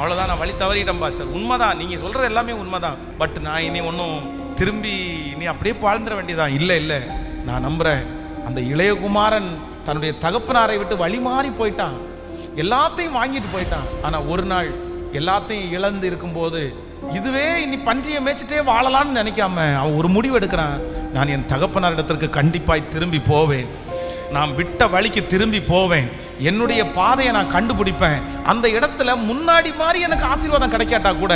அவ்வளோதான், நான் வழி தவறிட்டேன் பாஸ்டர். உண்மைதான், நீங்கள் சொல்கிறது எல்லாமே உண்மைதான். பட் நான் இனி ஒன்றும் திரும்பி இனி அப்படியே வாழ்ந்துட வேண்டியதான். இல்லை இல்லை, நான் நம்புகிறேன். அந்த இளையகுமாரன் தன்னுடைய தகப்பனாரை விட்டு வழி மாறி போயிட்டான், எல்லாத்தையும் வாங்கிட்டு போயிட்டான். ஆனால் ஒரு நாள் எல்லாத்தையும் இழந்து இருக்கும்போது இதுவே இனி பன்றியை மேய்ச்சிட்டே வாழலான்னு நினைக்காம அவன் ஒரு முடிவு எடுக்கிறான். நான் என் தகப்பனார் இடத்திற்கு கண்டிப்பாய் திரும்பி போவேன், நான் விட்ட வழிக்கு திரும்பி போவேன், என்னுடைய பாதையை நான் கண்டுபிடிப்பேன். அந்த இடத்துல முன்னாடி மாதிரி எனக்கு ஆசீர்வாதம் கிடைக்காட்டா கூட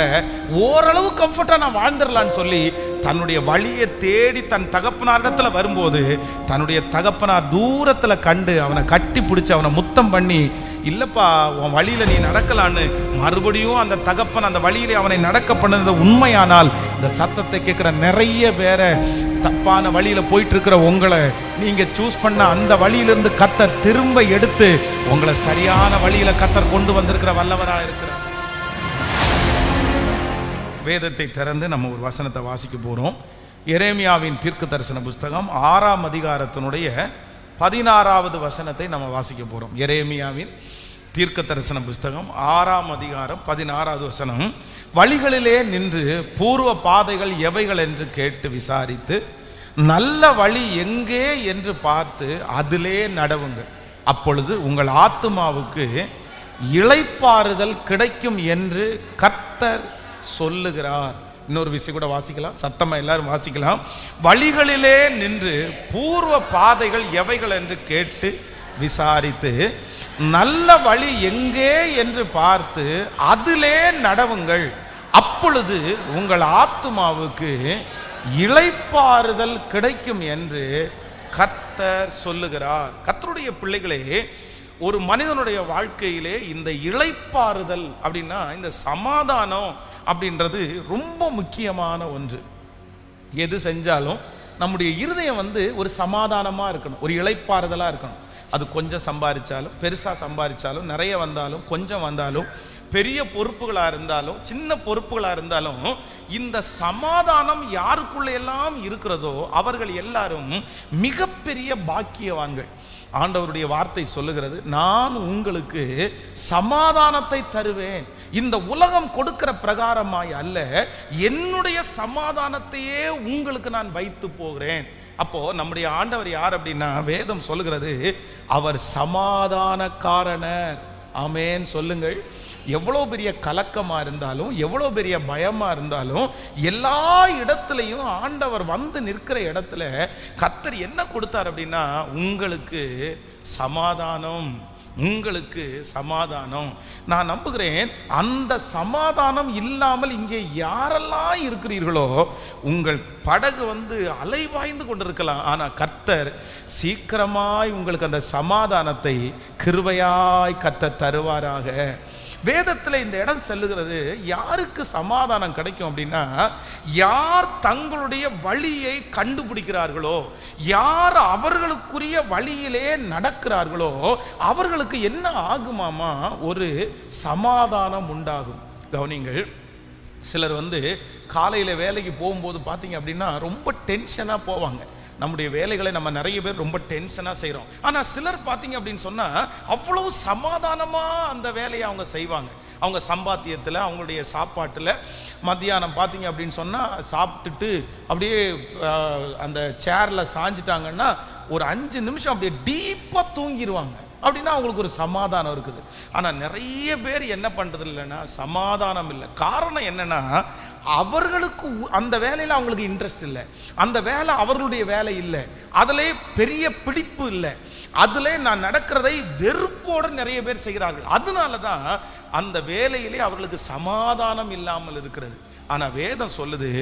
ஓரளவு கம்ஃபர்ட்டாக நான் வாழ்ந்துடலான்னு சொல்லி தன்னுடைய வழியை தேடி தன் தகப்பனார் இடத்துல வரும்போது தன்னுடைய தகப்பனார் தூரத்தில் கண்டு அவனை கட்டி பிடிச்சி அவனை முத்தம் பண்ணி, இல்லைப்பா உன் வழியில் நீ நடக்கலான்னு மறுபடியும் அந்த தகப்பன் அந்த வழியிலே அவனை நடக்க பண்ணது உண்மையானால் இந்த சத்தத்தை கேட்குற நிறைய பேரை தப்பான வழியில் போயிட்டு இருக்கிற உங்களை நீங்கள் சூஸ் பண்ண அந்த வழியிலிருந்து கத்தர் திரும்ப எடுத்து உங்களை சரியான வழியில் கத்தர் கொண்டு வந்திருக்கிற வல்லவராக இருக்கிறார். வேதத்தை திறந்து நம்ம ஒரு வசனத்தை வாசிக்க போகிறோம். எரேமியாவின் தீர்க்க தரிசன புஸ்தகம் 6ஆம் அதிகாரத்தினுடைய 16வது வசனத்தை நம்ம வாசிக்க போகிறோம். எரேமியாவின் தீர்க்க தரிசன புஸ்தகம் 6ஆம் அதிகாரம் 16வது வசனம். வழிகளிலே நின்று பூர்வ பாதைகள் எவைகள் என்று கேட்டு விசாரித்து நல்ல வழி எங்கே என்று பார்த்து அதிலே நடவுங்கள், அப்பொழுது உங்கள் ஆத்துமாவுக்கு இளைப்பாறுதல் கிடைக்கும் என்று கர்த்தர் சொல்லுகிறார். இன்னொரு விஷயம் கூட வாசிக்கலாம், சத்தமா எல்லாரும் வாசிக்கலாம். வழிகளிலே நின்று பூர்வ பாதைகள் எவைகள் என்று கேட்டு விசாரித்து நல்ல வழி எங்கே என்று பார்த்து அதிலே நடவுங்கள், அப்பொழுது உங்கள் ஆத்துமாவுக்கு இளைப்பாறுதல் கிடைக்கும் என்று கர்த்தர் சொல்லுகிறார். கர்த்தருடைய பிள்ளைகளே, ஒரு மனிதனுடைய வாழ்க்கையிலே இந்த இளைப்பாறுதல் அப்படின்னா இந்த சமாதானம் அப்படின்றது ரொம்ப முக்கியமான ஒன்று. எது செஞ்சாலும் நம்முடைய இருதயம் ஒரு சமாதானமாக இருக்கணும், ஒரு இளைப்பாறுதலாக இருக்கணும். அது கொஞ்சம் சம்பாதிச்சாலும் பெருசாக சம்பாதிச்சாலும் நிறைய வந்தாலும் கொஞ்சம் வந்தாலும் பெரிய பொறுப்புகளாக இருந்தாலும் சின்ன பொறுப்புகளாக இருந்தாலும் இந்த சமாதானம் யாருக்குள்ள எல்லாம் இருக்கிறதோ அவர்கள் எல்லாரும் மிகப்பெரிய பாக்கியவான்கள். ஆண்டவருடைய வார்த்தை சொல்லுகிறது, நான் உங்களுக்கு சமாதானத்தை தருவேன், இந்த உலகம் கொடுக்கிற பிரகாரமாய் அல்ல, என்னுடைய சமாதானத்தையே உங்களுக்கு நான் வைத்து போகிறேன். அப்போ நம்முடைய ஆண்டவர் யார் அப்படின்னா, வேதம் சொல்லுகிறது அவர் சமாதானக்காரனர். ஆமென் சொல்லுங்கள். எவ்வளோ பெரிய கலக்கமாக இருந்தாலும் எவ்வளோ பெரிய பயமாக இருந்தாலும் எல்லா இடத்துலையும் ஆண்டவர் வந்து நிற்கிற இடத்துல கர்த்தர் என்ன கொடுத்தார் அப்படின்னா, உங்களுக்கு சமாதானம், உங்களுக்கு சமாதானம். நான் நம்புகிறேன் அந்த சமாதானம் இல்லாமல் இங்கே யாரெல்லாம் இருக்கிறீர்களோ உங்கள் படகு அலைவாய்ந்து கொண்டிருக்கலாம். ஆனால் கர்த்தர் சீக்கிரமாய் உங்களுக்கு அந்த சமாதானத்தை கிருபையாய் கர்த்தர் தருவாராக. வேதத்தில் இந்த இடம் சொல்லுகிறது, யாருக்கு சமாதானம் கிடைக்கும் அப்படின்னா, யார் தங்களுடைய வழியை கண்டுபிடிக்கிறார்களோ, யார் அவர்களுக்குரிய வழியிலே நடக்கிறார்களோ அவர்களுக்கு என்ன ஆகுமாமா, ஒரு சமாதானம் உண்டாகும். கவனிங்கள், சிலர் காலையில் வேலைக்கு போகும்போது பார்த்தீங்க அப்படின்னா ரொம்ப டென்ஷனாக போவாங்க. நம்முடைய வேலைகளை நம்ம நிறைய பேர் ரொம்ப டென்ஷனாக செய்கிறோம். ஆனால் சிலர் பார்த்தீங்க அப்படின்னு சொன்னால் அவ்வளவு சமாதானமாக அந்த வேலையை அவங்க செய்வாங்க. அவங்க சம்பாத்தியத்தில் அவங்களுடைய சாப்பாட்டில் மத்தியானம் பார்த்தீங்க அப்படின்னு சொன்னால் சாப்பிட்டுட்டு அப்படியே அந்த சேரில் சாஞ்சிட்டாங்கன்னா ஒரு 5 நிமிஷம் அப்படியே டீப்பாக தூங்கிடுவாங்க. அப்படின்னா அவங்களுக்கு ஒரு சமாதானம் இருக்குது. ஆனால் நிறைய பேர் என்ன பண்ணுறது இல்லைன்னா சமாதானம் இல்லை. காரணம் என்னன்னா, அவர்களுக்கு அந்த வேலையில் அவங்களுக்கு இன்ட்ரெஸ்ட் இல்லை, அந்த வேலை அவர்களுடைய வேலை இல்லை, அதிலே பெரிய பிடிப்பு இல்லை, அதிலே நான் நடக்கிறதை வெறுப்போடு நிறைய பேர் செய்கிறார்கள். அதனால தான் அந்த வேலையிலே அவர்களுக்கு சமாதானம் இல்லாமல் இருக்கிறது. ஆனால் வேதம் சொல்லுது,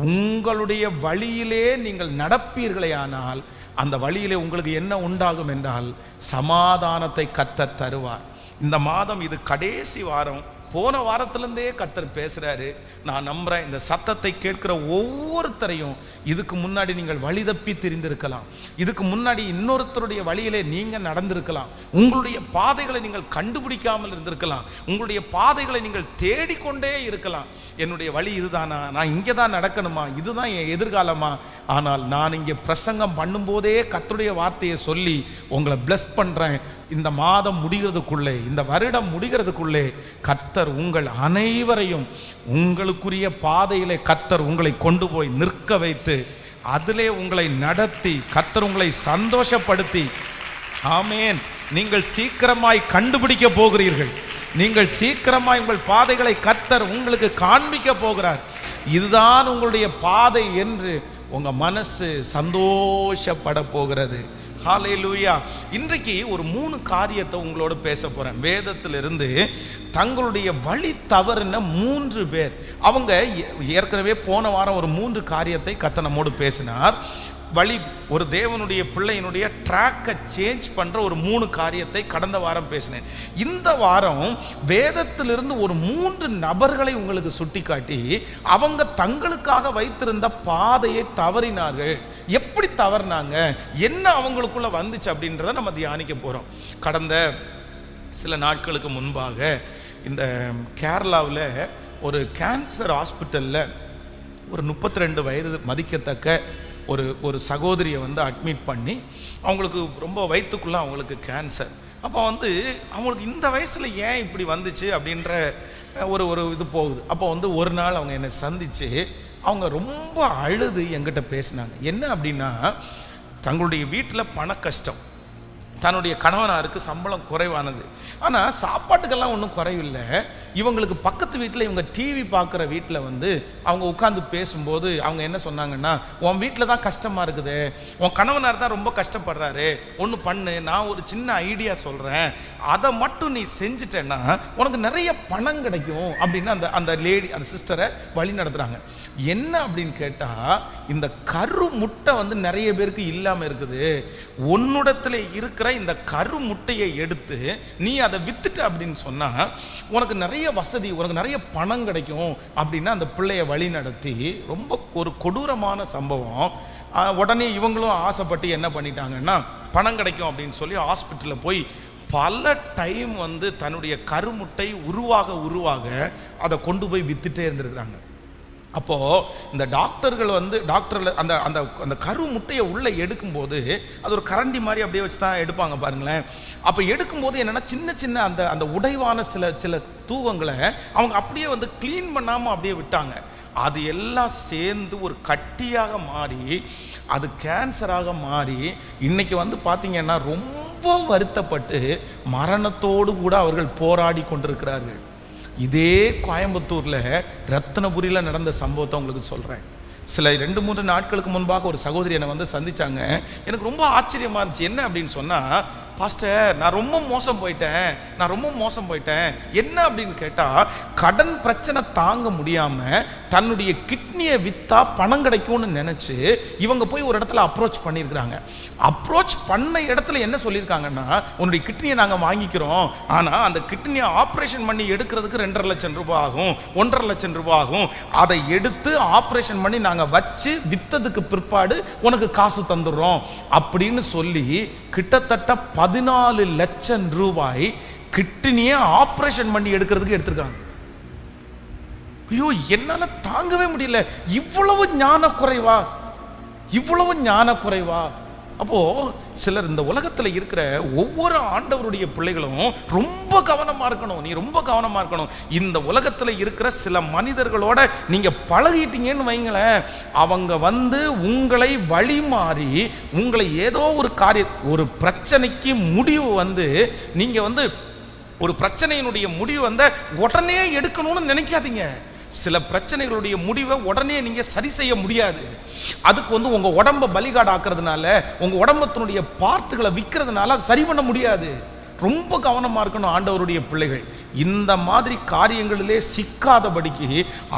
உங்களுடைய வழியிலே நீங்கள் நடப்பீர்களே ஆனால் அந்த வழியிலே உங்களுக்கு என்ன உண்டாகும் என்றால் சமாதானத்தை கர்த்தர் தருவார். இந்த மாதம் இது கடைசி வாரம். போன வாரத்திலிருந்தே கர்த்தர் பேசுகிறாரு. நான் நம்புகிறேன் இந்த சத்தத்தை கேட்கிற ஒவ்வொருத்தரையும் இதுக்கு முன்னாடி நீங்கள் வழி தப்பி தெரிந்திருக்கலாம், இதுக்கு முன்னாடி இன்னொருத்தருடைய வழியிலே நீங்கள் நடந்திருக்கலாம், உங்களுடைய பாதைகளை நீங்கள் கண்டுபிடிக்காமல் இருந்திருக்கலாம், உங்களுடைய பாதைகளை நீங்கள் தேடிக்கொண்டே இருக்கலாம். என்னுடைய வழி இதுதானா, நான் இங்கே தான் நடக்கணுமா, இதுதான் என் எதிர்காலமா? ஆனால் நான் இங்கே பிரசங்கம் பண்ணும்போதே கர்த்தருடைய வார்த்தையை சொல்லி உங்களை பிளஸ் பண்ணுறேன். இந்த மாதம் முடிகிறதுக்குள்ளே, இந்த வருடம் முடிகிறதுக்குள்ளே கர்த்தர் உங்கள் அனைவரையும் உங்களுக்குரிய பாதையிலே கர்த்தர் உங்களை கொண்டு போய் நிற்க வைத்து அதிலே உங்களை நடத்தி கர்த்தர் உங்களை சந்தோஷப்படுத்தி, ஆமேன், நீங்கள் சீக்கிரமாய் கண்டுபிடிக்க போகிறீர்கள். நீங்கள் சீக்கிரமாய் உங்கள் பாதைகளை கர்த்தர் உங்களுக்கு காண்பிக்க போகிறார். இதுதான் உங்களுடைய பாதை என்று உங்க மனசு சந்தோஷப்பட போகிறது. ஹல்லேலூயா. இன்றைக்கு ஒரு 3 காரியத்தை உங்களோட பேச போறேன். வேதத்திலிருந்து தங்களுடைய வழி தவறுன 3 பேர். அவங்க ஏற்கனவே போன வாரம் ஒரு 3 காரியத்தை கர்த்தர் நம்மோடு பேசினார். வழி, ஒரு தேவனுடைய பிள்ளையினுடைய ட்ராக்கை சேஞ்ச் பண்ற ஒரு 3 காரியத்தை கடந்த வாரம் பேசினேன். இந்த வாரம் வேதத்திலிருந்து ஒரு 3 நபர்களை உங்களுக்கு சுட்டிக்காட்டி அவங்க தங்களுக்காக வைத்திருந்த பாதையை தவறினார்கள். எப்படி தவறினாங்க, என்ன அவங்களுக்குள்ள வந்துச்சு அப்படின்றத நம்ம தியானிக்க போறோம். கடந்த சில நாட்களுக்கு முன்பாக இந்த கேரளாவில் ஒரு கேன்சர் ஹாஸ்பிட்டலில் ஒரு 32 வயது மதிக்கத்தக்க ஒரு சகோதரியை அட்மிட் பண்ணி அவங்களுக்கு ரொம்ப வயிற்றுக்குள்ளே அவங்களுக்கு கேன்சர். அப்போ அவங்களுக்கு இந்த வயசில் ஏன் இப்படி வந்துச்சு அப்படின்ற ஒரு இது போகுது. அப்போ ஒரு நாள் அவங்க என்னை சந்தித்து அவங்க ரொம்ப அழுது என்கிட்ட பேசினாங்க. என்ன அப்படின்னா, தங்களுடைய வீட்டில் பண கஷ்டம், தன்னுடைய கணவனாருக்கு சம்பளம் குறைவானது, ஆனால் சாப்பாட்டுக்கெல்லாம் ஒன்றும் குறைவில்லை. இவங்களுக்கு பக்கத்து வீட்டில் இவங்க டிவி பார்க்குற வீட்டில் அவங்க உட்காந்து பேசும்போது அவங்க என்ன சொன்னாங்கன்னா, உன் வீட்டில் தான் கஷ்டமாக இருக்குது, உன் கணவனார் தான் ரொம்ப கஷ்டப்படுறாரு, ஒன்று பண்ணு, நான் ஒரு சின்ன ஐடியா சொல்கிறேன், அதை மட்டும் நீ செஞ்சுட்டேன்னா உனக்கு நிறைய பணம் கிடைக்கும் அப்படின்னு அந்த லேடி, அந்த சிஸ்டரை வழி நடத்துகிறாங்க. என்ன அப்படின்னு கேட்டால், இந்த கரு முட்டை நிறைய பேருக்கு இல்லாமல் இருக்குது, உன்னிடத்தில் இருக்கிற இந்த கரு முட்டையை எடுத்து நீ அதை வித்துட்ட அப்படின்னு சொன்னா உனக்கு நிறைய வசதி, உனக்கு நிறைய பணம் கிடைக்கும் அப்படின்னு அந்த பிள்ளைய வழி நடத்தி, ரொம்ப ஒரு கொடூரமான சம்பவம். உடனே இவங்களும் ஆசைப்பட்டு என்ன பண்ணிட்டாங்கன்னா, பணம் கிடைக்கும் அப்படின்னு சொல்லி ஹாஸ்பிட்டலில் போய் பல டைம் தன்னுடைய கருமுட்டை உருவாக அதை கொண்டு போய் வித்துட்டே இருந்திருக்கிறாங்க. அப்போது இந்த டாக்டர்கள் டாக்டரில் அந்த அந்த அந்த கரு முட்டையை உள்ளே எடுக்கும்போது அது ஒரு கரண்டி மாதிரி அப்படியே வச்சு தான் எடுப்பாங்க பாருங்களேன். அப்போ எடுக்கும்போது என்னென்னா, சின்ன சின்ன அந்த அந்த உடைவான சில தூவங்களை அவங்க அப்படியே க்ளீன் பண்ணாமல் அப்படியே விட்டாங்க. அது எல்லாம் சேர்ந்து ஒரு கட்டியாக மாறி அது கேன்சராக மாறி இன்னைக்கு பார்த்தீங்கன்னா ரொம்ப வருத்தப்பட்டு மரணத்தோடு கூட அவர்கள் போராடி கொண்டிருக்கிறார்கள். இதே கோயம்புத்தூரில் ரத்னபுரியில் நடந்த சம்பவத்தை உங்களுக்கு சொல்கிறேன். சில 2-3 நாட்களுக்கு முன்பாக ஒரு சகோதரி என்னை சந்தித்தாங்க. எனக்கு ரொம்ப ஆச்சரியமாக இருந்துச்சு. என்ன அப்படின்னு சொன்னால், பாஸ்டர் நான் ரொம்ப மோசம் போயிட்டேன். என்ன அப்படின்னு கேட்டால், கடன் பிரச்சனை தாங்க முடியாமல் தன்னுடைய கிட்னியை விற்றா பணம் கிடைக்கும்னு நினச்சி இவங்க போய் ஒரு இடத்துல அப்ரோச் பண்ணியிருக்கிறாங்க. அப்ரோச் பண்ண இடத்துல என்ன சொல்லியிருக்காங்கன்னா, உன்னுடைய கிட்னியை நாங்கள் வாங்கிக்கிறோம், ஆனால் அந்த கிட்னியை ஆப்ரேஷன் பண்ணி எடுக்கிறதுக்கு 2.5 லட்சம் ரூபாய் ஆகும், 1.5 லட்சம் ரூபாய் ஆகும், அதை எடுத்து ஆப்ரேஷன் பண்ணி நாங்கள் வச்சு விற்றதுக்கு பிற்பாடு உனக்கு காசு தந்துடுறோம் அப்படின்னு சொல்லி கிட்டத்தட்ட 14 லட்சம் ரூபாய் கிட்னியை ஆப்ரேஷன் பண்ணி எடுக்கிறதுக்கு எடுத்திருக்காங்க. ஐயோ, என்னால தாங்கவே முடியல. இவ்வளவு ஞான குறைவா? அப்போ சிலர் இந்த உலகத்துல இருக்கிற ஒவ்வொரு ஆண்டவருடைய பிள்ளைகளும் ரொம்ப கவனமா இருக்கணும். நீ ரொம்ப கவனமா இருக்கணும். இந்த உலகத்துல இருக்கிற சில மனிதர்களோட நீங்க பழகிட்டீங்கன்னு வைங்களேன், அவங்க உங்களை வழி மாறி உங்களை ஏதோ ஒரு ஒரு பிரச்சனைக்கு முடிவு நீங்க ஒரு பிரச்சனையினுடைய முடிவு உடனே எடுக்கணும்னு நினைக்காதீங்க. சில பிரச்சனைகளுடைய முடிவை உடனே நீங்க சரி செய்ய முடியாது. அதுக்கு உங்க உடம்ப பலிகாடு ஆக்குறதுனால, உங்க உடம்பத்தினுடைய பார்ட்டுகளை விற்கிறதுனால அது சரி பண்ண முடியாது. ரொம்ப கவனமா இருக்கணும் ஆண்டவருடைய பிள்ளைகள். இந்த மாதிரி காரியங்களிலே சிக்காதபடிக்கு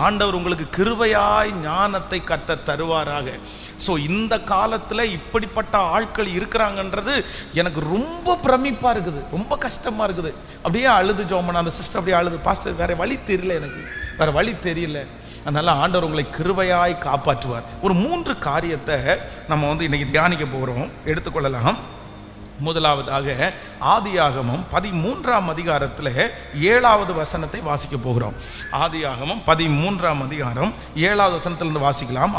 ஆண்டவர் உங்களுக்கு கிருபையாய் ஞானத்தை கத்த தருவாராக. ஸோ இந்த காலத்தில் இப்படிப்பட்ட ஆட்கள் இருக்கிறாங்கன்றது எனக்கு ரொம்ப பிரமிப்பா இருக்குது, ரொம்ப கஷ்டமா இருக்குது. அப்படியே அழுது ஜோமன் அந்த சிஸ்டர் அப்படியே அழுது, பாஸ்டர் வேற வழி தெரியல, எனக்கு வேற வழி தெரியல. அதனால ஆண்டவர் உங்களை கிருபையாய் காப்பாற்றுவார். ஒரு 3 காரியத்தை நம்ம இன்னைக்கு தியானிக்க போகிறோம், எடுத்துக்கொள்ளலாம். முதலாவதாக ஆதியாகமம் 13ஆம் அதிகாரத்தில் 7வது வசனத்தை வாசிக்க போகிறோம். ஆதியாகமம் 13ஆம் அதிகாரம் 7வது வசனத்திலிருந்து வாசிக்கலாம்.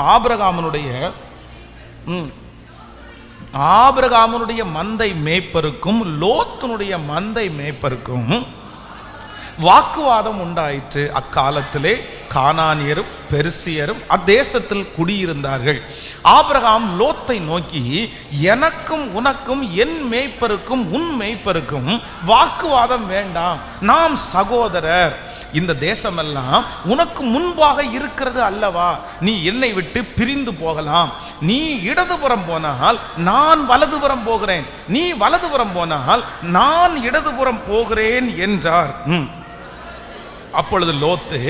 ஆபிரகாமுடைய மந்தை மேய்ப்பருக்கும் லோத்தினுடைய மந்தை மேய்ப்பருக்கும் வாக்குவாதம் உண்டாயிற்று. அக்காலத்திலே கானானியரும் பெர்சியரும் அத்தேசத்தில் குடியிருந்தார்கள். ஆபிரகாம் லோத்தை நோக்கி, எனக்கும் உனக்கும் என் மேய்ப்பருக்கும் உன் மேய்ப்பருக்கும் வாக்குவாதம் வேண்டாம், நாம் சகோதரர். இந்த தேசமெல்லாம் உனக்கு முன்பாக இருக்கிறது அல்லவா, நீ என்னை விட்டு பிரிந்து போகலாம். நீ இடதுபுறம் போனால் நான் வலதுபுறம் போகிறேன், நீ வலதுபுறம் போனால் நான் இடதுபுறம் போகிறேன் என்றார். அப்பொழுது லோத்து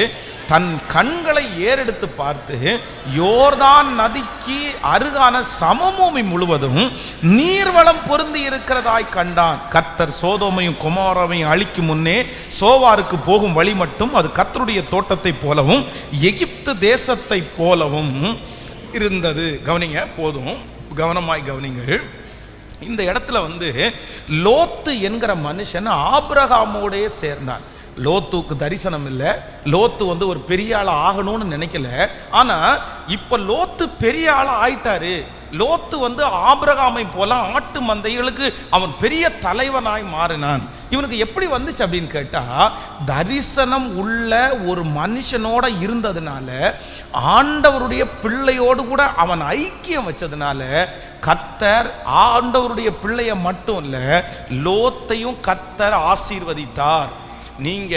தன் கண்களை ஏறெடுத்து பார்த்து, யோர்தான் நதிக்கு அருகான சமபூமி முழுவதும் நீர்வளம் பொருந்தி இருக்கிறதாய் கண்டான். கர்த்தர் சோதோமையும் கொமோராவையும் அழிக்கும் முன்னே சோவாருக்கு போகும் வழி மட்டும் அது கர்த்தருடைய தோட்டத்தை போலவும் எகிப்து தேசத்தை போலவும் இருந்தது. கவனிங்க, போதும், கவனமாய் கவனிங்கள். இந்த இடத்துல லோத்து என்கிற மனுஷன் ஆபிரகாமோடே சேர்ந்தான். லோத்துக்கு தரிசனம் இல்லை, லோத்து ஒரு பெரிய ஆள் ஆகணும்னு நினைக்கல. ஆனா இப்ப லோத்து பெரிய ஆள் ஆயிட்டாரு. லோத்து ஆபிரகாமை போல ஆட்டு மந்தைகளுக்கு அவன் பெரிய தலைவனாய் மாறினான். இவனுக்கு எப்படி வந்துச்சு அப்படின்னு கேட்டா, தரிசனம் உள்ள ஒரு மனுஷனோட இருந்ததுனால, ஆண்டவருடைய பிள்ளையோடு கூட அவன் ஐக்கியம் வச்சதுனால கர்த்தர் ஆண்டவருடைய பிள்ளைய மட்டும் இல்ல, லோத்தையும் கர்த்தர் ஆசீர்வதித்தார். நீங்க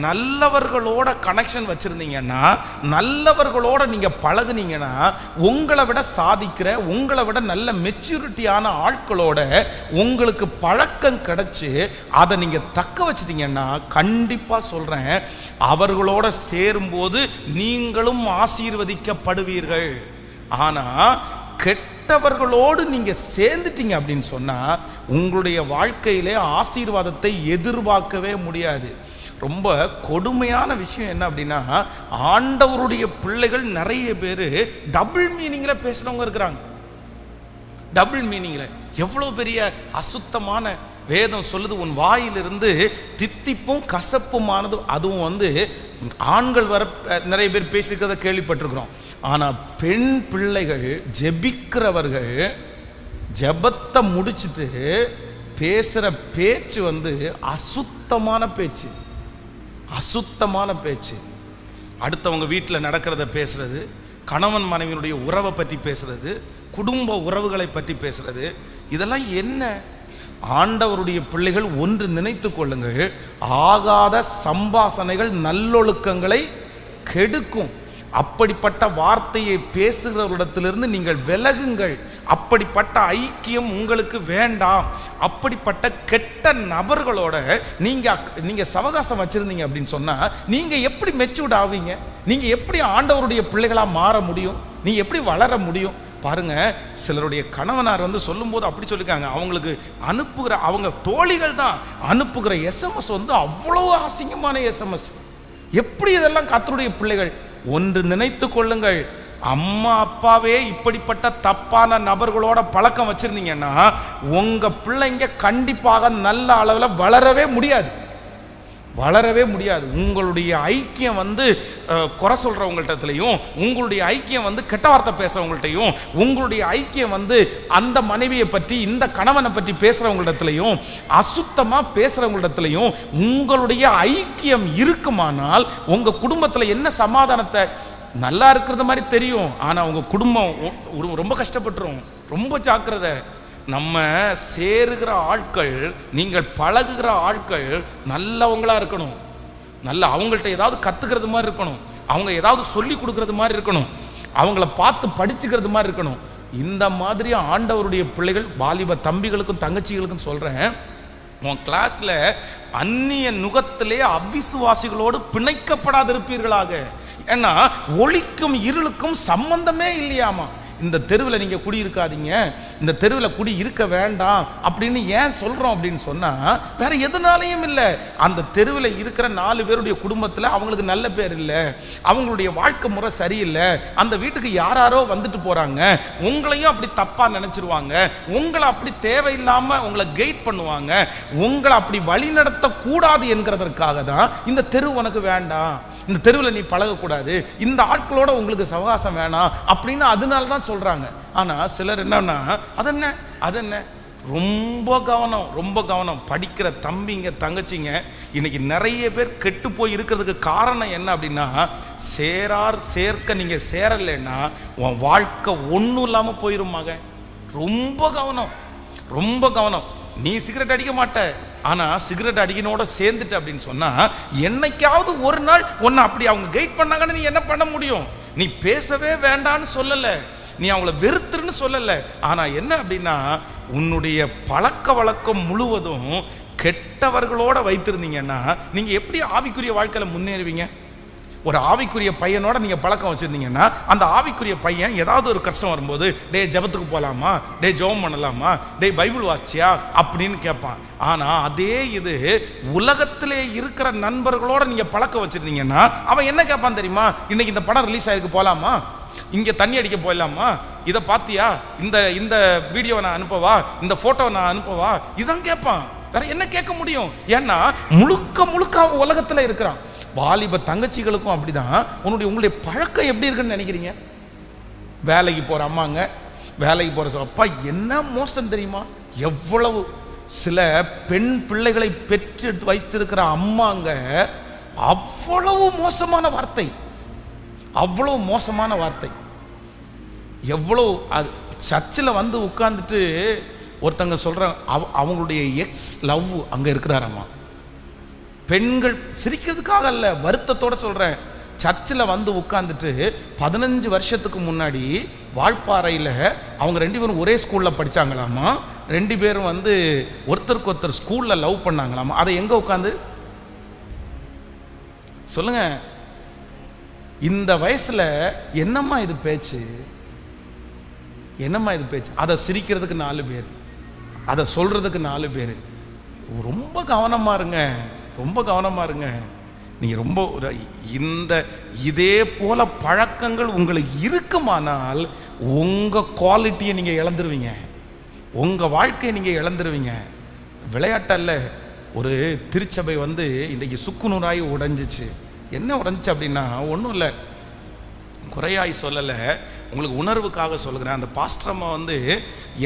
நல்லவர்களோட கனெக்ஷன் வச்சிருந்தீங்கன்னா, நல்லவர்களோட நீங்க பழகுனீங்கன்னா, உங்களை விட சாதிக்கிற, உங்களை விட நல்ல மெச்சூரிட்டியான ஆட்களோட உங்களுக்கு பழக்கம் கிடைச்சு அதை நீங்க தக்க வச்சிட்டீங்கன்னா, கண்டிப்பா சொல்றேன், அவர்களோட சேரும்போது நீங்களும் ஆசீர்வதிக்கப்படுவீர்கள். ஆனா கெட்டவர்களோடு நீங்க சேர்ந்துட்டீங்க அப்படின்னு சொன்னா உங்களுடைய வாழ்க்கையிலே ஆசீர்வாதத்தை எதிர்பார்க்கவே முடியாது. ரொம்ப கொடுமையான விஷயம் என்ன அப்படின்னா, ஆண்டவருடைய பிள்ளைகள் நிறைய பேர் டபுள் மீனிங்ல பேசுறவங்க இருக்கிறாங்க. டபுள் மீனிங்ல எவ்வளவு பெரிய அசுத்தமான வேதம் சொல்லுது, உன் வாயிலிருந்து தித்திப்பும் கசப்புமானது. அதுவும் ஆண்கள் வர நிறைய பேர் பேசிக்கிறத கேள்விப்பட்டிருக்கிறோம். ஆனால் பெண் பிள்ளைகள் ஜெபிக்கிறவர்கள் ஜெபத்தை முடிச்சுட்டு பேசுகிற பேச்சு அசுத்தமான பேச்சு, அசுத்தமான பேச்சு. அடுத்தவங்க வீட்டில் நடக்கிறத பேசுறது, கணவன் மனைவியினுடைய உறவை பற்றி பேசுறது, குடும்ப உறவுகளை பற்றி பேசுறது, இதெல்லாம் என்ன? ஆண்டவருடைய பிள்ளைகள் ஒன்று நினைத்து கொள்ளுங்கள், ஆகாத சம்பாசனைகள் நல்லொழுக்கங்களை கெடுக்கும். அப்படிப்பட்ட வார்த்தையை பேசுகிறவரிடத்திலிருந்து நீங்கள் விலகுங்கள். அப்படிப்பட்ட ஐக்கியம் உங்களுக்கு வேண்டாம். அப்படிப்பட்ட கெட்ட நபர்களோட நீங்க சவகாசம் வச்சிருந்தீங்க அப்படின்னு சொன்னா நீங்க எப்படி மெச்சூர்ட் ஆவீங்க? நீங்க எப்படி ஆண்டவருடைய பிள்ளைகளா மாற முடியும்? நீங்க எப்படி வளர முடியும்? பாருங்க, சிலருடைய கணவனார் சொல்லும்போது அப்படி சொல்லிருக்காங்க, அவங்களுக்கு அனுப்புகிற, அவங்க தோழிகள் தான் அனுப்புகிற எஸ்எம்எஸ் அவ்வளவு அசிங்கமான எஸ்எம்எஸ். எப்படி இதெல்லாம் கர்த்தருடைய பிள்ளைகள் ஒன்று நினைத்து கொள்ளுங்கள், அம்மா அப்பாவே இப்படிப்பட்ட தப்பான நபர்களோட பழக்கம் வச்சிருந்தீங்கன்னா உங்க பிள்ளைங்க கண்டிப்பாக நல்ல அளவில் வளரவே முடியாது, வளரவே முடியாது. உங்களுடைய ஐக்கியம் குறை சொல்றவங்கள்ட்டயும், உங்களுடைய ஐக்கியம் கெட்ட வார்த்தை பேசுறவங்கள்ட்டையும், உங்களுடைய ஐக்கியம் அந்த மனைவியை பற்றி இந்த கணவனை பற்றி பேசுறவங்களிடத்திலையும், அசுத்தமா பேசுறவங்களிடத்திலையும் உங்களுடைய ஐக்கியம் இருக்குமானால் உங்க குடும்பத்தில் என்ன சமாதானத்தை? நல்லா இருக்கிறது மாதிரி தெரியும், ஆனா உங்க குடும்பம் ரொம்ப கஷ்டப்பட்டுரும். ரொம்ப ஜாக்கிரதை. நம்ம சேருகிற ஆட்கள், நீங்கள் பழகுகிற ஆட்கள் நல்லவங்களா இருக்கணும், நல்ல அவங்கள்ட்ட ஏதாவது கத்துக்கிறது மாதிரி இருக்கணும், அவங்க ஏதாவது சொல்லி கொடுக்கறது மாதிரி இருக்கணும், அவங்கள பார்த்து படிச்சுக்கிறது மாதிரி இருக்கணும். இந்த மாதிரி ஆண்டவருடைய பிள்ளைகள், வாலிப தம்பிகளுக்கும் தங்கச்சிகளுக்கும் சொல்றேன், உன் கிளாஸ்ல அந்நிய நுகத்திலே அவிசுவாசிகளோடு பிணைக்கப்படாதிருப்பீர்களாக. ஏன்னா ஒளிக்கும் இருளுக்கும் சம்பந்தமே இல்லையாமா. இந்த தெருவில் நீங்கள் குடி இருக்காதீங்க, இந்த தெருவில் குடி இருக்க வேண்டாம் அப்படின்னு ஏன் சொல்கிறோம் அப்படின்னு சொன்னால், வேற எதுனாலையும் இல்லை. அந்த தெருவில் இருக்கிற 4 பேருடைய குடும்பத்தில் அவங்களுக்கு நல்ல பேர் இல்லை, அவங்களுடைய வாழ்க்கை முறை சரியில்லை, அந்த வீட்டுக்கு யாராரோ வந்துட்டு போகிறாங்க, உங்களையும் அப்படி தப்பாக நினச்சிருவாங்க, உங்களை அப்படி தேவையில்லாமல் உங்களை கைட் பண்ணுவாங்க, உங்களை அப்படி வழி நடத்தக்கூடாது என்கிறதற்காக தான் இந்த தெரு உனக்கு வேண்டாம், இந்த தெருவில் நீ பழகக்கூடாது, இந்த ஆட்களோட உங்களுக்கு சவகாசம் வேணாம் அப்படின்னு அதனால தான் சொல்றாங்க. ஆனால் சிலர் என்னன்னா அதென்ன ரொம்ப கவனம், ரொம்ப கவனம். படிக்கிற தம்பிங்க தங்கச்சிங்க இன்னைக்கு நிறைய பேர் கெட்டு போய் இருக்கிறதுக்கு காரணம் என்ன அப்படின்னா, சேர்க்க நீங்கள் சேரலைன்னா உன் வாழ்க்கை ஒன்றும் இல்லாமல் போயிருமாங்க. ரொம்ப கவனம், ரொம்ப கவனம். நீ சிகரெட் அடிக்க மாட்ட, ஆனால் சிகரெட் அடிக்கனோட சேர்ந்துட்ட அப்படின்னு சொன்னால் என்னைக்காவது ஒரு நாள் ஒன்று அப்படி அவங்க கைட் பண்ணாங்கன்னு நீ என்ன பண்ண முடியும்? நீ பேசவே வேண்டான்னு சொல்லலை, நீ அவங்கள வெறுத்துருன்னு சொல்லலை. ஆனால் என்ன அப்படின்னா, உன்னுடைய பழக்க வழக்கம் முழுவதும் கெட்டவர்களோட வைத்திருந்தீங்கன்னா நீங்கள் எப்படி ஆவிக்குரிய வாழ்க்கையில் முன்னேறுவீங்க? ஒரு ஆவிக்குரிய பையனோட நீங்கள் பழக்கம் வச்சுருந்தீங்கன்னா அந்த ஆவிக்குரிய பையன் ஏதாவது ஒரு கஷ்டம் வரும்போது, டே ஜபத்துக்கு போகலாமா, டே ஜெபம் பண்ணலாமா, டே பைபிள் வாட்சியா அப்படின்னு கேட்பான். ஆனால் அதே இது உலகத்திலே இருக்கிற நண்பர்களோட நீங்கள் பழக்கம் வச்சுருந்தீங்கன்னா அவன் என்ன கேட்பான் தெரியுமா? இன்னைக்கு இந்த படம் ரிலீஸ் ஆகிருக்கு, போகலாமா, இங்கே தண்ணி அடிக்க போயிடலாமா, இதை பார்த்தியா, இந்த வீடியோவை நான் அனுப்பவா, இந்த ஃபோட்டோவை நான் அனுப்பவா, இதான் கேட்பான். வேற என்ன கேட்க முடியும்? ஏன்னா முழுக்க அவன் உலகத்தில் இருக்கிறான். வாலிப தங்கச்சிகளுக்கும் அப்படிதான். உங்களுடைய பழக்கம் எப்படி இருக்குன்னு நினைக்கிறீங்க? வேலைக்கு போகிற அம்மாங்க, வேலைக்கு போகிற அப்பா என்ன மோசம் தெரியுமா? எவ்வளவு சில பெண் பிள்ளைகளை பெற்று வைத்திருக்கிற அம்மாங்க அவ்வளவு மோசமான வார்த்தை, அவ்வளவு மோசமான வார்த்தை. எவ்வளோ அது சர்ச்சில் வந்து உட்கார்ந்துட்டு ஒருத்தங்க சொல்கிறாங்க, அவங்களுடைய எக்ஸ் லவ் அங்கே இருக்கிறாரம்மா. பெண்கள் சிரிக்கிறதுக்காக அல்ல, வருத்தத்தோடு சொல்கிறேன். சர்ச்சில் வந்து உட்காந்துட்டு 15 வருஷத்துக்கு முன்னாடி வால்பாறையில் அவங்க 2 பேரும் ஒரே ஸ்கூலில் படித்தாங்களாமா. 2 பேரும் வந்து ஒருத்தருக்கு ஒருத்தர் ஸ்கூலில் லவ் பண்ணாங்களாமா. அதை எங்கே உட்காந்து சொல்லுங்க? இந்த வயசில் என்னம்மா இது பேச்சு, என்னம்மா இது பேச்சு? அதை சிரிக்கிறதுக்கு 4 பேர், அதை சொல்கிறதுக்கு 4 பேர். ரொம்ப கவனமாக இருங்க, ரொம்ப கவனமாக இருங்க. நீங்கள் ரொம்ப இதே போல பழக்கங்கள் உங்களுக்கு இருக்குமானால் உங்கள் குவாலிட்டியை நீங்கள் இழந்துருவீங்க, உங்கள் வாழ்க்கையை நீங்கள் இழந்துருவீங்க. விளையாட்டல்ல. ஒரு திருச்சபை வந்து இன்றைக்கி சுக்குநூறாய் உடைஞ்சிச்சு. என்ன உடைஞ்சிச்சு அப்படின்னா, ஒன்றும் இல்லை, குறையாய் சொல்லலை, உங்களுக்கு உணர்வுக்காக சொல்லுகிறேன். அந்த பாஸ்டரம்மா வந்து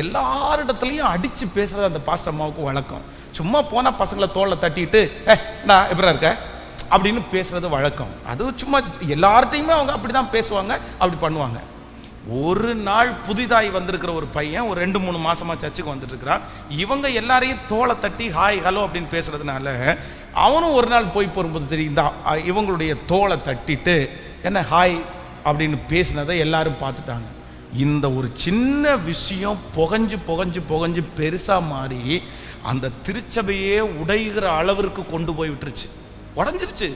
எல்லாரிடத்துலையும் அடித்து பேசுகிறது அந்த பாஸ்டரம்மாவுக்கு வழக்கம். சும்மா போனால் பசங்களை தோளில் தட்டிட்டு நான் எப்படா இருக்க அப்படின்னு பேசுகிறது வழக்கம். அது சும்மா எல்லார்ட்டையுமே அவங்க அப்படி தான் பேசுவாங்க, அப்படி பண்ணுவாங்க. ஒரு நாள் புதிதாய் வந்திருக்கிற ஒரு பையன் ஒரு 2-3 மாதமாக சர்ச்சுக்கு வந்துட்டு இருக்கிறான். இவங்க எல்லாரையும் தோளை தட்டி ஹாய் ஹலோ அப்படின்னு பேசுறதுனால அவனும் ஒரு நாள் போய் போகும்போது தெரியும், இவங்களுடைய தோளை தட்டிட்டு என்ன ஹாய் அப்படின்னு பேசினதை எல்லாரும் பார்த்துட்டாங்க. இந்த ஒரு சின்ன விஷயம் புகஞ்சு புகஞ்சு புகஞ்சு பெருசாக மாறி அந்த திருச்சபையே உடைகிற அளவிற்கு கொண்டு போய் விட்டுருச்சு. உடஞ்சிருச்சு,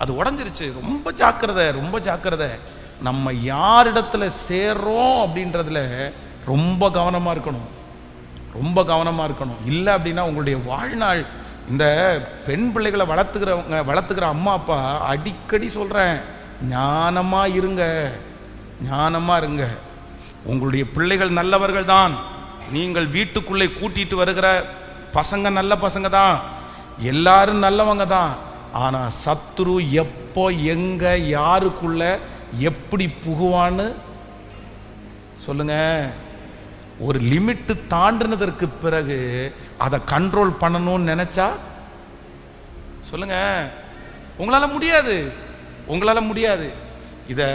அது உடஞ்சிருச்சு. ரொம்ப ஜாக்கிரதை, ரொம்ப ஜாக்கிரதை. நம்ம யாரிடத்துல சேர்றோம் அப்படின்றதுல ரொம்ப கவனமாக இருக்கணும், ரொம்ப கவனமாக இருக்கணும். இல்லை அப்படின்னா உங்களுடைய வாழ்நாள், இந்த பெண் பிள்ளைகளை வளர்த்துக்கிற அம்மா அப்பா அடிக்கடி சொல்கிறேன், ஞானமாக இருங்க, ஞானமாக இருங்க. உங்களுடைய பிள்ளைகள் நல்லவர்கள் தான், நீங்கள் வீட்டுக்குள்ளே கூட்டிகிட்டு வருகிற பசங்க நல்ல பசங்க தான், எல்லாரும் நல்லவங்க தான். ஆனால் சத்துரு எப்போ எங்கே யாருக்குள்ள எப்படி புகுவான்னு சொல்லுங்க. ஒரு லிமிட்டு தாண்டினதற்கு பிறகு அதை கண்ட்ரோல் பண்ணணும்னு நினைச்சா சொல்லுங்க, உங்களால் முடியாது, உங்களால் முடியாது. இதை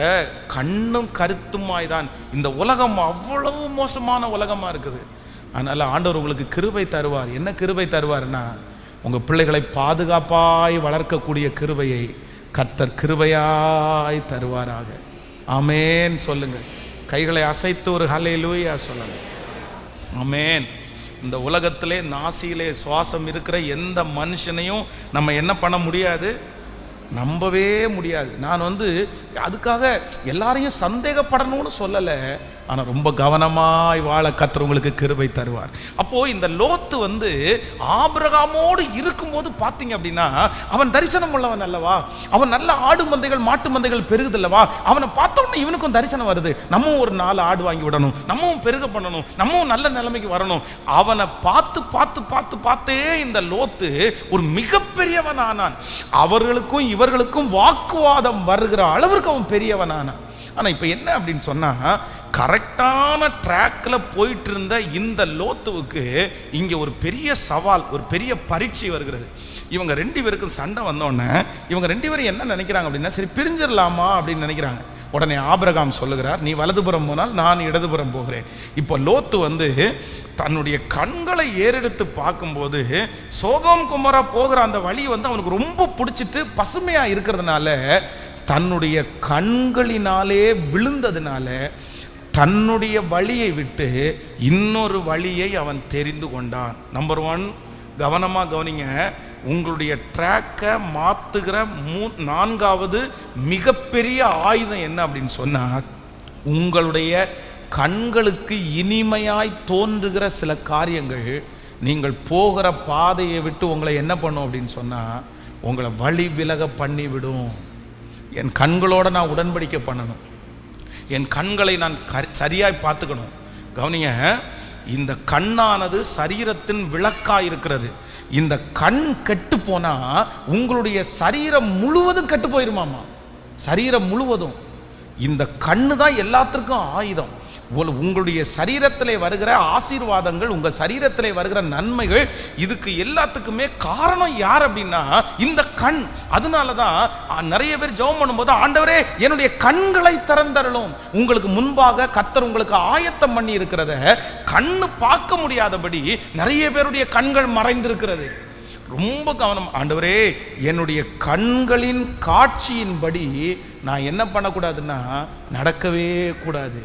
கண்ணும் கருத்துமாய் தான். இந்த உலகம் அவ்வளவு மோசமான உலகமாக இருக்குது. அதனால் ஆண்டவர் உங்களுக்கு கிருபை தருவார். என்ன கிருபை தருவார்னா, உங்கள் பிள்ளைகளை பாதுகாப்பாய் வளர்க்கக்கூடிய கிருபையை கர்த்தர் கிருபையாய் தருவாராக. ஆமேன் சொல்லுங்கள். கைகளை அசைத்து ஒரு ஹல்லேலூயா சொல்லுங்க. ஆமேன். இந்த உலகத்திலே நாசியிலே சுவாசம் இருக்கிற எந்த மனுஷனையும் நம்ம என்ன பண்ண முடியாது, நம்பவே முடியாது. நான் அதுக்காக எல்லாரையும் சந்தேகப்படணும்னு சொல்லலை, ஆனால் ரொம்ப கவனமாய் வாழ கர்த்தர் உங்களுக்கு கிருபை தருவார். அப்போது இந்த லோத்து ஆபிரகாமோடு இருக்கும்போது பார்த்தீங்க அப்படின்னா அவன் தரிசனம் உள்ளவன் அல்லவா, அவன் நல்ல ஆடு மந்தைகள் மாட்டு மந்தைகள் பெருகுது அல்லவா. அவனை பார்த்தோன்னே இவனுக்கும் தரிசனம் வருது, நம்மவும் ஒரு 4 ஆடு வாங்கி விடணும், நம்மவும் பெருக பண்ணணும், நம்மவும் நல்ல நிலைமைக்கு வரணும். அவனை பார்த்தே இந்த லோத்து ஒரு மிகப்பெரியவன் ஆனான். அவர்களுக்கும் இவர்களுக்கும் வாக்குவாதம் வருகிற அளவிற்கு அவன் பெரியவனானான். ஆனால் இப்போ என்ன அப்படின்னு சொன்னால், கரெக்டான ட்ராக்ல போயிட்டு இருந்த இந்த லோத்துவுக்கு இங்கே ஒரு பெரிய சவால், ஒரு பெரிய பரீட்சை வருகிறது. இவங்க 2 பேருக்கும் சண்டை வந்தோடனே இவங்க 2 பேரும் என்ன நினைக்கிறாங்க அப்படின்னா, சரி பிரிஞ்சிடலாமா அப்படின்னு நினைக்கிறாங்க. உடனே ஆபிரகாம் சொல்லுகிறார், நீ வலதுபுறம் போனால் நான் இடதுபுறம் போகிறேன். இப்போ லோத்து தன்னுடைய கண்களை ஏறெடுத்து பார்க்கும்போது சோதோம் குமோரா போகிற அந்த வழி அவனுக்கு ரொம்ப பிடிச்சிட்டு பசுமையா இருக்கிறதுனால, தன்னுடைய கண்களினாலே விழுந்ததுனால தன்னுடைய வழியை விட்டு இன்னொரு வழியை அவன் தெரிந்து கொண்டான். நம்பர் 1, கவனமாக கவனிங்க. உங்களுடைய ட்ராக்கை மாற்றுகிற 4வது மிகப்பெரிய ஆயுதம் என்ன அப்படின்னு சொன்னால், உங்களுடைய கண்களுக்கு இனிமையாய் தோன்றுகிற சில காரியங்கள் நீங்கள் போகிற பாதையை விட்டு உங்களை என்ன பண்ணும் அப்படின்னு சொன்னால், உங்களை வழி விலக பண்ணிவிடும். என் கண்களோடு நான் உடன்படிக்கை பண்ணணும், என் கண்களை நான் சரியாய் பார்த்துக்கணும். கவனிங்க, இந்த கண்ணானது சரீரத்தின் விளக்காய் இருக்கிறது. இந்த கண் கெட்டு போனா உங்களுடைய சரீரம் முழுவதும் கெட்டு போயிருமாமா. சரீரம் முழுவதும். இந்த கண்ணு தான் எல்லாத்திற்கும் ஆயுதம். உங்களுடைய சரீரத்திலே வருகிற ஆசீர்வாதங்கள், உங்க சரீரத்திலே வருகிற நன்மைகள், இதுக்கு எல்லாத்துக்குமே காரணம் யார் அப்படின்னா இந்த கண். அதனாலதான் நிறைய பேர் ஜெபம் பண்ணும்போது, ஆண்டவரே என்னுடைய கண்களை திறந்தருளும். உங்களுக்கு முன்பாக கர்த்தர் உங்களுக்கு ஆயத்தம் பண்ணி இருக்கிறத கண்ணு பார்க்க முடியாதபடி நிறைய பேருடைய கண்கள் மறைந்திருக்கிறது. ரொம்ப கவனம். ஆண்டவரே என்னுடைய கண்களின் காட்சியின்படி நான் என்ன பண்ணக்கூடாதுன்னா நடக்கவே கூடாது.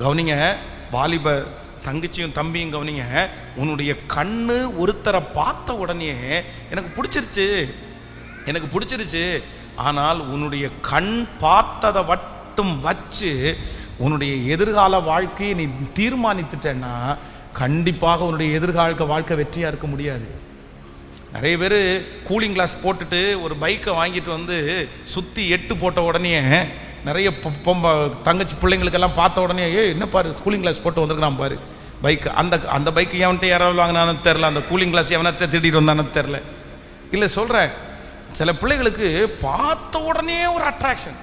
கவனிங்க, வாலிப தங்கச்சியும் தம்பியும் கவனிங்க. உன்னுடைய கண்ணு ஒருத்தரை பார்த்த உடனே எனக்கு பிடிச்சிருச்சு, ஆனால் உன்னுடைய கண் பார்த்ததை மட்டும் வச்சு உன்னுடைய எதிர்கால வாழ்க்கையை நீ தீர்மானித்துட்டேன்னா கண்டிப்பாக உன்னுடைய எதிர்கால வாழ்க்கை வெற்றியாக இருக்க முடியாது. நிறைய பேர் கூலிங் கிளாஸ் போட்டுட்டு ஒரு பைக்கை வாங்கிட்டு சுற்றி 8 போட்ட உடனே நிறைய தங்கச்சி பிள்ளைங்களுக்கெல்லாம் பார்த்த உடனே, என்ன பாரு கூலிங் கிளாஸ் போட்டு வந்திருக்கிறான் பாரு பைக். அந்த பைக்கு எவன்ட்டு யாராவது வாங்கினான்னு தெரில, அந்த கூலிங் கிளாஸ் எவன்ட்ட திருடிட்டு வந்தானு தெரில. இல்லை சொல்கிறேன், சில பிள்ளைகளுக்கு பார்த்த உடனே ஒரு அட்ராக்ஷன்,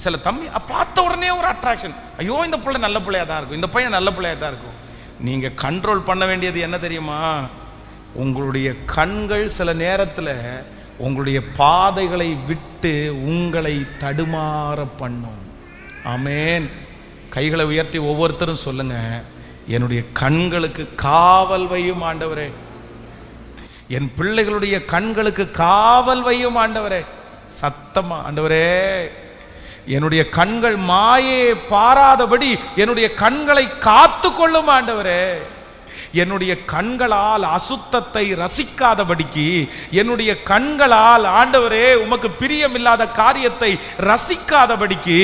சில தம்பி பார்த்த உடனே ஒரு அட்ராக்ஷன். ஐயோ இந்த பிள்ளை நல்ல பிள்ளையாக தான் இருக்கும், இந்த பையன் நல்ல பிள்ளையாக தான் இருக்கும். நீங்கள் கண்ட்ரோல் பண்ண வேண்டியது என்ன தெரியுமா? உங்களுடைய கண்கள் சில நேரத்தில் உங்களுடைய பாதைகளை விட்டு உங்களை தடுமாற பண்ணும். ஆமேன். கைகளை உயர்த்தி ஒவ்வொருத்தரும் சொல்லுங்க, என்னுடைய கண்களுக்கு காவல் வையும் ஆண்டவரே, என் பிள்ளைகளுடைய கண்களுக்கு காவல் வையும் ஆண்டவரே. சத்தமா ஆண்டவரே, என்னுடைய கண்கள் மாயை பாராதபடி என்னுடைய கண்களை காத்து கொள்ளும் ஆண்டவரே. என்னுடைய கண்களால் அசுத்தத்தை ரசிக்காதபடிக்கு, என்னுடைய கண்களால் ஆண்டவரே உமக்கு பிரியமில்லாத காரியத்தை ரசிக்காதபடிக்கு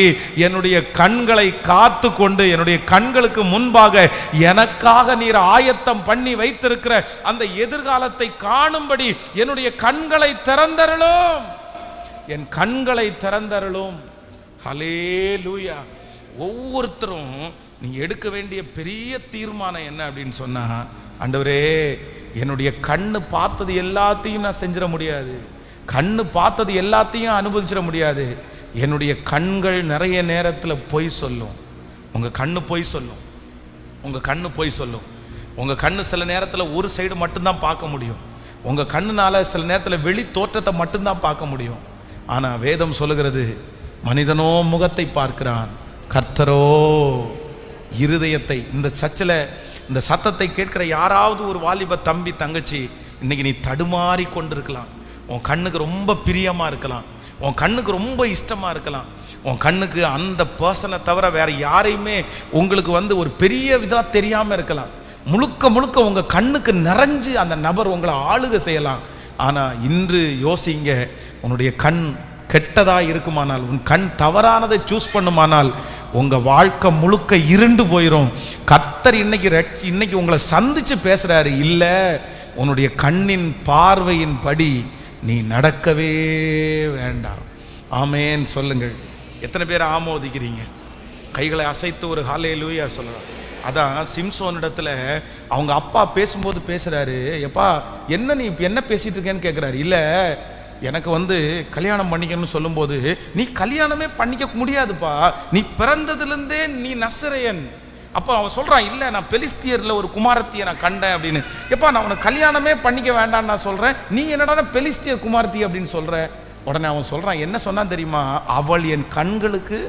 என்னுடைய கண்களை காத்து கொண்டு என்னுடைய கண்களுக்கு முன்பாக எனக்காக நீர் ஆயத்தம் பண்ணி வைத்திருக்கிற அந்த எதிர்காலத்தை காணும்படி என்னுடைய கண்களை திறந்தருளும், என் கண்களை திறந்தருளும். ஹல்லேலூயா. ஒவ்வொருத்தரும் நீங்க எடுக்க வேண்டிய பெரிய தீர்மானம் என்ன அப்படின்னு சொன்னா, ஆண்டவரே என்னுடைய கண்ணு பார்த்தது எல்லாத்தையும் நான் செஞ்சிட முடியாது, கண்ணு பார்த்தது எல்லாத்தையும் அனுபவிச்சிட முடியாது. என்னுடைய கண்கள் நிறைய நேரத்தில் பொய் சொல்லும். உங்க கண்ணு பொய் சொல்லும், உங்க கண்ணு பொய் சொல்லும். உங்க கண்ணு சில நேரத்தில் ஒரு சைடு மட்டும்தான் பார்க்க முடியும். உங்க கண்ணுனால சில நேரத்தில் வெளி தோற்றத்தை மட்டும்தான் பார்க்க முடியும். ஆனா வேதம் சொல்லுகிறது, மனிதனோ முகத்தை பார்க்கிறான், கர்த்தரோ இருதயத்தை. இந்த சர்ச்சில் இந்த சத்தத்தை கேட்கிற யாராவது ஒரு வாலிப தம்பி தங்கச்சி, இன்னைக்கு நீ தடுமாறி கொண்டிருக்கலாம். உன் கண்ணுக்கு ரொம்ப பிரியமா இருக்கலாம், உன் கண்ணுக்கு ரொம்ப இஷ்டமா இருக்கலாம், உன் கண்ணுக்கு அந்த பர்சனை தவிர வேற யாரையுமே உங்களுக்கு ஒரு பெரிய விதா தெரியாம இருக்கலாம். முழுக்க முழுக்க உங்க கண்ணுக்கு நிறைஞ்சு அந்த நபர் உங்களை ஆளுகை செய்யலாம். ஆனா இன்று யோசிங்க, உன்னுடைய கண் கெட்டதா இருக்குமானால், உன் கண் தவறானதை சூஸ் பண்ணுமானால் உங்க வாழ்க்கை முழுக்க இருண்டு போயிடும். கர்த்தர் இன்னைக்கு உங்களை சந்திச்சு பேசுறாரு, இல்ல உன்னுடைய கண்ணின் பார்வையின் படி நீ நடக்கவே வேண்டாம். ஆமேன் சொல்லுங்கள். எத்தனை பேர் ஆமோதிக்கிறீங்க? கைகளை அசைத்து ஒரு ஹல்லேலூயா சொல்லலாம். அதான் சிம்சோனிடத்துல அவங்க அப்பா பேசும்போது பேசுறாரு, எப்பா என்ன நீ என்ன பேசிட்டு இருக்கேன்னு கேட்குறாரு. இல்லை எனக்கு வந்து கல்யாணம் பண்ணிக்கணும்னு சொல்லும்போது, நீ கல்யாணமே பண்ணிக்க முடியாதுப்பா, நீ பிறந்ததுலேருந்தே நீ நசரேயன். அப்போ அவன் சொல்கிறான், இல்லை நான் பெலிஸ்தியரில் ஒரு குமாரத்தியை நான் கண்டேன் அப்படின்னு. எப்பா நான் உனக்கு கல்யாணமே பண்ணிக்க வேண்டான்னு நான் சொல்கிறேன், நீ என்னடா பெலிஸ்தியர் குமாரத்தி அப்படின்னு சொல்கிற. உடனே அவன் சொல்கிறான், என்ன சொன்னான் தெரியுமா? அவள் என் கண்களுக்கு,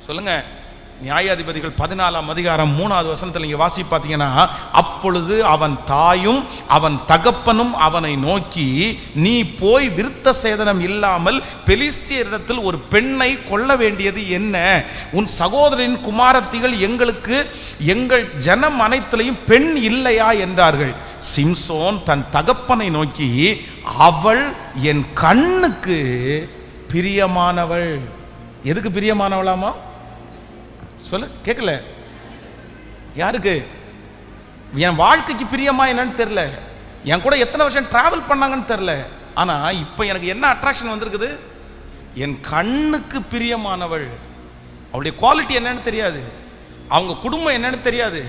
சொல்லுங்க, நியாயாதிபதிகள் 14ஆம் அதிகாரம் 3வது வசனத்தில் நீங்க வாசி பார்த்தீங்கன்னா, அப்பொழுது அவன் தாயும் அவன் தகப்பனும் அவனை நோக்கி, நீ போய் விருத்த சேதனம் இல்லாமல் பெலிஸ்தியரிடத்தில் ஒரு பெண்ணை கொள்ள வேண்டியது என்ன? உன் சகோதரின் குமாரத்திகள் எங்களுக்கு எங்கள் ஜனம் அனைத்திலையும் பெண் இல்லையா என்றார்கள். சிம்சோன் தன் தகப்பனை நோக்கி, அவள் என் கண்ணுக்கு பிரியமானவள். எதுக்கு பிரியமானவளாமா? சொல்ல கேட்கல. யாருக்கு? என் வாழ்க்கைக்கு பிரியமா என்னன்னு தெரியல, என் கூட எத்தனை வருஷம் டிராவல் பண்ணாங்கன்னு தெரியல, ஆனா இப்ப எனக்கு என்ன அட்ராக்ஷன் வந்திருக்குது? என் கண்ணுக்கு பிரியமானவள். அவளுடைய குவாலிட்டி என்னன்னு தெரியாது, அவங்க குடும்பம் என்னன்னு தெரியாது,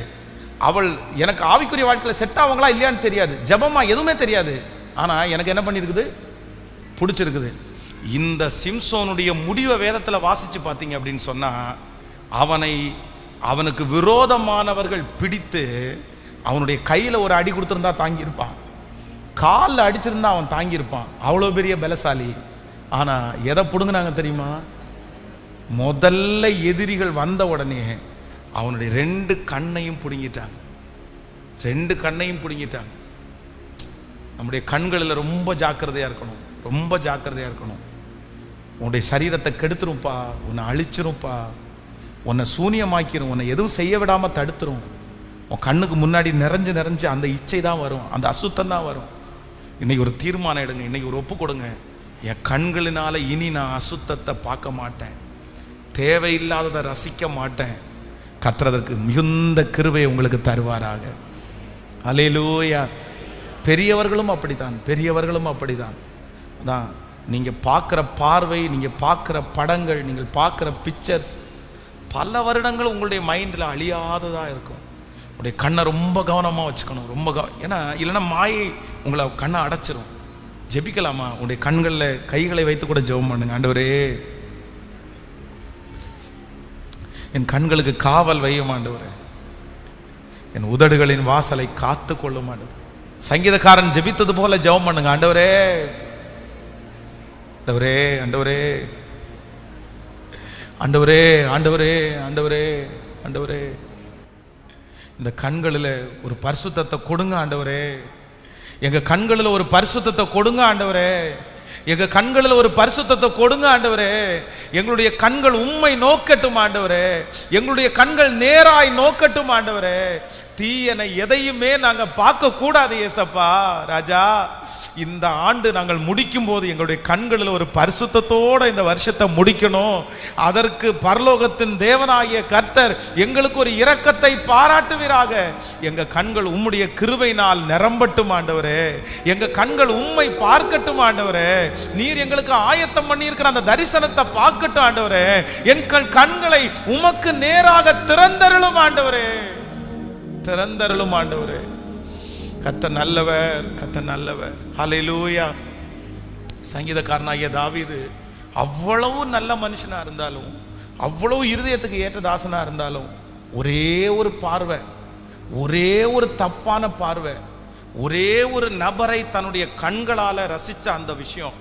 அவள் எனக்கு ஆவிக்குரிய வாழ்க்கையில் செட் ஆவாங்களா இல்லையான்னு தெரியாது, ஜபமா எதுவுமே தெரியாது, ஆனா எனக்கு என்ன பண்ணிருக்குது? பிடிச்சிருக்குது. இந்த சிம்சோனுடைய முடிவை வேதத்தில் வாசிச்சு பார்த்தீங்க அப்படின்னு சொன்னா, அவனுக்கு விரோதமானவர்கள் பிடித்து அவனுடைய கையில் ஒரு அடி கொடுத்துருந்தா தாங்கியிருப்பான், காலில் அடிச்சிருந்தா அவன் தாங்கியிருப்பான், அவ்வளோ பெரிய பலசாலி. ஆனால் எதை பிடுங்கினாங்க தெரியுமா? முதல்ல எதிரிகள் வந்த உடனே அவனுடைய 2 கண்ணையும் பிடுங்கிட்டாங்க. 2 கண்ணையும் பிடுங்கிட்டாங்க. நம்முடைய கண்களில் ரொம்ப ஜாக்கிரதையாக இருக்கணும், ரொம்ப ஜாக்கிரதையாக இருக்கணும். உன்னுடைய சரீரத்தை கெடுத்துருப்பா, உன்னை அழிச்சிருப்பா, உன்னை சூனியமாக்கிரும், உன்னை எதுவும் செய்ய விடாமல் தடுத்துரும். உன் கண்ணுக்கு முன்னாடி நிறைஞ்சு அந்த இச்சை தான் வரும், அந்த அசுத்தம் தான் வரும். இன்னைக்கு ஒரு தீர்மானம் எடுங்க, இன்னைக்கு ஒரு ஒப்பு கொடுங்க. என் கண்களினால இனி நான் அசுத்தத்தை பார்க்க மாட்டேன், தேவையில்லாததை ரசிக்க மாட்டேன். கர்த்தருக்கு மிகுந்த கிருபை உங்களுக்கு தருவாராக. அல்லேலூயா. பெரியவர்களும் அப்படித்தான், பெரியவர்களும் அப்படிதான். அதான் நீங்கள் பார்க்குற பார்வை, நீங்கள் பார்க்குற படங்கள், நீங்கள் பார்க்குற பிக்சர்ஸ் பல வருடங்கள் உங்களுடைய மைண்டில் அழியாததாக இருக்கும். உங்களுடைய கண்ணை ரொம்ப கவனமாக வச்சுக்கணும், ரொம்ப ஏன்னா இல்லைன்னா மாயை உங்களை கண்ணை அடைச்சிரும். ஜெபிக்கலாமா? உங்களுடைய கண்களில் கைகளை வைத்து கூட ஜெபம் பண்ணுங்க. ஆண்டவரே, என் கண்களுக்கு காவல் வையும் ஆண்டவரே, என் உதடுகளின் வாசலை காத்து கொள்ளும் ஆண்டவரே. சங்கீதக்காரன் ஜெபித்தது போல ஜெபம் பண்ணுங்க. ஆண்டவரே, ஆண்டவரே, ஆண்டவரே, ஆண்டவரே, ஆண்டவரே, ஆண்டவரே, ஆண்டவரே, இந்த கண்களில் ஒரு பரிசுத்தத்தை கொடுங்க ஆண்டவரே. எங்க கண்களில் ஒரு பரிசுத்தத்தை கொடுங்க ஆண்டவரே. எங்க கண்களில் ஒரு பரிசுத்தத்தை கொடுங்க ஆண்டவரே. எங்களுடைய கண்கள் உம்மை நோக்கட்டும் ஆண்டவரே. எங்களுடைய கண்கள் நேராய் நோக்கட்டும் ஆண்டவரே. தீயனை எதையுமே நாங்க பார்க்க கூடாது ஏசப்பா. ராஜா, இந்த ஆண்டு நாங்கள் முடிக்கும் போது எங்களுடைய கண்களில் ஒரு பரிசுத்தத்தோட இந்த வருஷத்தை முடிக்கணும். அதற்கு பரலோகத்தின் தேவனாகிய கர்த்தர் எங்களுக்கு ஒரு இரக்கத்தை பாராட்டுவீராக. எங்க கண்கள் உம்முடைய கிருபையினால் நிரம்பட்டும் ஆண்டவரே. எங்க கண்கள் உம்மை பார்க்கட்டும் ஆண்டவரே. நீர் எங்களுக்கு ஆயத்தம் பண்ணியிருக்கிற அந்த தரிசனத்தை பார்க்கட்டும் ஆண்டவரே. என் கண்களை உமக்கு நேராக திறந்தருளும் ஆண்டவரே, திறந்தருளும் ஆண்டவரே. கர்த்தர் நல்லவர், கர்த்தர் நல்லவர். ஹல்லேலூயா. சங்கீதக்காரனாகிய தாவீது அவ்வளவு நல்ல மனுஷனா இருந்தாலும், அவ்வளவு இருதயத்துக்கு ஏற்ற தாசனா இருந்தாலும், ஒரே ஒரு பார்வை, ஒரே ஒரு தப்பான பார்வை, ஒரே ஒரு நபரை தன்னுடைய கண்களால் ரசித்த அந்த விஷயம்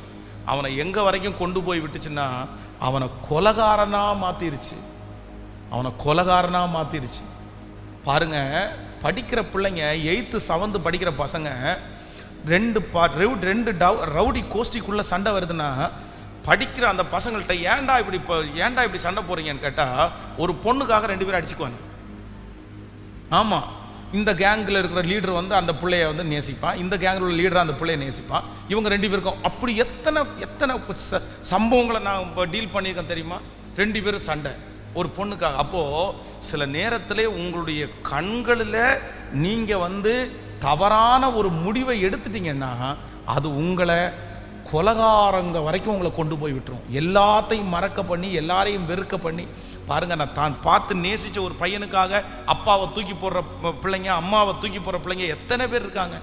அவனை எங்க வரைக்கும் கொண்டு போய் விட்டுச்சுன்னா, அவனை கொலகாரனா மாத்திருச்சு, அவனை கொலகாரனா மாத்திருச்சு. பாருங்க, படிக்கிற பிள்ளைங்க 8th 7th படிக்கிற பசங்க 2 ரவுடி கோஷ்டிக்குள்ள சண்டை வருதுன்னா, படிக்கிற அந்த பசங்கள்கிட்ட ஏன்டா இப்படி சண்டை போறீங்கன்னு கேட்டா, ஒரு பொண்ணுக்காக 2 பேரும் அடிச்சுக்குவாங்க. ஆமா, இந்த கேங்கில் இருக்கிற லீடர் வந்து அந்த பிள்ளைய வந்து நேசிப்பான், இந்த கேங்கில் உள்ள லீடர் அந்த பிள்ளைய நேசிப்பான். இவங்க 2 பேருக்கும் அப்படி எத்தனை சம்பவங்களை நான் இப்போ டீல் பண்ணியிருக்கேன் தெரியுமா? 2 பேரும் சண்டை ஒரு பொண்ணுக்காக. அப்போ சில நேரத்திலே உங்களுடைய கண்களில் நீங்க வந்து தவறான ஒரு முடிவை எடுத்துட்டீங்கன்னா, அது உங்களை கொலகாரங்க வரைக்கும் உங்களை கொண்டு போய் விட்டுரும். எல்லாத்தையும் மறக்க பண்ணி, எல்லாரையும் வெறுக்க பண்ணி. பாருங்க, நான் தான் பார்த்து நேசிச்ச ஒரு பையனுக்காக அப்பாவை தூக்கி போடுற பிள்ளைங்க, அம்மாவை தூக்கி போடுற பிள்ளைங்க எத்தனை பேர் இருக்காங்க.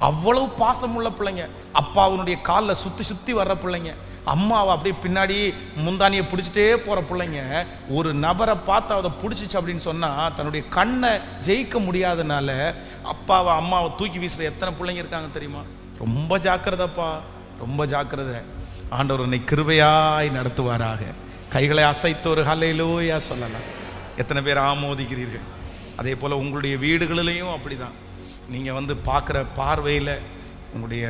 அவ்வளவு பாசமுள்ள பிள்ளைங்க. அப்பாவுடைய காலில் சுற்றி சுற்றி வர்ற பிள்ளைங்க, அம்மாவை அப்படியே பின்னாடி முந்தானியை பிடிச்சிட்டே போகிற பிள்ளைங்க. ஒரு நபரை பார்த்து அதை பிடிச்சிச்சு அப்படின்னு சொன்னால் தன்னுடைய கண்ணை ஜெயிக்க முடியாதனால அப்பாவை அம்மாவை தூக்கி வீசுகிற எத்தனை பிள்ளைங்க இருக்காங்க தெரியுமா? ரொம்ப ஜாக்கிரதைப்பா, ரொம்ப ஜாக்கிரதை. ஆண்டவர் உன்னை கிருபையாய் நடத்துவாராக. கைகளை அசைத்து ஒரு ஹல்லேலூயா சொல்லலாம். எத்தனை பேர் ஆமோதிக்கிறீர்கள்? அதே போல் உங்களுடைய வீடுகளிலையும் அப்படிதான். நீங்கள் பார்க்குற பார்வையில் உங்களுடைய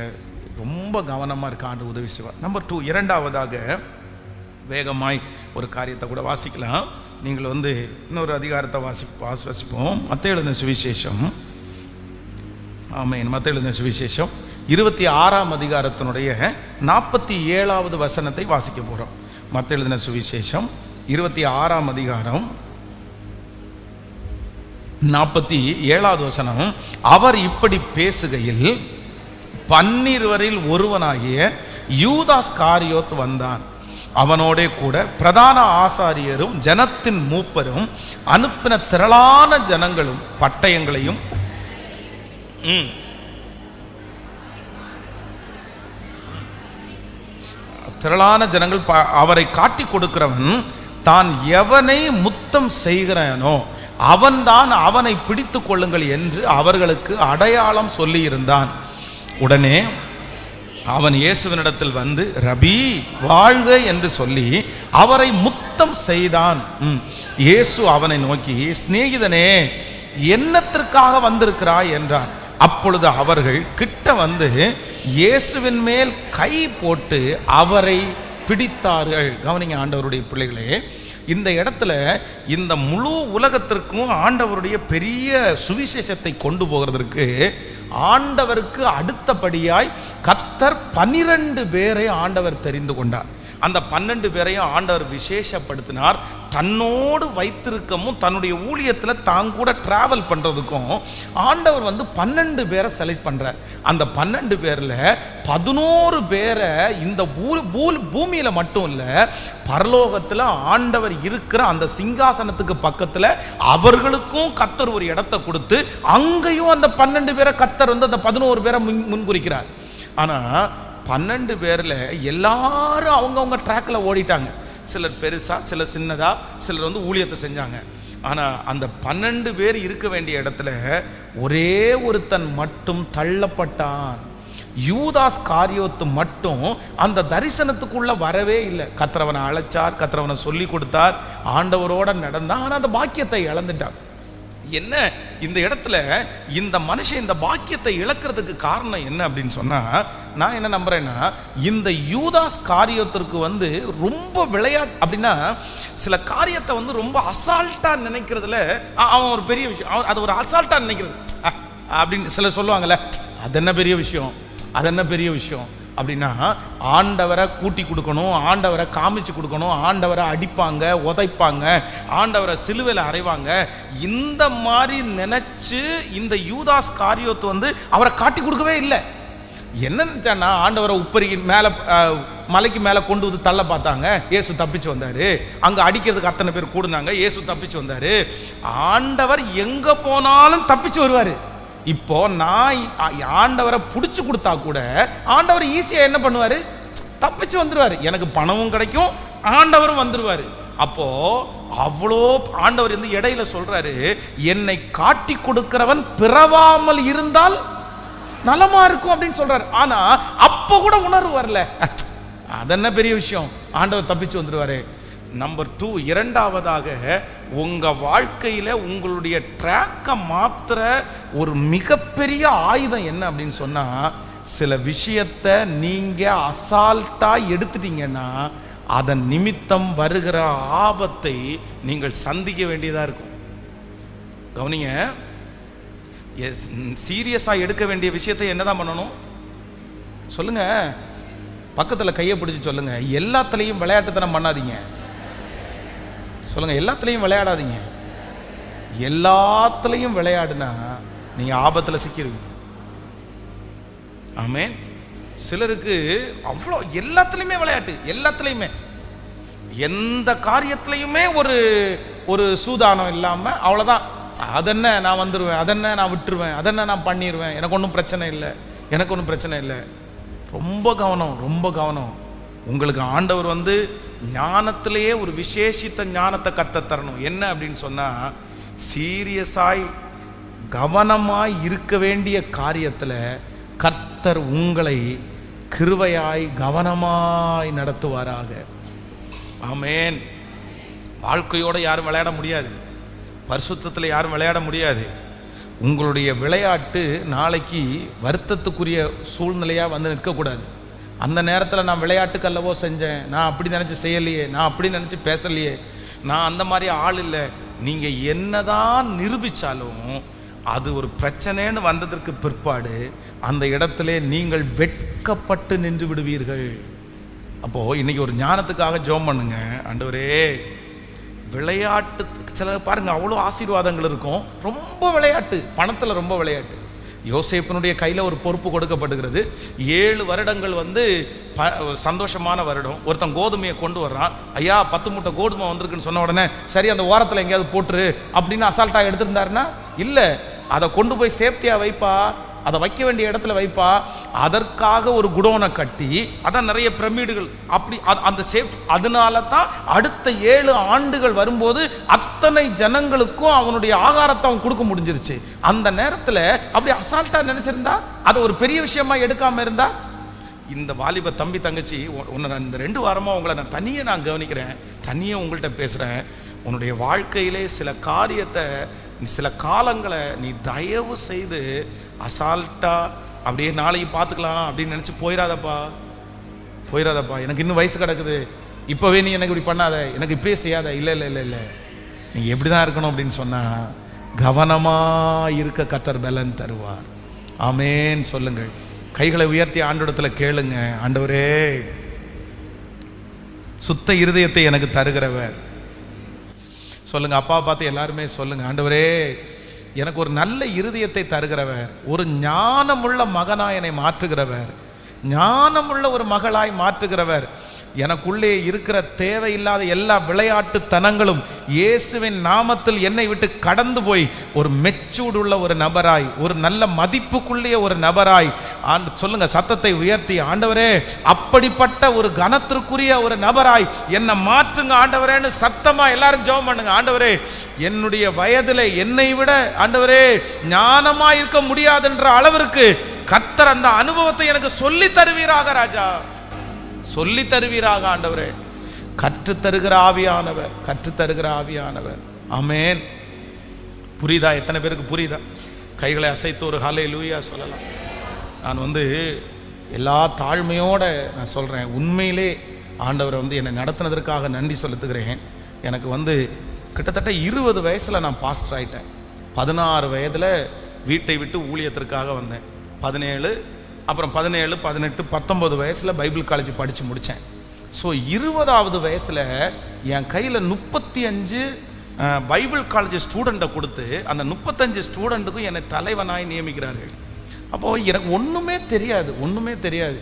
ரொம்ப கவனமாக இருக்க ஆண்டு உதவி செய்வார். நம்பர் 2, இரண்டாவதாக வேகமாய் ஒரு காரியத்தை கூட வாசிக்கலாம். நீங்கள் இன்னொரு அதிகாரத்தை வாசிப்போம். மத்தேயு எழுதின சுவிசேஷம். ஆமென். மத்தேயு எழுதின சுவிசேஷம் 26ஆம் அதிகாரத்தினுடைய 47வது வசனத்தை வாசிக்க போகிறோம். மத்தேயு எழுதின சுவிசேஷம் 26ஆம் அதிகாரம் 47வது வசனம். அவர் இப்படி பேசுகையில் 12 ஒருவனாகிய யூதாஸ் காரியோத் வந்தான். அவனோட கூட பிரதான ஆசாரியரும் ஜனத்தின் மூப்பரும் அனுப்பின திரளான ஜனங்களும் பட்டயங்களையும் திரளான ஜனங்கள் அவரை காட்டி கொடுக்கிறவன் தான் எவனை முத்தம் செய்கிறானோ அவன்தான் அவனை பிடித்து கொள்ளுங்கள் என்று அவர்களுக்கு அடையாளம் சொல்லி இருந்தான். உடனே அவன் இயேசுவினிடத்தில் வந்து ரபி வாழ்க என்று சொல்லி அவரை முத்தம் செய்தான். இயேசு அவனை நோக்கி சிநேகிதனே என்னத்திற்காக வந்திருக்கிறாய் என்றான். அப்பொழுது அவர்கள் கிட்ட வந்து இயேசுவின் மேல் கை போட்டு அவரை பிடித்தார்கள். கவனிங்க ஆண்டவருடைய பிள்ளைகளே, இந்த இடத்துல இந்த முழு உலகத்திற்கும் ஆண்டவருடைய பெரிய சுவிசேஷத்தை கொண்டு போகிறதற்கு ஆண்டவருக்கு அடுத்தபடியாய் கர்த்தர் 12 பேரை ஆண்டவர் தெரிந்து கொண்டார். அந்த 12 பேரையும் ஆண்டவர் விசேஷப்படுத்தினார். தன்னோடு வைத்திருக்கவும் தன்னுடைய ஊழியத்தில் தான் கூட டிராவல் பண்ணுறதுக்கும் ஆண்டவர் 12 பேரை செலக்ட் பண்ணுறார். அந்த 12 பேரில் 11 பேரை இந்த பூமியில் மட்டும் இல்லை, பரலோகத்தில் ஆண்டவர் இருக்கிற அந்த சிங்காசனத்துக்கு பக்கத்தில் அவர்களுக்கும் கர்த்தர் ஒரு இடத்தை கொடுத்து அங்கேயும் அந்த 12 பேரை கர்த்தர் அந்த 11 பேரை முன்குறிக்கிறார். ஆனால் 12 பேரில் எல்லாரும் அவங்கவுங்க ட்ராக்கில் ஓடிட்டாங்க. சிலர் பெருசாக, சிலர் சின்னதாக, சிலர் ஊழியத்தை செஞ்சாங்க. ஆனால் அந்த 12 பேர் இருக்க வேண்டிய இடத்துல ஒரே ஒருத்தன் மட்டும் தள்ளப்பட்டான். யூதாஸ் காரியோத்து மட்டும் அந்த தரிசனத்துக்குள்ள வரவே இல்லை. கர்த்தரவனை அழைச்சார், கர்த்தரவனை சொல்லி கொடுத்தார், ஆண்டவரோட நடந்தான். ஆனால் அந்த பாக்கியத்தை இழந்துட்டான். என்ன இந்த இடத்துல இந்த மனுஷன் இந்த பாக்கியத்தை இழக்கிறதுக்கு காரணம் என்ன அப்படின்னு சொன்னா, நான் என்ன நம்புறேன்னா, இந்த யூதாஸ் காரியத்திற்கு ரொம்ப விளையாட்டு அப்படின்னா சில காரியத்தை ரொம்ப அசால்ட்டா நினைக்கிறதுல அவன் ஒரு பெரிய விஷயம், அது ஒரு அசால்ட்டா நினைக்கிறது அப்படின்னு சிலர் சொல்லுவாங்கல்ல, அது என்ன பெரிய விஷயம், அது என்ன பெரிய விஷயம் அப்படின்னா, ஆண்டவரை கூட்டி கொடுக்கணும், ஆண்டவரை காமிச்சு கொடுக்கணும், ஆண்டவரை அடிப்பாங்க, உதைப்பாங்க, ஆண்டவரை சிலுவையில் அறைவாங்க. இந்த மாதிரி நினைச்சு இந்த யூதாஸ் காரியோத்து அவரை காட்டி கொடுக்கவே இல்லை. என்னன்னா, ஆண்டவரை உப்பரியின் மேலே மலைக்கு மேலே கொண்டு தள்ள பார்த்தாங்க, இயேசு தப்பிச்சு வந்தாரு. அங்கே அடிக்கிறதுக்கு அத்தனை பேர் கூடுனாங்க, இயேசு தப்பிச்சு வந்தாரு. ஆண்டவர் எங்கே போனாலும் தப்பிச்சு வருவார். இப்போ நான் ஆண்டவரை பிடிச்சு கொடுத்தா கூட ஆண்டவர் ஈஸியா என்ன பண்ணுவாரு, தப்பிச்சு வந்துருவாரு. எனக்கு பணமும் கிடைக்கும், ஆண்டவரும் வந்துருவாரு. அப்போ அவ்வளோ ஆண்டவர் இடையில சொல்றாரு, என்னை காட்டி கொடுக்கிறவன் பிறவாமல் இருந்தால் நலமா இருக்கும் அப்படின்னு சொல்றாரு. ஆனா அப்ப கூட உணர்வு வரல, அதென்ன பெரிய விஷயம், ஆண்டவர் தப்பிச்சு வந்துருவாரு. நம்பர் 2, இரண்டாவதாக உங்க வாழ்க்கையில உங்களுடைய ட்ராக்கை மாத்திர ஒரு மிகப்பெரிய ஆயுதம் என்ன அப்படின்னு சொன்னா, சில விஷயத்தை நீங்க அசால்ட்டா எடுத்துட்டீங்கன்னா அதன் நிமித்தம் வருகிற ஆபத்தை நீங்கள் சந்திக்க வேண்டியதா இருக்கும். கவனிங்க, சீரியஸா எடுக்க வேண்டிய விஷயத்தை என்னதான் பண்ணணும் சொல்லுங்க. பக்கத்துல கையை பிடிச்சு சொல்லுங்க, எல்லாத்துலயும் விளையாட்டுத்தனம் பண்ணாதீங்க. சொல்லுங்க, எல்லாத்துலேயும் விளையாடாதீங்க. எல்லாத்துலேயும் விளையாடுனா நீங்க ஆபத்தில் சிக்கிருவீங்க. ஆமென். சிலருக்கு அவ்வளோ எல்லாத்துலேயுமே விளையாட்டு, எல்லாத்துலேயுமே எந்த காரியத்திலையுமே ஒரு சூதானம் இல்லாமல் அவ்வளோதான். அதென்ன நான் வந்துடுவேன், அதென்ன நான் விட்டுருவேன், அதென்ன நான் பண்ணிடுவேன், எனக்கு ஒன்றும் பிரச்சனை இல்லை. எனக்கு ஒன்றும் பிரச்சனை இல்லை. ரொம்ப கவனம், ரொம்ப கவனம். உங்களுக்கு ஆண்டவர் வந்து ஞானத்திலேயே ஒரு விசேஷித்த ஞானத்தை கற்றுத்தரணும். என்ன அப்படின்னு சொன்னால், சீரியஸாய் கவனமாய் இருக்க வேண்டிய காரியத்தில் கர்த்தர் உங்களை கிருபையாய் கவனமாய் நடத்துவாராக. ஆமென். வாழ்க்கையோடு யாரும் விளையாட முடியாது, பரிசுத்தத்தில் யாரும் விளையாட முடியாது. உங்களுடைய விளையாட்டு நாளைக்கு வருத்தத்துக்குரிய சூழ்நிலையாக வந்து நிற்கக்கூடாது. அந்த நேரத்தில் நான் விளையாட்டுக்கு அல்லவோ செஞ்சேன், நான் அப்படி நினச்சி செய்யலையே, நான் அப்படி நினச்சி பேசலையே, நான் அந்த மாதிரி ஆள் இல்லை. நீங்கள் என்னதான் நிரூபித்தாலும் அது ஒரு பிரச்சனைன்னு வந்ததற்கு பிற்பாடு அந்த இடத்துல நீங்கள் வெட்கப்பட்டு நின்று விடுவீர்கள். அப்போது இன்றைக்கி ஒரு ஞானத்துக்காக ஜெபம் பண்ணுங்க. ஆண்டவரே, விளையாட்டு சில பாருங்க அவ்வளோ ஆசீர்வாதங்கள் இருக்கும், ரொம்ப விளையாட்டு, பணத்தில் ரொம்ப விளையாட்டு. யோசேப்பினுடைய கையில் ஒரு பொறுப்பு கொடுக்கப்படுகிறது. 7 வருடங்கள் வந்து சந்தோஷமான வருடம். ஒருத்தன் கோதுமையை கொண்டு வர்றான். ஐயா 10 மூட்டை கோதுமை வந்திருக்குன்னு சொன்ன உடனே சரி அந்த ஓரத்தில் எங்கேயாவது போட்டுரு அப்படின்னு அசால்ட்டாக எடுத்திருந்தாருன்னா இல்லை, அதை கொண்டு போய் சேஃப்டியாக வைப்பா, அதை வைக்க வேண்டிய இடத்துல வைப்பா. அதற்காக ஒரு குடோனை கட்டி, அதான் நிறைய பிரமிடுகள் அப்படி அந்த சேஃப்டி. அதனால தான் அடுத்த 7 ஆண்டுகள் வரும்போது அத்தனை ஜனங்களுக்கும் அவனுடைய ஆகாரத்தை அவன் கொடுக்க முடிஞ்சிருச்சு. அந்த நேரத்தில் அப்படி அசால்ட்டா நினைச்சிருந்தா, அதை ஒரு பெரிய விஷயமா எடுக்காம இருந்தா, இந்த வாலிப தம்பி தங்கச்சி உன்னை இந்த 2 வாரமாக உங்களை நான் தனியே கவனிக்கிறேன், தனியே உங்கள்கிட்ட பேசுகிறேன். உன்னுடைய வாழ்க்கையிலே சில காரியத்தை, சில காலங்களை நீ தயவு செய்து அசால்ட்டா அப்படியே நாளைக்கு பார்த்துக்கலாம் அப்படின்னு நினச்சி போயிடாதப்பா. எனக்கு இன்னும் வயசு கிடக்குது, இப்போவே நீ எனக்கு இப்படி பண்ணாத, எனக்கு இப்படியே செய்யாத. இல்லை இல்லை இல்லை இல்லை, நீங்கள் எப்படி தான் இருக்கணும் அப்படின்னு சொன்னால், கவனமாக இருக்க கர்த்தர் பலன் தருவார். ஆமேன் சொல்லுங்கள். கைகளை உயர்த்தி ஆண்டவரிடத்தில் கேளுங்க. ஆண்டவரே, சுத்த இருதயத்தை எனக்கு தருகிறவர். சொல்லுங்க, அப்பா பார்த்து எல்லாருமே சொல்லுங்க, ஆண்டவரே எனக்கு ஒரு நல்ல இருதயத்தை தருகிறவர், ஒரு ஞானமுள்ள மகனாய் என்னை மாற்றுகிறவர், ஞானமுள்ள ஒரு மகளாய் மாற்றுகிறவர். எனக்குள்ளே இருக்கிற தேவையில்லாத எல்லா விளையாட்டு தனங்களும் இயேசுவின் நாமத்தில் என்னை விட்டு கடந்து போய் ஒரு மெச்சூர்டுள்ள ஒரு நபராய், ஒரு நல்ல மதிப்புக்குள்ளே ஒரு நபராய் சொல்லுங்க, சத்தத்தை உயர்த்தி, ஆண்டவரே அப்படிப்பட்ட ஒரு கனத்திற்குரிய ஒரு நபராய் என்னை மாற்றுங்க ஆண்டவரேன்னு சத்தமா எல்லாரும் ஜெபம் பண்ணுங்க. ஆண்டவரே, என்னுடைய வயதில் என்னை விட ஆண்டவரே ஞானமா இருக்க முடியாதுன்ற அளவிற்கு கர்த்தர் அந்த அனுபவத்தை எனக்கு சொல்லி தருவீராக ராஜா, சொல்லி தருவீராக ஆண்டவரே. கற்றுத்தருகிற ஆவியானவர், கற்றுத்தருகிற ஆவியானவர். ஆமென். புரியுதா? எத்தனை பேருக்கு புரியுதா? கைகளை அசைத்து ஒரு ஹல்லேலூயா சொல்லலாம். நான் எல்லா தாழ்மையோட நான் சொல்கிறேன், உண்மையிலே ஆண்டவரை என்னை நடத்தினதற்காக நன்றி செலுத்துகிறேன். எனக்கு கிட்டத்தட்ட 20 வயசில் நான் பாஸ்டர் ஆகிட்டேன். 16 வயதில் வீட்டை விட்டு ஊழியத்திற்காக வந்தேன். 17, அப்புறம் 17, 18, 19 வயசில் பைபிள் காலேஜ் படித்து முடித்தேன். ஸோ 20வது வயசில் என் கையில் 35 பைபிள் காலேஜ் ஸ்டூடெண்ட்டை கொடுத்து அந்த 35 ஸ்டூடெண்ட்டுக்கும் என்னை தலைவனாய் நியமிக்கிறார்கள். அப்போது எனக்கு ஒன்றுமே தெரியாது.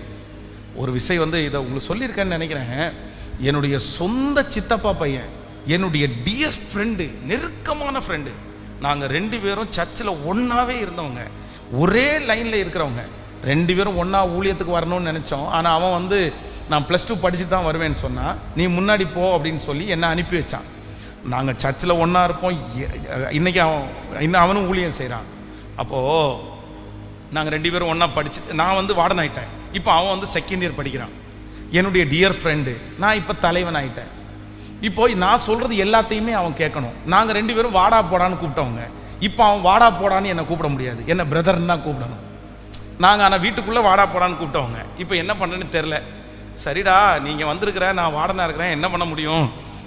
ஒரு விஷயம் இதை உங்களுக்கு சொல்லியிருக்கேன்னு நினைக்கிறேன். என்னுடைய சொந்த சித்தப்பா பையன், என்னுடைய டியர் ஃப்ரெண்டு, நெருக்கமான ஃப்ரெண்டு, நாங்கள் 2 பேரும் சர்ச்சில் ஒன்றாவே இருந்தவங்க, ஒரே லைனில் இருக்கிறவங்க. 2 பேரும் ஒன்றா ஊழியத்துக்கு வரணும்னு நினச்சோம். ஆனால் அவன் நான் +2 படிச்சுட்டு தான் வருவேன்னு சொன்னான். நீ முன்னாடி போ அப்படின்னு சொல்லி என்னை அனுப்பி வச்சான். நாங்கள் சர்ச்சில் ஒன்றா இருப்போம். இன்றைக்கி அவனும் ஊழியம் செய்கிறான். அப்போது நாங்கள் 2 பேரும் ஒன்றா படிச்சுட்டு நான் வார்டன் ஆகிட்டேன். இப்போ அவன் செகண்ட் இயர் படிக்கிறான். என்னுடைய டியர் ஃப்ரெண்டு. நான் இப்போ தலைவன் ஆகிட்டேன். இப்போ நான் சொல்கிறது எல்லாத்தையுமே அவன் கேட்கணும். நாங்கள் 2 பேரும் வாடா போடான்னு கூப்பிட்டவங்க. இப்போ அவன் வாடா போடான்னு என்னை கூப்பிட முடியாது, என்னை பிரதர்ன்னு தான் கூப்பிடணும். நாங்கள் ஆனால் வீட்டுக்குள்ளே வாடா போடான்னு கூப்பிட்டவங்க. இப்போ என்ன பண்ணுறேன்னு தெரில. சரிடா, நீங்கள் வந்திருக்கிற, நான் வார்டனாக இருக்கிறேன், என்ன பண்ண முடியும்,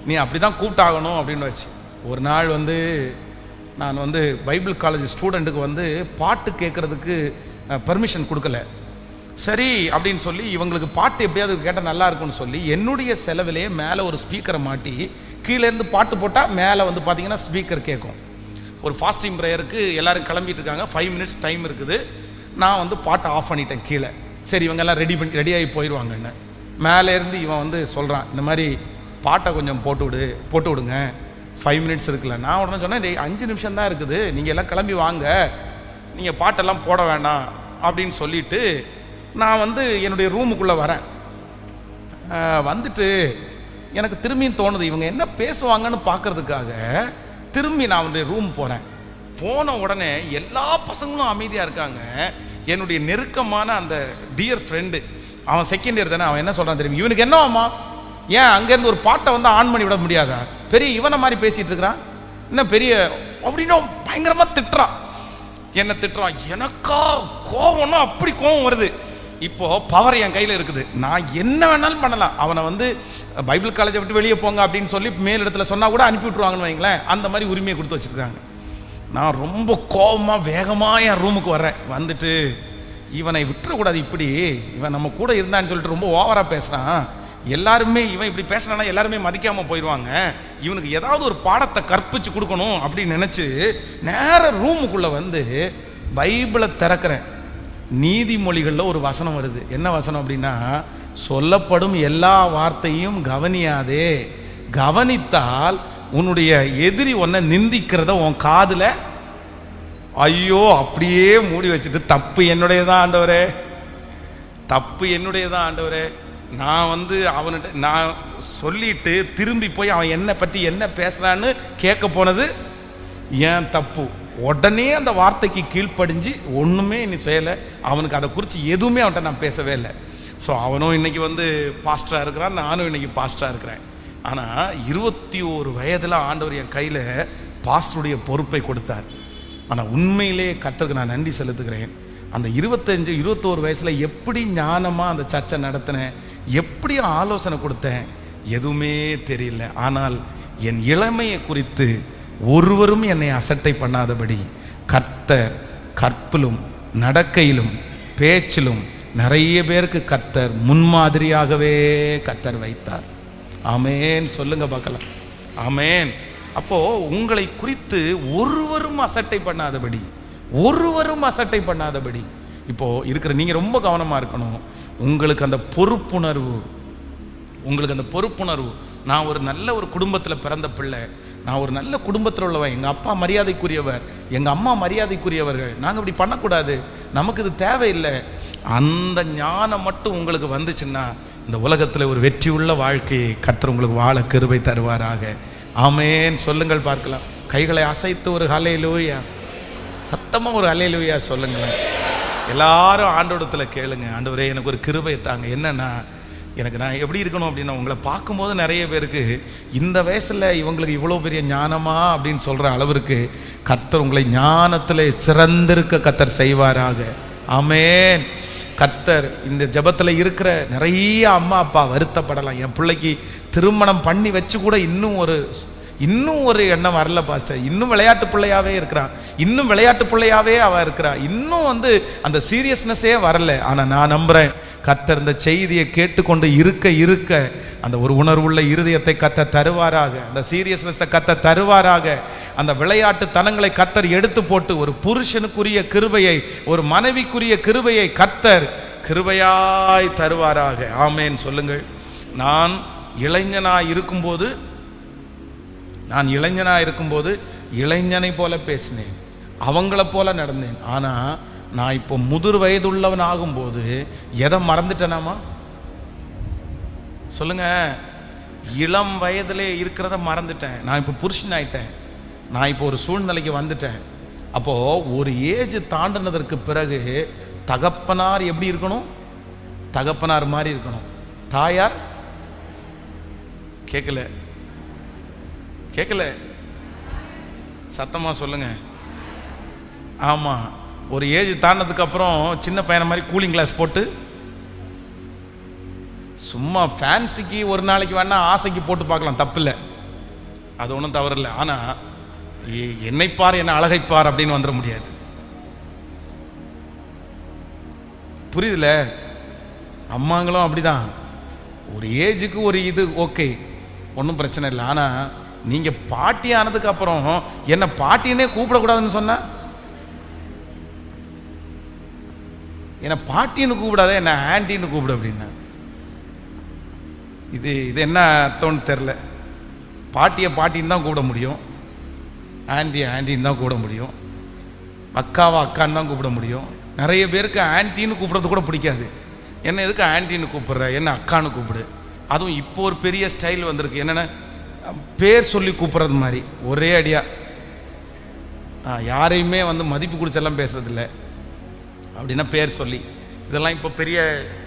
நீ அப்படி தான் கூப்பிட்டாகணும் அப்படின்னு வச்சு. ஒரு நாள் நான் பைபிள் காலேஜ் ஸ்டூடெண்ட்டுக்கு பாட்டு கேட்குறதுக்கு பர்மிஷன் கொடுக்கல. சரி அப்படின்னு சொல்லி இவங்களுக்கு பாட்டு எப்படியாவது கேட்டால் நல்லா இருக்கும்னு சொல்லி என்னுடைய செலவிலே மேலே ஒரு ஸ்பீக்கரை மாட்டி கீழேருந்து பாட்டு போட்டால் மேலே பார்த்தீங்கன்னா ஸ்பீக்கர் கேட்கும். ஒரு ஃபாஸ்டிங் ப்ரேயருக்கு எல்லோரும் கிளம்பிட்டு இருக்காங்க, 5 மினிட்ஸ் டைம் இருக்குது. நான் பாட்டை ஆஃப் பண்ணிட்டேன் கீழே. சரி, இவங்கெல்லாம் ரெடியாகி போயிடுவாங்கன்னு. மேலேருந்து இவன் சொல்கிறான், இந்த மாதிரி பாட்டை கொஞ்சம் போட்டு விடுங்க, 5 மினிட்ஸ் இருக்குல்ல. நான் உடனே சொன்னேன், 5 நிமிஷம் தான் இருக்குது, நீங்கள் எல்லாம் கிளம்பி வாங்க, நீங்கள் பாட்டெல்லாம் போட வேண்டாம் அப்படின்னு சொல்லிட்டு நான் வந்து என்னுடைய ரூமுக்குள்ளே வரேன். வந்துட்டு எனக்கு திரும்பியும் தோணுது இவங்க என்ன பேசுவாங்கன்னு பார்க்கறதுக்காக திரும்பி நான் அவனுடைய ரூம் போகிறேன். போன உடனே எல்லா பசங்களும் அமைதியாக இருக்காங்க. என்னுடைய நெருக்கமான அந்த டியர் ஃப்ரெண்டு, அவன் செகண்ட் இயர் தானே, அவன் என்ன சொல்கிறான் தெரியும், இவனுக்கு என்ன ஆமா, ஏன் அங்கேருந்து ஒரு பாட்டை வந்து ஆன் பண்ணி விட முடியாதா, பெரிய இவனை மாதிரி பேசிகிட்டு இருக்கிறான், இன்னும் பெரிய அப்படின்னு பயங்கரமாக திட்டுறான். என்ன திட்டுறான், எனக்கா கோவம்னா அப்படி கோவம் வருது. இப்போ பவர் என் கையில் இருக்குது, நான் என்ன வேணாலும் பண்ணலாம். அவனை வந்து பைபிள் காலேஜை விட்டு வெளியே போங்க அப்படின்னு சொல்லி மேல் இடத்துல சொன்னால் கூட அனுப்பி விட்ருவாங்கன்னு வைங்களேன். அந்த மாதிரி உரிமையை கொடுத்து வச்சுருக்காங்க. நான் ரொம்ப கோபமாக வேகமாக என் ரூமுக்கு வர்றேன். வந்துட்டு இவனை விட்டுறக்கூடாது, இப்படி இவன் நம்ம கூட இருந்தான்னு சொல்லிட்டு ரொம்ப ஓவராக பேசுகிறான், எல்லாருமே இவன் இப்படி பேசுனானா எல்லாருமே மதிக்காமல் போயிடுவாங்க, இவனுக்கு ஏதாவது ஒரு பாடத்தை கற்பிச்சு கொடுக்கணும் அப்படின்னு நினச்சி நேர ரூமுக்குள்ளே வந்து பைபிளை திறக்கிறேன். நீதிமொழிகளில் ஒரு வசனம் வருது. என்ன வசனம் அப்படின்னா, சொல்லப்படும் எல்லா வார்த்தையும் கவனியாதே, கவனித்தால் உன்னுடைய எதிரி உன்னை நிந்திக்கிறத உன் காதில், ஐயோ அப்படியே மூடி வச்சுட்டு தப்பு என்னுடையதான் ஆண்டவரே, தப்பு என்னுடையதான் ஆண்டவரே, நான் வந்து அவன்கிட்ட நான் சொல்லிட்டு திரும்பி போய் அவன் என்னை பற்றி என்ன பேசுகிறான்னு கேட்க போனது ஏன் தப்பு. உடனே அந்த வார்த்தைக்கு கீழ்ப்படிஞ்சு ஒன்றுமே நீ செய்யலை, அவனுக்கு அதை குறித்து எதுவுமே அவன்கிட்ட நான் பேசவே இல்லை. ஸோ அவனும் இன்றைக்கி வந்து பாஸ்டராக இருக்கிறான், நானும் இன்றைக்கி பாஸ்டராக இருக்கிறேன். ஆனால் 21 வயதில் ஆண்டவர் என் கையில் பாஸ்டருடைய பொறுப்பை கொடுத்தார். ஆனால் உண்மையிலே கர்த்தருக்கு நான் நன்றி செலுத்துகிறேன். அந்த 21 வயசில் எப்படி ஞானமாக அந்த சர்ச்சை நடத்தினேன், எப்படி ஆலோசனை கொடுத்தேன், எதுவுமே தெரியல. ஆனால் என் இளமையை குறித்து ஒருவரும் என்னை அசட்டை பண்ணாதபடி கர்த்தர் கற்பிலும் நடக்கையிலும் பேச்சிலும் நிறைய பேருக்கு கர்த்தர் முன்மாதிரியாகவே கர்த்தர் வைத்தார். ஆமேன், சொல்லுங்க பார்க்கலாம். ஆமேன். அப்போ உங்களை குறித்து ஒருவரும் அசட்டை பண்ணாதபடி, ஒருவரும் அசட்டை பண்ணாதபடி. இப்போ இருக்கிற நீங்க ரொம்ப கவனமா இருக்கணும். உங்களுக்கு அந்த பொறுப்புணர்வு, உங்களுக்கு அந்த பொறுப்புணர்வு. நான் ஒரு நல்ல ஒரு குடும்பத்தில் பிறந்த பிள்ளை, நான் ஒரு நல்ல குடும்பத்தில் உள்ளவன், எங்கள் அப்பா மரியாதைக்குரியவர், எங்கள் அம்மா மரியாதைக்குரியவர்கள், நாங்கள் இப்படி பண்ணக்கூடாது, நமக்கு இது தேவையில்லை. அந்த ஞானம் மட்டும் உங்களுக்கு வந்துச்சுன்னா இந்த உலகத்தில் ஒரு வெற்றி உள்ள வாழ்க்கையை கர்த்தர் உங்களுக்கு வாழ கிருபை தருவாராக. ஆமேன், சொல்லுங்கள் பார்க்கலாம். கைகளை அசைத்து ஒரு ஹல்லேலூயா, சத்தமாக ஒரு ஹல்லேலூயா சொல்லுங்களேன். எல்லாரும் ஆண்டவரிடத்தில் கேளுங்க, ஆண்டவரே எனக்கு ஒரு கிருபை தாங்க. என்னன்னா, எனக்கு நான் எப்படி இருக்கணும் அப்படின்னா, உங்களை பார்க்கும்போது நிறைய பேருக்கு இந்த வயசில் இவங்களுக்கு இவ்வளோ பெரிய ஞானமா அப்படின்னு சொல்கிற அளவிற்கு கர்த்தர் உங்களை ஞானத்தில் சிறந்திருக்க கர்த்தர் செய்வாராக. ஆமேன். கர்த்தர் இந்த ஜெபத்தில் இருக்கிற நிறைய அம்மா அப்பா வருத்தப்படலாம், என் பிள்ளைக்கு திருமணம் பண்ணி வச்சு கூட இன்னும் ஒரு எண்ணம் வரல பாஸ்டர், இன்னும் விளையாட்டு பிள்ளையாவே இருக்கிறான், இன்னும் விளையாட்டு பிள்ளையாவே அவள் இருக்கிறா, இன்னும் வந்து அந்த சீரியஸ்னஸே வரல. ஆனால் நான் நம்புகிறேன் கர்த்தர் இந்த செய்தியை கேட்டுக்கொண்டு இருக்க அந்த ஒரு உணர்வுள்ள இருதயத்தை கர்த்தர் தருவாராக, அந்த சீரியஸ்னஸை கர்த்தர் தருவாராக, அந்த விளையாட்டு தனங்களை கர்த்தர் எடுத்து போட்டு ஒரு புருஷனுக்குரிய கிருபையை, ஒரு மனைவிக்குரிய கிருபையை கர்த்தர் கிருபையாய் தருவாராக. ஆமேன், சொல்லுங்கள். நான் இளைஞனாக இருக்கும்போது இளைஞனை போல பேசினேன், அவங்கள போல நடந்தேன். ஆனால் நான் இப்போ முதிர் வயதுள்ளவன் ஆகும்போது எதை மறந்துட்டேனாமா சொல்லுங்க? இளம் வயதிலே இருக்கிறத மறந்துட்டேன். நான் இப்போ புருஷன் ஆயிட்டேன், நான் இப்போ ஒரு சூழ்நிலைக்கு வந்துட்டேன். அப்போது ஒரு ஏஜ் தாண்டினதற்கு பிறகு தகப்பனார் எப்படி இருக்கணும்? தகப்பனார் மாதிரி இருக்கணும். தாயார் கேட்கல சத்தமாக சொல்லுங்க. ஆமாம், ஒரு ஏஜ் தாண்டதுக்கு அப்புறம் சின்ன பையனை மாதிரி கூலிங் கிளாஸ் போட்டு சும்மா ஃபேன்சிக்கு ஒரு நாளைக்கு வேணா ஆசைக்கு போட்டு பார்க்கலாம், தப்பில்லை, அது ஒன்றும் தவறில்லை. ஆனால் என்னைப்பார் என்ன அழகைப்பார் அப்படின்னு வந்துட முடியாது. புரியுதுல? அம்மாங்களும் அப்படிதான், ஒரு ஏஜுக்கு ஒரு இது ஓகே, ஒன்றும் பிரச்சனை இல்லை. ஆனால் நீங்கள் பாட்டி ஆனதுக்கு அப்புறம் என்ன பாட்டினே கூப்பிடக்கூடாதுன்னு சொன்னா, என்ன பாட்டின்னு கூப்பிடாத, என்ன ஆன்டின்னு கூப்பிடு அப்படின்னா, இது என்ன அர்த்தம்னு தெரில. பாட்டியை பாட்டின்னு தான் கூப்பிட முடியும், ஆன்டின்னு தான் கூப்பிட முடியும், அக்காவை அக்கான்னு தான் கூப்பிட முடியும், நிறைய பேருக்கு ஆன்ட்டின்னு கூப்பிட்றது கூட பிடிக்காது. என்ன எதுக்கு ஆன்ட்டின்னு கூப்பிட்ற, என்ன அக்கான்னு கூப்பிடு. அதுவும் இப்போ ஒரு பெரிய ஸ்டைல் வந்திருக்கு, என்னென்ன பேர் சொல்லி கூப்பிட்றது மாதிரி. ஒரே அடியா யாரையுமே மதிப்பு கொடுத்தெல்லாம் பேசுறதில்ல, அப்படின்னா பேர் சொல்லி. இதெல்லாம் இப்போ பெரிய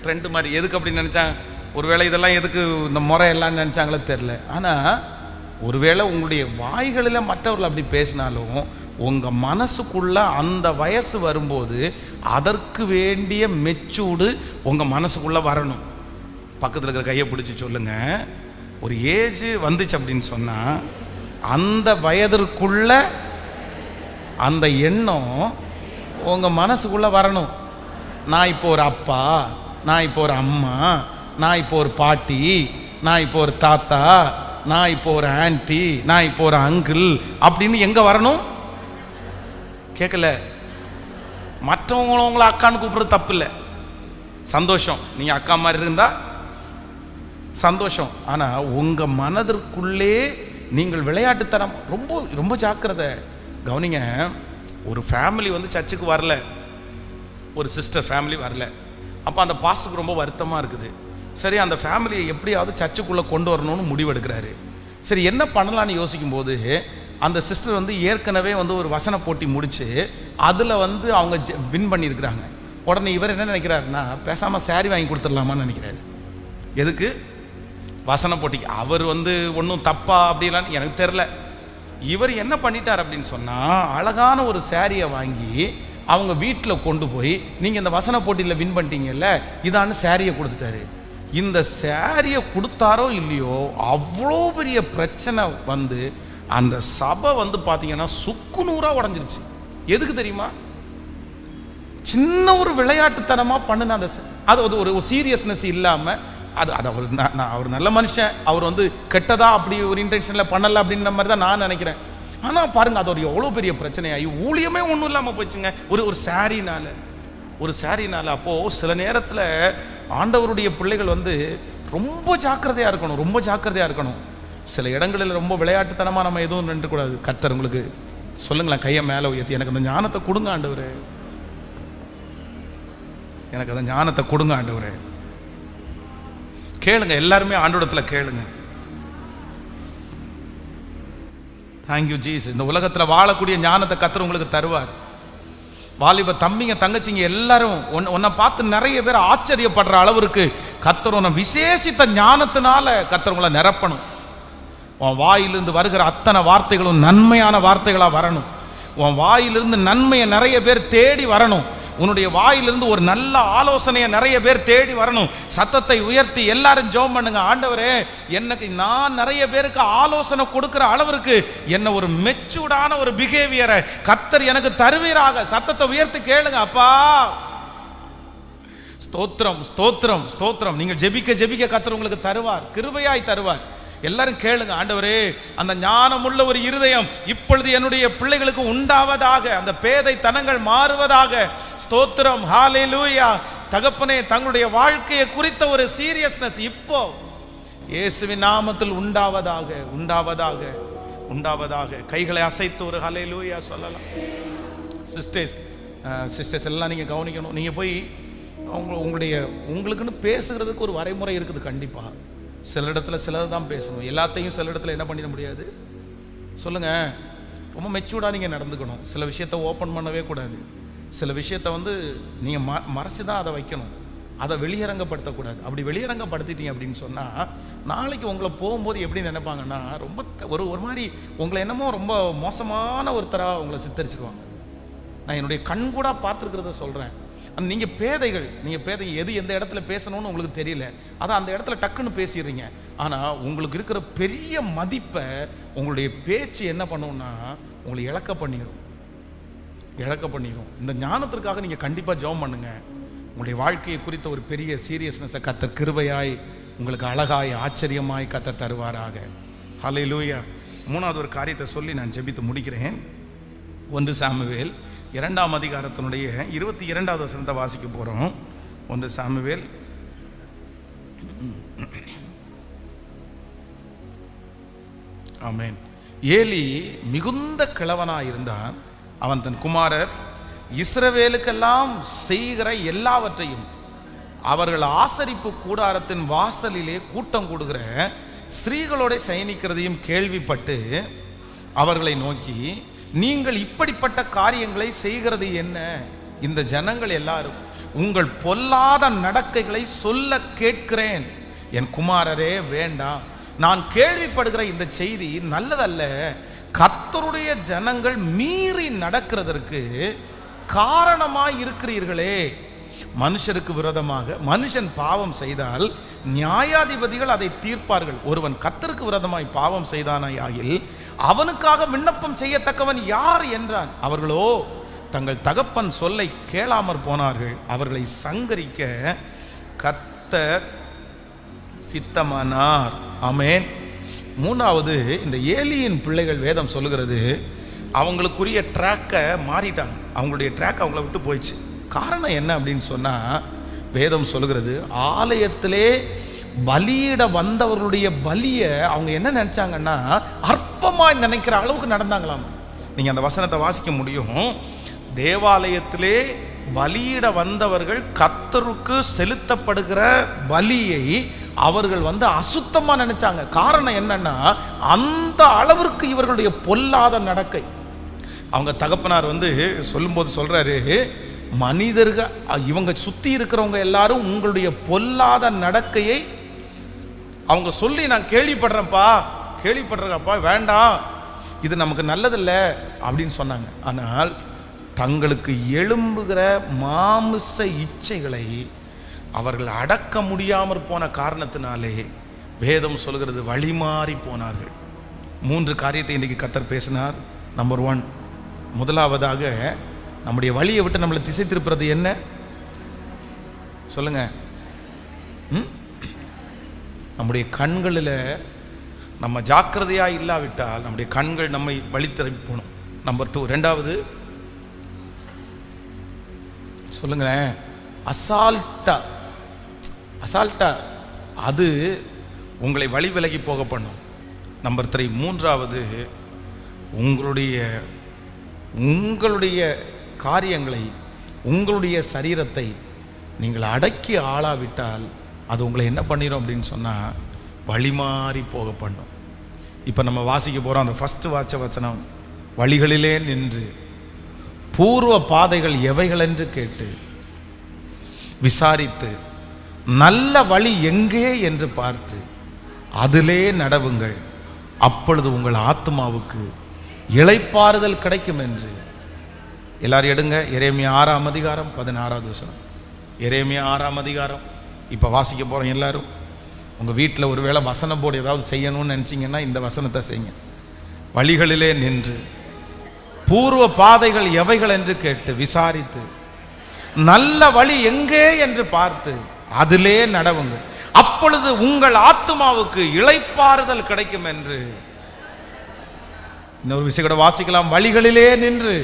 ட்ரெண்டு மாதிரி. எதுக்கு அப்படின்னு நினச்சாங்க, ஒருவேளை இதெல்லாம் எதுக்கு இந்த முறை எல்லாம் நினச்சாங்களோ தெரில. ஆனால் ஒருவேளை உங்களுடைய வாய்களில் மற்றவர்கள் அப்படி பேசினாலும் உங்கள் மனசுக்குள்ள அந்த வயசு வரும்போது அதற்கு வேண்டிய மெச்சூர்டு உங்கள் மனசுக்குள்ளே வரணும். பக்கத்தில் இருக்கிற கையை பிடிச்சி சொல்லுங்க, ஒரு ஏஜ் வந்துச்சு அப்படின்னு சொன்னால் அந்த வயதிற்குள்ள அந்த எண்ணம் உங்கள் மனசுக்குள்ளே வரணும். நான் இப்போ ஒரு அப்பா, நான் இப்போ ஒரு அம்மா, நான் இப்போ ஒரு பாட்டி, நான் இப்போ ஒரு தாத்தா, நான் இப்போ ஒரு ஆன்ட்டி, நான் இப்போ ஒரு அங்கிள் அப்படின்னு எங்கே வரணும்? கேட்கல. மற்றவங்களும் உங்களை அக்கான்னு கூப்பிட்றது தப்பு இல்லை, சந்தோஷம். நீங்கள் அக்கா மாதிரி இருந்தால் சந்தோஷம். ஆனால் உங்கள் மனதிற்குள்ளே நீங்கள் விளையாட்டுத்தனம் ரொம்ப ரொம்ப ஜாக்கிரதை. கவனிங்க, ஒரு ஃபேமிலி சர்ச்சுக்கு வரல, ஒரு சிஸ்டர் ஃபேமிலி வரல. அப்போ அந்த பாஸ்டருக்கு ரொம்ப வருத்தமாக இருக்குது. சரி, அந்த ஃபேமிலியை எப்படியாவது சர்ச்சுக்குள்ளே கொண்டு வரணும்னு முடிவெடுக்கிறாரு. சரி, என்ன பண்ணலான்னு யோசிக்கும்போது அந்த சிஸ்டர் ஏற்கனவே ஒரு வசன போட்டி முடித்து அதில் அவங்க வின் பண்ணியிருக்கிறாங்க. உடனே இவர் என்ன நினைக்கிறாருன்னா, பேசாமல் சாரி வாங்கி கொடுத்துடலாமான்னு நினைக்கிறாரு. எதுக்கு? வசன போட்டிக்கு. அவர் ஒன்றும் தப்பா அப்படிலாம் எனக்கு தெரில. இவர் என்ன பண்ணிட்டார் அப்படின்னு சொன்னால், அழகான ஒரு சாரியை வாங்கி அவங்க வீட்டில் கொண்டு போய், நீங்கள் இந்த வசன போட்டியில் வின் பண்ணிட்டீங்கல்ல, இதான்னு சாரியை கொடுத்துட்டாரு. இந்த சாரியை கொடுத்தாரோ இல்லையோ, அவ்வளோ பெரிய பிரச்சனை அந்த சபை பார்த்தீங்கன்னா சுக்கு நூறாக உடஞ்சிருச்சு. எதுக்கு தெரியுமா? சின்ன ஒரு விளையாட்டுத்தனமாக பண்ணின அந்த அது ஒரு சீரியஸ்னஸ் இல்லாமல், அது அவர் நல்ல மனுஷன், அவர் கெட்டதா அப்படி ஒரு இன்டென்ஷனில் பண்ணலை அப்படின்ற மாதிரி தான் நான் நினைக்கிறேன். ஆனால் பாருங்க, அது ஒரு எவ்வளோ பெரிய பிரச்சனையாகி ஊழியமே ஒன்றும் இல்லாமல் போச்சுங்க, ஒரு சாரினால. அப்போது சில நேரத்தில் ஆண்டவருடைய பிள்ளைகள் ரொம்ப ஜாக்கிரதையாக இருக்கணும். சில இடங்களில் ரொம்ப விளையாட்டுத்தனமாக நம்ம எதுவும் நின்றுக்கூடாது. கர்த்தர் உங்களுக்கு சொல்லுங்களேன், கையை மேலே உயர்த்தி, எனக்கு அந்த ஞானத்தை கொடுங்க ஆண்டவரே, எனக்கு அந்த ஞானத்தை கொடுங்க ஆண்டவரே. கேளுங்க, எல்லாருமே ஆண்டவரிடத்துல கேளுங்க. Thank you Jesus. இந்த உலகத்தில் வாழக்கூடிய ஞானத்தை கர்த்தர் உங்களுக்கு தருவார். வாலிப தம்பிங்க தங்கச்சிங்க எல்லாரும் உன்னை பார்த்து நிறைய பேர் ஆச்சரியப்படுற அளவிற்கு கர்த்தர் உன்னை விசேஷித்த ஞானத்தினால கர்த்தர் உங்களை நிரப்பணும். உன் வாயிலிருந்து வருகிற அத்தனை வார்த்தைகளும் நன்மையான வார்த்தைகளாக வரணும். உன் வாயிலிருந்து நன்மையை நிறைய பேர் தேடி வரணும். உன்னுடைய வாயிலிருந்து ஒரு நல்ல ஆலோசனையை நிறைய பேர் தேடி வரணும். சத்தத்தை உயர்த்தி எல்லாரும் ஜெபம் பண்ணுங்க, ஆண்டவரே எனக்கு நான் நிறைய பேருக்கு ஆலோசனை கொடுக்கிற அளவிற்கு என்ன ஒரு மெச்சூர்டான ஒரு பிஹேவியரை கர்த்தர் எனக்கு தருவீராக. சத்தத்தை உயர்த்தி கேளுங்க. அப்பா ஸ்தோத்திரம், ஸ்தோத்திரம், ஸ்தோத்திரம். நீங்கள் ஜெபிக்க கர்த்தர் உங்களுக்கு தருவார், கிருபையாய் தருவார். எல்லாரும் கேளுங்க, ஆண்டவரே அந்த ஞானமுள்ள ஒரு இருதயம் இப்பொழுது என்னுடைய பிள்ளைகளுக்கு உண்டாவதாக, அந்த பேதை தனங்கள் மாறுவதாக. ஸ்தோத்திரம், ஹalleluya. தகப்பனே, தங்களுடைய வாழ்க்கையை குறித்த ஒரு சீரியஸ்னஸ் இப்போ இயேசுவின் நாமத்தில் உண்டாவதாக. கைகளை அசைத்து ஒரு ஹalleluya சொல்லலாம். சிஸ்டர்ஸ் எல்லாம் நீங்க கவனிக்கணும். நீங்க போய் உங்களுக்குன்னு பேசுகிறதுக்கு ஒரு வரைமுறை இருக்குது கண்டிப்பா. சில இடத்துல சிலர் தான் பேசணும், எல்லாத்தையும் சில இடத்துல என்ன பண்ணிட முடியாது. சொல்லுங்க, ரொம்ப மெச்சூர்டாக நீங்கள் நடந்துக்கணும். சில விஷயத்தை ஓப்பன் பண்ணவே கூடாது. சில விஷயத்தை நீங்கள் மறைச்சி தான் அதை வைக்கணும், அதை வெளியரங்கப்படுத்தக்கூடாது. அப்படி வெளியரங்கப்படுத்திட்டீங்க அப்படின்னு சொன்னால் நாளைக்கு உங்களை போகும்போது எப்படி நினைப்பாங்கன்னா, ரொம்ப ஒரு மாதிரி உங்களை என்னமோ ரொம்ப மோசமான ஒருத்தராக உங்களை சித்தரிச்சிருவாங்க. நான் என்னுடைய கண்கூடா பார்த்துருக்கிறத சொல்கிறேன். நீங்கள் பேதைகள் எது எந்த இடத்துல பேசணும்னு உங்களுக்கு தெரியல, அதான் அந்த இடத்துல டக்குன்னு பேசிடுறீங்க. ஆனால் உங்களுக்கு இருக்கிற பெரிய மதிப்பை உங்களுடைய பேச்சு என்ன பண்ணுன்னா உங்களை இழக்க பண்ணிடும். இந்த ஞானத்திற்காக நீங்கள் கண்டிப்பாக ஜெபம் பண்ணுங்க. உங்களுடைய வாழ்க்கையை குறித்த ஒரு பெரிய சீரியஸ்னஸை கர்த்தர் கிருபையாய் உங்களுக்கு அழகாய் ஆச்சரியமாய் கர்த்தர் தருவாராக. ஹல்லேலூயா. மூணாவது ஒரு காரியத்தை சொல்லி நான் ஜெபித்து முடிக்கிறேன். 1 சாமுவேல் 2ஆம் அதிகாரத்தினுடைய 22வது வசனத்தை வாசிக்க போகிறோம். 1 சாமுவேல் ஆமென். ஏலி மிகுந்த கிழவனாக இருந்தான். அவன் தன் குமாரர் இஸ்ரவேலுக்கெல்லாம் செய்கிற எல்லாவற்றையும் அவர்கள் ஆசரிப்பு கூடாரத்தின் வாசலிலே கூட்டம் கூடுகிற ஸ்திரீகளோட சயனிக்கிறதையும் கேள்விப்பட்டு அவர்களை நோக்கி, நீங்கள் இப்படிப்பட்ட காரியங்களை செய்கிறது என்ன? இந்த ஜனங்கள் எல்லாரும் உங்கள் பொல்லாத நடக்கைகளை சொல்ல கேட்கிறேன். என் குமாரரே வேண்டாம், நான் கேள்விப்படுகிற இந்த செய்தி நல்லதல்ல. கர்த்தருடைய ஜனங்கள் மீறி நடக்கிறதற்கு காரணமாய் இருக்கிறீர்களே. மனுஷருக்கு விரோதமாக மனுஷன் பாவம் செய்தால் நியாயாதிபதிகள் அதை தீர்ப்பார்கள். ஒருவன் கர்த்தருக்கு விரோதமாய் பாவம் செய்தானாயில் அவனுக்காக விண்ணப்பம் செய்யத்தக்கவன் யார் என்றான். அவர்களோ தங்கள் தகப்பன் சொல்லை கேளாமற் போனார்கள். அவர்களை சங்கரிக்க கர்த்தர் சித்தமானார். ஆமென். மூணாவது, இந்த ஏலியின் பிள்ளைகள் வேதம் சொல்லுகிறது அவங்களுக்குரிய ட்ராக்கை மாறிட்டாங்க. அவங்களுடைய ட்ராக் அவங்கள விட்டு போயிடுச்சு. காரணம் என்ன அப்படின்னு சொன்னால், வேதம் சொல்லுகிறது ஆலயத்திலே பலியிட வந்தவர்களுடைய பலியை அவங்க என்ன நினச்சாங்கன்னா அற்பமாக நினைக்கிற அளவுக்கு நடந்தாங்களாம். நீங்கள் அந்த வசனத்தை வாசிக்க முடியும். தேவாலயத்திலே பலியிட வந்தவர்கள் கர்த்தருக்கு செலுத்தப்படுகிற பலியை அவர்கள் அசுத்தமாக நினைச்சாங்க. காரணம் என்னன்னா, அந்த அளவிற்கு இவர்களுடைய பொல்லாத நடக்கை. அவங்க தகப்பனார் சொல்லும்போது சொல்றாரு, மனிதர்கள் இவங்க சுத்தி இருக்கிறவங்க எல்லாரும் உங்களுடைய பொல்லாத நடக்கையை அவங்க சொல்லி நான் கேள்விப்படுறேன்ப்பா, வேண்டாம், இது நமக்கு நல்லதில்லை அப்படின்னு சொன்னாங்க. ஆனால் தங்களுக்கு எழும்புகிற மாமிச இச்சைகளை அவர்கள் அடக்க முடியாமற் போன காரணத்தினாலே வேதம் சொல்கிறது வழிமாறி போனார்கள். 3 காரியத்தை இன்றைக்கு கர்த்தர் பேசினார். நம்பர் 1, முதலாவதாக நம்முடைய வழியை விட்டு நம்மளை திசை திருப்புறது என்ன சொல்லுங்க? நம்முடைய கண்களில் நம்ம ஜாக்கிரதையாக இல்லாவிட்டால் நம்முடைய கண்கள் நம்மை வழி திருப்பி போகணும். நம்பர் 2, ரெண்டாவது சொல்லுங்களேன், அசால்ட்டா அது உங்களை வழி விலகி போக பண்ணும். நம்பர் 3, மூன்றாவது உங்களுடைய காரியங்களை, உங்களுடைய சரீரத்தை நீங்கள் அடக்கி ஆளாவிட்டால் அது உங்களை என்ன பண்ணிடும் அப்படின்னு சொன்னால் வழிமாறி போக பண்ணும். இப்போ நம்ம வாசிக்க போகிறோம் அந்த ஃபஸ்ட்டு வசனம், வழிகளிலே நின்று பூர்வ பாதைகள் எவைகளென்று கேட்டு விசாரித்து நல்ல வழி எங்கே என்று பார்த்து அதிலே நடவுங்கள், அப்பொழுது உங்கள் ஆத்மாவுக்கு இளைப்பாறுதல் கிடைக்கும் என்று. எல்லாரும் எடுங்க, எரேமியா 6ஆம் அதிகாரம் 16வது வசனம். எரேமியா 6ஆம் அதிகாரம் இப்போ வாசிக்க போகிறோம். எல்லாரும் உங்கள் வீட்டில் ஒருவேளை வசன போர்டு ஏதாவது செய்யணும்னு நினச்சிங்கன்னா இந்த வசனத்தை செய்யுங்க. வழிகளிலே நின்று பூர்வ பாதைகள் எவைகள் என்று கேட்டு விசாரித்து நல்ல வழி எங்கே என்று பார்த்து அதிலே நடவுங்கள், அப்பொழுது உங்கள் ஆத்மாவுக்கு இளைப்பாறுதல் கிடைக்கும் என்று. இன்னொரு விஷயம் கூட வாசிக்கலாம். வழிகளிலே நின்று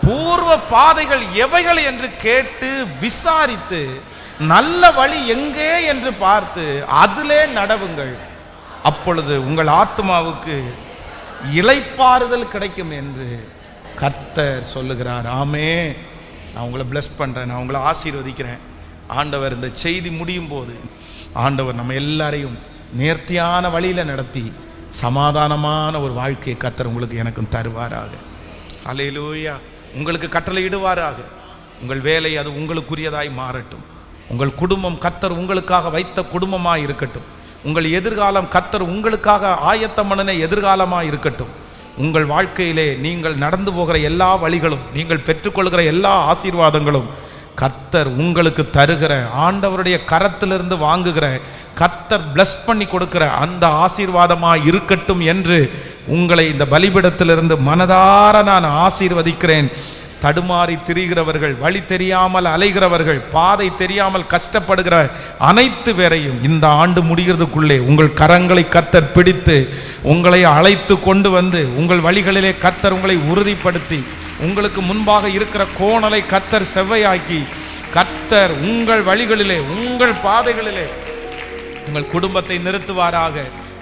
பூர்வ பாதைகள் எவைகள் என்று கேட்டு விசாரித்து நல்ல வழி எங்கே என்று பார்த்து அதிலே நடவுங்கள், அப்பொழுது உங்கள் ஆத்மாவுக்கு இளைப்பாறுதல் கிடைக்கும் என்று கர்த்தர் சொல்லுகிறார். ஆமே. நான் உங்களை பிளஸ் பண்ணுறேன், நான் உங்களை ஆசீர்வதிக்கிறேன். ஆண்டவர் இந்த செய்தி முடியும் போது ஆண்டவர் நம்ம எல்லாரையும் நேர்த்தியான வழியில் நடத்தி சமாதானமான ஒரு வாழ்க்கையை கர்த்தர் உங்களுக்கு எனக்கும் தருவாராக. அல்லேலூயா. உங்களுக்கு கட்டளை இடுவாராக. உங்கள் வேலை அது உங்களுக்குரியதாய் மாறட்டும். உங்கள் குடும்பம் கர்த்தர் உங்களுக்காக வைத்த குடும்பமாக இருக்கட்டும். உங்கள் எதிர்காலம் கர்த்தர் உங்களுக்காக ஆயத்தம் பண்ணின எதிர்காலமாக இருக்கட்டும். உங்கள் வாழ்க்கையிலே நீங்கள் நடந்து போகிற எல்லா வழிகளும், நீங்கள் பெற்றுக்கொள்கிற எல்லா ஆசீர்வாதங்களும் கர்த்தர் உங்களுக்கு தருகிற, ஆண்டவருடைய கரத்திலிருந்து வாங்குகிற, கர்த்தர் பிளஸ் பண்ணி கொடுக்கிற அந்த ஆசீர்வாதமாக இருக்கட்டும் என்று உங்களை இந்த பலிபீடத்திலிருந்து மனதார நான் ஆசீர்வதிக்கிறேன். தடுமாறி திரிகிறவர்கள், வழி தெரியாமல் அலைகிறவர்கள், பாதை தெரியாமல் கஷ்டப்படுகிற அனைத்து பேரையும் இந்த ஆண்டு முடிகிறதுக்குள்ளே உங்கள் கரங்களை கர்த்தர் பிடித்து உங்களை அழைத்து கொண்டு வந்து உங்கள் வழிகளிலே கர்த்தர் உங்களை உறுதிப்படுத்தி உங்களுக்கு முன்பாக இருக்கிற கோணலை கர்த்தர் செவ்வையாக்கி கர்த்தர் உங்கள் வழிகளிலே, உங்கள் பாதைகளிலே உங்கள் குடும்பத்தை நிறுத்துவாராக.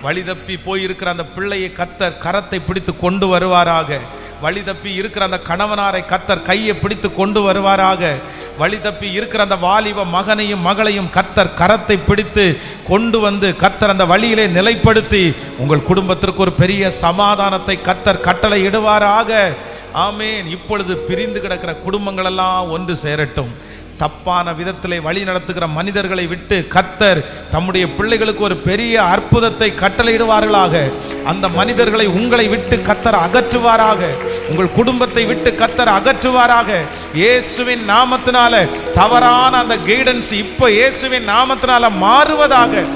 வழி தப்பி போயிருக்கிற அந்த பிள்ளையை கர்த்தர் கரத்தை பிடித்து கொண்டு வருவாராக. வழி தப்பி இருக்கிற அந்த கணவனாரை கர்த்தர் கையை பிடித்து கொண்டு வருவாராக. வழி தப்பி இருக்கிற அந்த வாலிப மகனையும் மகளையும் கர்த்தர் கரத்தை பிடித்து கொண்டு வந்து கர்த்தர் அந்த வழியிலே நிலைப்படுத்தி உங்கள் குடும்பத்திற்கு ஒரு பெரிய சமாதானத்தை கர்த்தர் கட்டளை இடுவாராக. ஆமேன். இப்பொழுது பிரிந்து கிடக்கிற குடும்பங்கள் எல்லாம் ஒன்று சேரட்டும். தப்பான விதத்திலே வழி நடத்துகிற மனிதர்களை விட்டு கர்த்தர் தம்முடைய பிள்ளைகளுக்கு ஒரு பெரிய அற்புதத்தை கட்டளையிடுவார்களாக. அந்த மனிதர்களை உங்களை விட்டு கர்த்தர் அகற்றுவாராக. உங்கள் குடும்பத்தை விட்டு கர்த்தர் அகற்றுவாராக. இயேசுவின் நாமத்தினால தவறான அந்த கைடன்ஸ் இப்போ இயேசுவின் நாமத்தினால மாறுவதாக.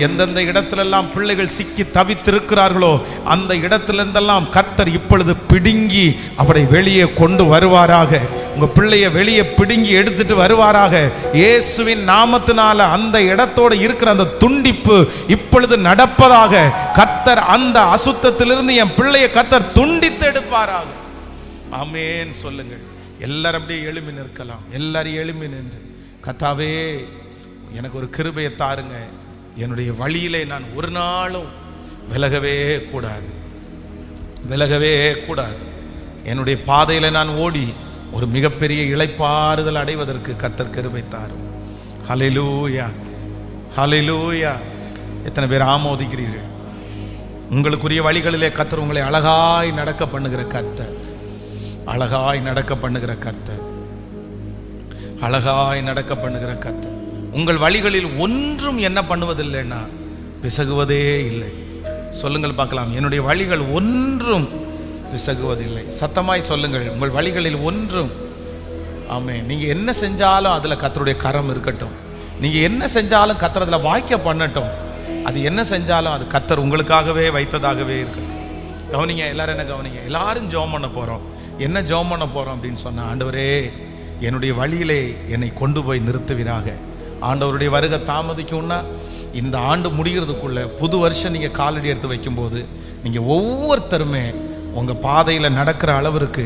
எந்தெந்த இடத்திலெல்லாம் பிள்ளைகள் சிக்கி தவித்திருக்கிறார்களோ அந்த இடத்திலிருந்தெல்லாம் கர்த்தர் இப்பொழுது பிடுங்கி அவரை வெளியே கொண்டு வருவாராக. உங்க பிள்ளைய வெளியே பிடுங்கி எடுத்துட்டு வருவாராக. இயேசுவின் நாமத்தினால அந்த இடத்தோடு இருக்கிற அந்த துண்டிப்பு இப்பொழுது நடப்பதாக. கர்த்தர் அந்த அசுத்தத்திலிருந்து என் பிள்ளையை கர்த்தர் துண்டித்து எடுப்பாராக. ஆமேன் சொல்லுங்கள். எல்லாரும் அப்படியே எழும்பி நிற்கலாம். எல்லாரும் எழும்பி நின்று, கர்த்தாவே எனக்கு ஒரு கிருபையை தாருங்க. என்னுடைய வழியிலே நான் ஒரு நாளும் விலகவே கூடாது, விலகவே கூடாது. என்னுடைய பாதையில் நான் ஓடி ஒரு மிகப்பெரிய இளைப்பாறுதல் அடைவதற்கு கர்த்தர் கிருபை தாரும். ஹல்லேலூயா, ஹல்லேலூயா. எத்தனை பேர் ஆமோதிக்கிறீர்கள்? உங்களுக்குரிய வழிகளிலே கர்த்தர் உங்களை அழகாய் நடக்க பண்ணுகிற கர்த்தர், அழகாய் நடக்க பண்ணுகிற கர்த்தர், அழகாய் நடக்க பண்ணுகிற கர்த்தர். உங்கள் வழிகளில் ஒன்றும் என்ன பண்ணுவதில்லைன்னா பிசகுவதே இல்லை. சொல்லுங்கள் பார்க்கலாம், என்னுடைய வழிகள் ஒன்றும் பிசகுவதில்லை. சத்தமாய் சொல்லுங்கள், உங்கள் வழிகளில் ஒன்றும். ஆமென். நீங்க என்ன செஞ்சாலும் அதுல கர்த்தருடைய கரம் இருக்கட்டும். நீங்க என்ன செஞ்சாலும் கர்த்தர் அதுல வாய்க்க பண்ணட்டும். அது என்ன செஞ்சாலும் அது கர்த்தர் உங்களுக்காகவே வைத்ததாகவே இருக்கட்டும். கவனிங்க, எல்லாரும் என்ன கவனிங்க. எல்லாரும் ஜெபம் பண்ண போறோம். என்ன ஜெபம் பண்ண போறோம் அப்படின்னு சொன்னா, ஆண்டவரே என்னுடைய வழியிலே என்னை கொண்டு போய் நிறுத்துவீராக. ஆண்டவருடைய வருகை தாமதிக்கும்னா இந்த ஆண்டு முடிகிறதுக்குள்ள புது வருஷம் நீங்கள் காலடி எடுத்து வைக்கும்போது நீங்கள் ஒவ்வொருத்தருமே உங்கள் பாதையில் நடக்கிற அளவிற்கு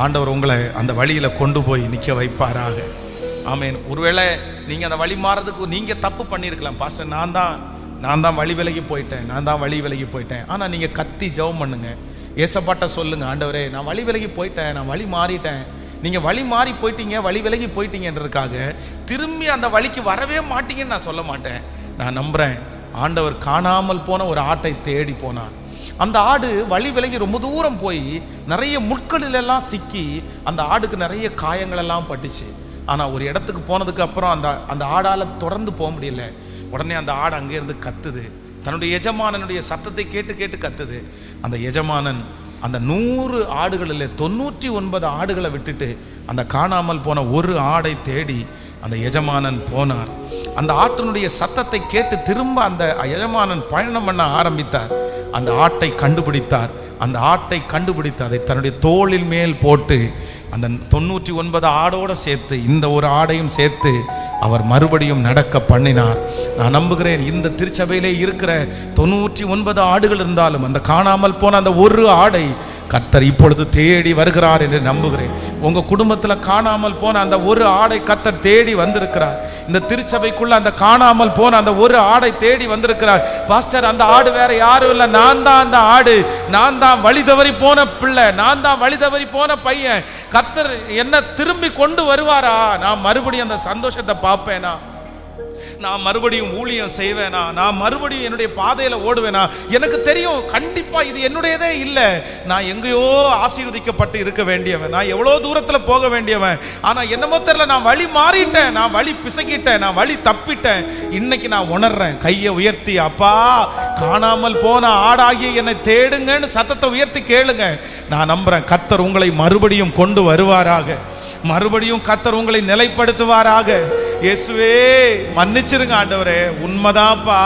ஆண்டவர் உங்களை அந்த வழியில் கொண்டு போய் நிற்க வைப்பாராக. ஆமேன். ஒருவேளை நீங்கள் அந்த வழி மாறதுக்கு நீங்கள் தப்பு பண்ணியிருக்கலாம். பாஸ்டர் நான் தான் வழி விலகி போயிட்டேன், நான் தான் வழி விலகி போயிட்டேன். ஆனால் நீங்கள் கத்தி ஜெபம் பண்ணுங்க. ஏசப்பாட்ட சொல்லுங்க, ஆண்டவரே நான் வழி விலகி போயிட்டேன், நான் வழி மாறிட்டேன். நீங்கள் வழி மாறி போயிட்டீங்க, வழி விலகி போயிட்டீங்கன்றதுக்காக திரும்பி அந்த வழிக்கு வரவே மாட்டீங்கன்னு நான் சொல்ல மாட்டேன். நான் நம்புகிறேன், ஆண்டவர் காணாமல் போன ஒரு ஆட்டை தேடி போனார். அந்த ஆடு வழி விலகி ரொம்ப தூரம் போய் நிறைய முட்களிலெல்லாம் சிக்கி அந்த ஆடுக்கு நிறைய காயங்களெல்லாம் பட்டுச்சு. ஆனால் ஒரு இடத்துக்கு போனதுக்கு அப்புறம் அந்த ஆடால் தொடர்ந்து போக முடியல. உடனே அந்த ஆடு அங்கேருந்து கத்துது. தன்னுடைய எஜமானனுடைய சத்தத்தை கேட்டு கேட்டு கத்துது. அந்த எஜமானன் அந்த 100 ஆடுகளில் 99 ஆடுகளை விட்டுட்டு அந்த காணாமல் போன ஒரு ஆடை தேடி அந்த எஜமானன் போனார். அந்த ஆட்டினுடைய சத்தத்தை கேட்டு திரும்ப அந்த எஜமானன் பயணம் பண்ண ஆரம்பித்தார். அந்த ஆட்டை கண்டுபிடித்தார். அந்த ஆட்டை கண்டுபிடித்து அதை தன்னுடைய தோளில் மேல் போட்டு அந்த 99 ஆடோடு சேர்த்து இந்த ஒரு ஆடையும் சேர்த்து அவர் மறுபடியும் நடக்க பண்ணினார். நான் நம்புகிறேன், இந்த திருச்சபையிலே இருக்கிற 99 ஆடுகள் இருந்தாலும் அந்த காணாமல் போன அந்த ஒரு ஆடை கர்த்தர் இப்பொழுது தேடி வருகிறார் என்று நம்புகிறேன். உங்க குடும்பத்தில் காணாமல் போன அந்த ஒரு ஆடை கர்த்தர் தேடி வந்திருக்கிறார். இந்த திருச்சபைக்குள்ள அந்த காணாமல் போன அந்த ஒரு ஆடை தேடி வந்திருக்கிறார். பாஸ்டர், அந்த ஆடு வேற யாரும் இல்லை, நான் தான் அந்த ஆடு, நான் தான் வழி தவறி போன பிள்ளை, நான் தான் வழி தவறி போன பையன். கர்த்தர் என்ன திரும்பி கொண்டு வருவாரா? நான் மறுபடியும் அந்த சந்தோஷத்தை பார்ப்பேனா? நான் மறுபடியும் ஊழியம் செய்வேனா? நான் மறுபடியும் என்னுடைய பாதையில ஓடுவேனா? எனக்கு தெரியும், கண்டிப்பா இது என்னுடையதே இல்லை. நான் எங்கேயோ ஆசீர்வதிக்கப்பட்டு இருக்க வேண்டியவன், நான் எவ்வளோ தூரத்தில் போக வேண்டியவன். ஆனா என்னமோ தெரியல, நான் வழி மாறிட்டேன், நான் வழி பிசகிட்டேன், நான் வழி தப்பிட்டேன். இன்னைக்கு நான் உணர்றேன். கையை உயர்த்தி, அப்பா காணாமல் போன ஆடாகிய என்னை தேடுங்கன்னு சத்தத்தை உயர்த்தி கேளுங்க. நான் நம்புறேன், கர்த்தர் உங்களை மறுபடியும் கொண்டு வருவாராக. மறுபடியும் கர்த்தர் உங்களை நிலைப்படுத்துவாராக. இயேசுவே மன்னிச்சிருங்க ஆண்டவரே, உண்மைதாப்பா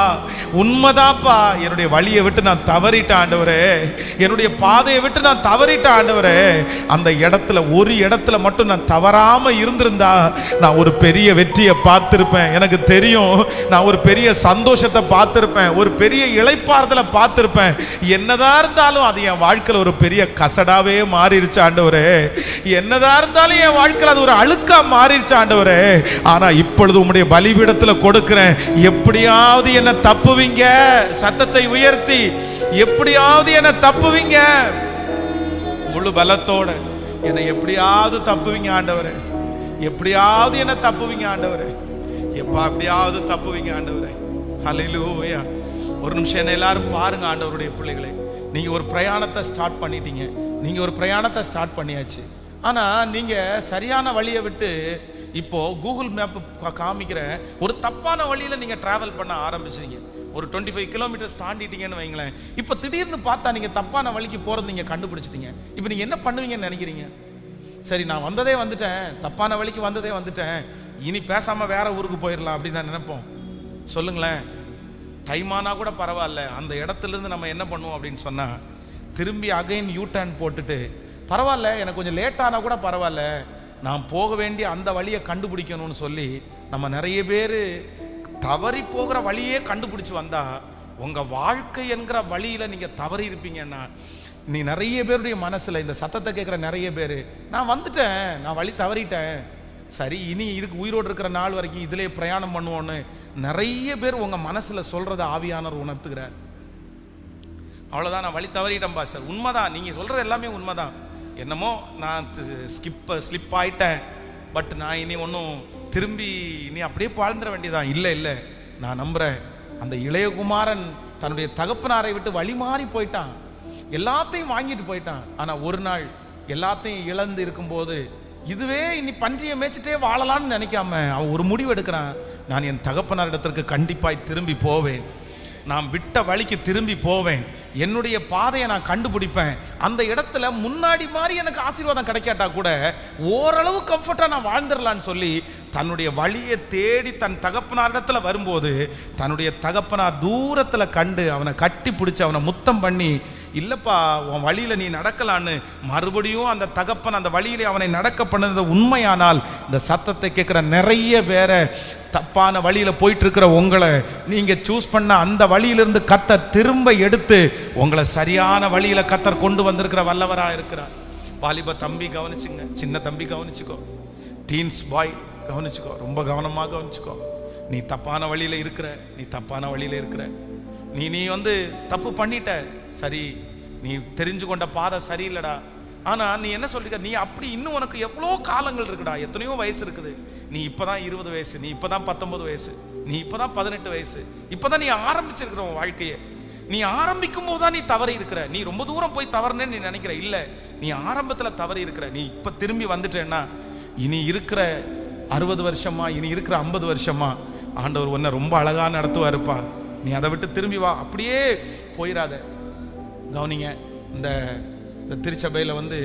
உண்மைதாப்பா, என்னுடைய வழியை விட்டு நான் தவறிட்டேன் ஆண்டவரே, என்னுடைய பாதையை விட்டு நான் தவறிட்டேன் ஆண்டவரே. அந்த இடத்துல ஒரு இடத்துல மட்டும் நான் தவறாம இருந்திருந்தா நான் ஒரு பெரிய வெற்றியை பார்த்திருப்பேன். எனக்கு தெரியும், நான் ஒரு பெரிய சந்தோஷத்தை பார்த்திருப்பேன், ஒரு பெரிய இளைப்பாறுதலை பார்த்திருப்பேன். என்னதான் இருந்தாலும் அது என் வாழ்க்கையில் ஒரு பெரிய கசடாவே மாறிடுச்சு ஆண்டவரே. என்னதான் இருந்தாலும் என் வாழ்க்கையில் அது ஒரு அழுக்கா மாறிடுச்சு ஆண்டவரே. ஆனா இப்பொழுது உம்முடைய பலிபீடத்தில் கொடுக்கிறேன், எப்படியாவது என்ன தப்புவீங்க. சத்தத்தை உயர்த்தி, எப்படியாவது என்ன தப்புவீங்க. முழு பலத்தோட என்னை எப்படியாவது தப்புவீங்க ஆண்டவரே, எப்படியாவது என்ன தப்புவீங்க ஆண்டவரே, எப்படியாவது தப்புவீங்க ஆண்டவரே. ஹல்லேலூயா. ஒரு நிமிஷம் என்ன எல்லாரும் பாருங்க ஆண்டவருடைய பிள்ளைகளை. நீங்க ஒரு பிரயாணத்தை ஸ்டார்ட் பண்ணிட்டீங்க, நீங்க ஒரு பிரயாணத்தை ஸ்டார்ட் பண்ணியாச்சு. ஆனா நீங்க சரியான வழியை விட்டு இப்போ கூகுள் மேப் காமிக்கிற ஒரு தப்பான வழியில நீங்க டிராவல் பண்ண ஆரம்பிச்சீங்க. ஒரு 25 கிலோமீட்டர்ஸ் தாண்டிட்டீங்கன்னு வைங்களேன். இப்போ திடீர்னு பார்த்தா நீங்க தப்பான வழிக்கு போறது நீங்க கண்டுபிடிச்சிட்டீங்க. இப்போ நீங்க என்ன பண்ணுவீங்கன்னு நினைக்கிறீங்க? சரி, நான் வந்ததே வந்துட்டேன், தப்பான வழிக்கு வந்ததே வந்துட்டேன், இனி பேசாம வேற ஊருக்கு போயிடலாம் அப்படின்னு நான் நினைப்போம். சொல்லுங்களேன். டைம் ஆனா கூட பரவாயில்ல, அந்த இடத்துல இருந்து நம்ம என்ன பண்ணுவோம் அப்படின்னு சொன்னா, திரும்பி அகைன் யூ டர்ன் போட்டுட்டு, பரவாயில்ல எனக்கு கொஞ்சம் லேட் ஆனா கூட பரவாயில்ல, நான் போக வேண்டிய அந்த வழியை கண்டுபிடிக்கணும்னு சொல்லி நம்ம நிறைய பேர் தவறி போகிற வழியே கண்டுபிடிச்சு வந்தா, உங்க வாழ்க்கை என்கிற வழியில நீங்க தவறி இருப்பீங்கன்னா, நீ நிறைய பேருடைய மனசுல இந்த சத்தத்தை கேட்குற நிறைய பேர், நான் வந்துட்டேன், நான் வழி தவறிட்டேன், சரி இனி இருக்கு உயிரோடு இருக்கிற நாள் வரைக்கும் இதிலே பிரயாணம் பண்ணுவோன்னு நிறைய பேர் உங்க மனசுல சொல்றத ஆவியானவர் உணர்த்துகிறார். அவ்வளவுதான், நான் வழி தவறிட்டேன் பாஸ்டர். உண்மைதான், நீங்க சொல்றது எல்லாமே உண்மைதான். என்னமோ நான் ஸ்லிப் ஆயிட்டேன், பட் நான் இனி ஒன்றும் திரும்பி இனி அப்படியே வாழ்ந்துட வேண்டியதான். இல்லை இல்லை, நான் நம்புறேன், அந்த இளையகுமாரன் தன்னுடைய தகப்பனாரை விட்டு வழி மாறி போயிட்டான், எல்லாத்தையும் வாங்கிட்டு போயிட்டான். ஆனா ஒரு நாள் எல்லாத்தையும் இழந்து இருக்கும்போது, இதுவே இனி பன்றியை மேய்ச்சிட்டே வாழலான்னு நினைக்காம அவன் ஒரு முடிவு எடுக்கிறான். நான் என் தகப்பனாரிடத்திற்கு கண்டிப்பாய் திரும்பி போவேன், நான் விட்ட வழிக்கு திரும்பி போவேன், என்னுடைய பாதையை நான் கண்டுபிடிப்பேன், அந்த இடத்துல முன்னாடி மாதிரி எனக்கு ஆசீர்வாதம் கிடைக்காட்டா கூட ஓரளவு கம்ஃபர்ட்டா நான் வாழ்ந்துடலான்னு சொல்லி தன்னுடைய வழியை தேடி தன் தகப்பனாரிடத்துல வரும்போது, தன்னுடைய தகப்பனார் தூரத்துல கண்டு அவனை கட்டி பிடிச்சி அவனை முத்தம் பண்ணி, இல்லப்பா உன் வழியில நீ நடக்கலான்னு மறுபடியும் அந்த தகப்பன் அந்த வழியில அவனை நடக்க பண்ணது உண்மையானால், இந்த சத்தத்தை கேட்கிற நிறைய பேரை தப்பான வழியில போயிட்டு இருக்கிற உங்களை நீங்க சூஸ் பண்ண அந்த வழியிலிருந்து கர்த்தர் திரும்ப எடுத்து உங்களை சரியான வழியில கர்த்தர் கொண்டு வந்திருக்கிற வல்லவரா இருக்கிறார். வாலிப தம்பி கவனிச்சுங்க, சின்ன தம்பி கவனிச்சுக்கோ, டீன்ஸ் பாய் கவனிச்சுக்கோ, ரொம்ப கவனமாக கவனிச்சுக்கோ. நீ தப்பான வழியில இருக்கிற, நீ தப்பான வழியில இருக்கிற, நீ வந்து தப்பு பண்ணிட்ட, சரி, நீ தெரிஞ்சு கொண்ட பாதை சரியில்லடா. ஆனா நீ என்ன சொல்லிருக்க, நீ அப்படி இன்னும் உனக்கு எவ்வளோ காலங்கள் இருக்குடா, எத்தனையோ வயசு இருக்குது. நீ இப்பதான் 20 வயசு, நீ இப்பதான் 19 வயசு, நீ இப்பதான் 18 வயசு, இப்பதான் நீ ஆரம்பிச்சிருக்கிற உன் வாழ்க்கையை. நீ ஆரம்பிக்கும் போதுதான் நீ தவறி இருக்கிற. நீ ரொம்ப தூரம் போய் தவறுனேன்னு நீ நினைக்கிற, இல்ல, நீ ஆரம்பத்துல தவறி இருக்கிற. நீ இப்ப திரும்பி வந்துட்டேன்னா இனி இருக்கிற 60 வருஷமா, இனி இருக்கிற 50 வருஷமா ஆண்டவர் உன்னை ரொம்ப அழகா நடத்துவாருப்பா. நீ அதை விட்டு திரும்பி வா, அப்படியே போயிடாத. கவனிங்க, இந்த திருச்சபையில் வந்து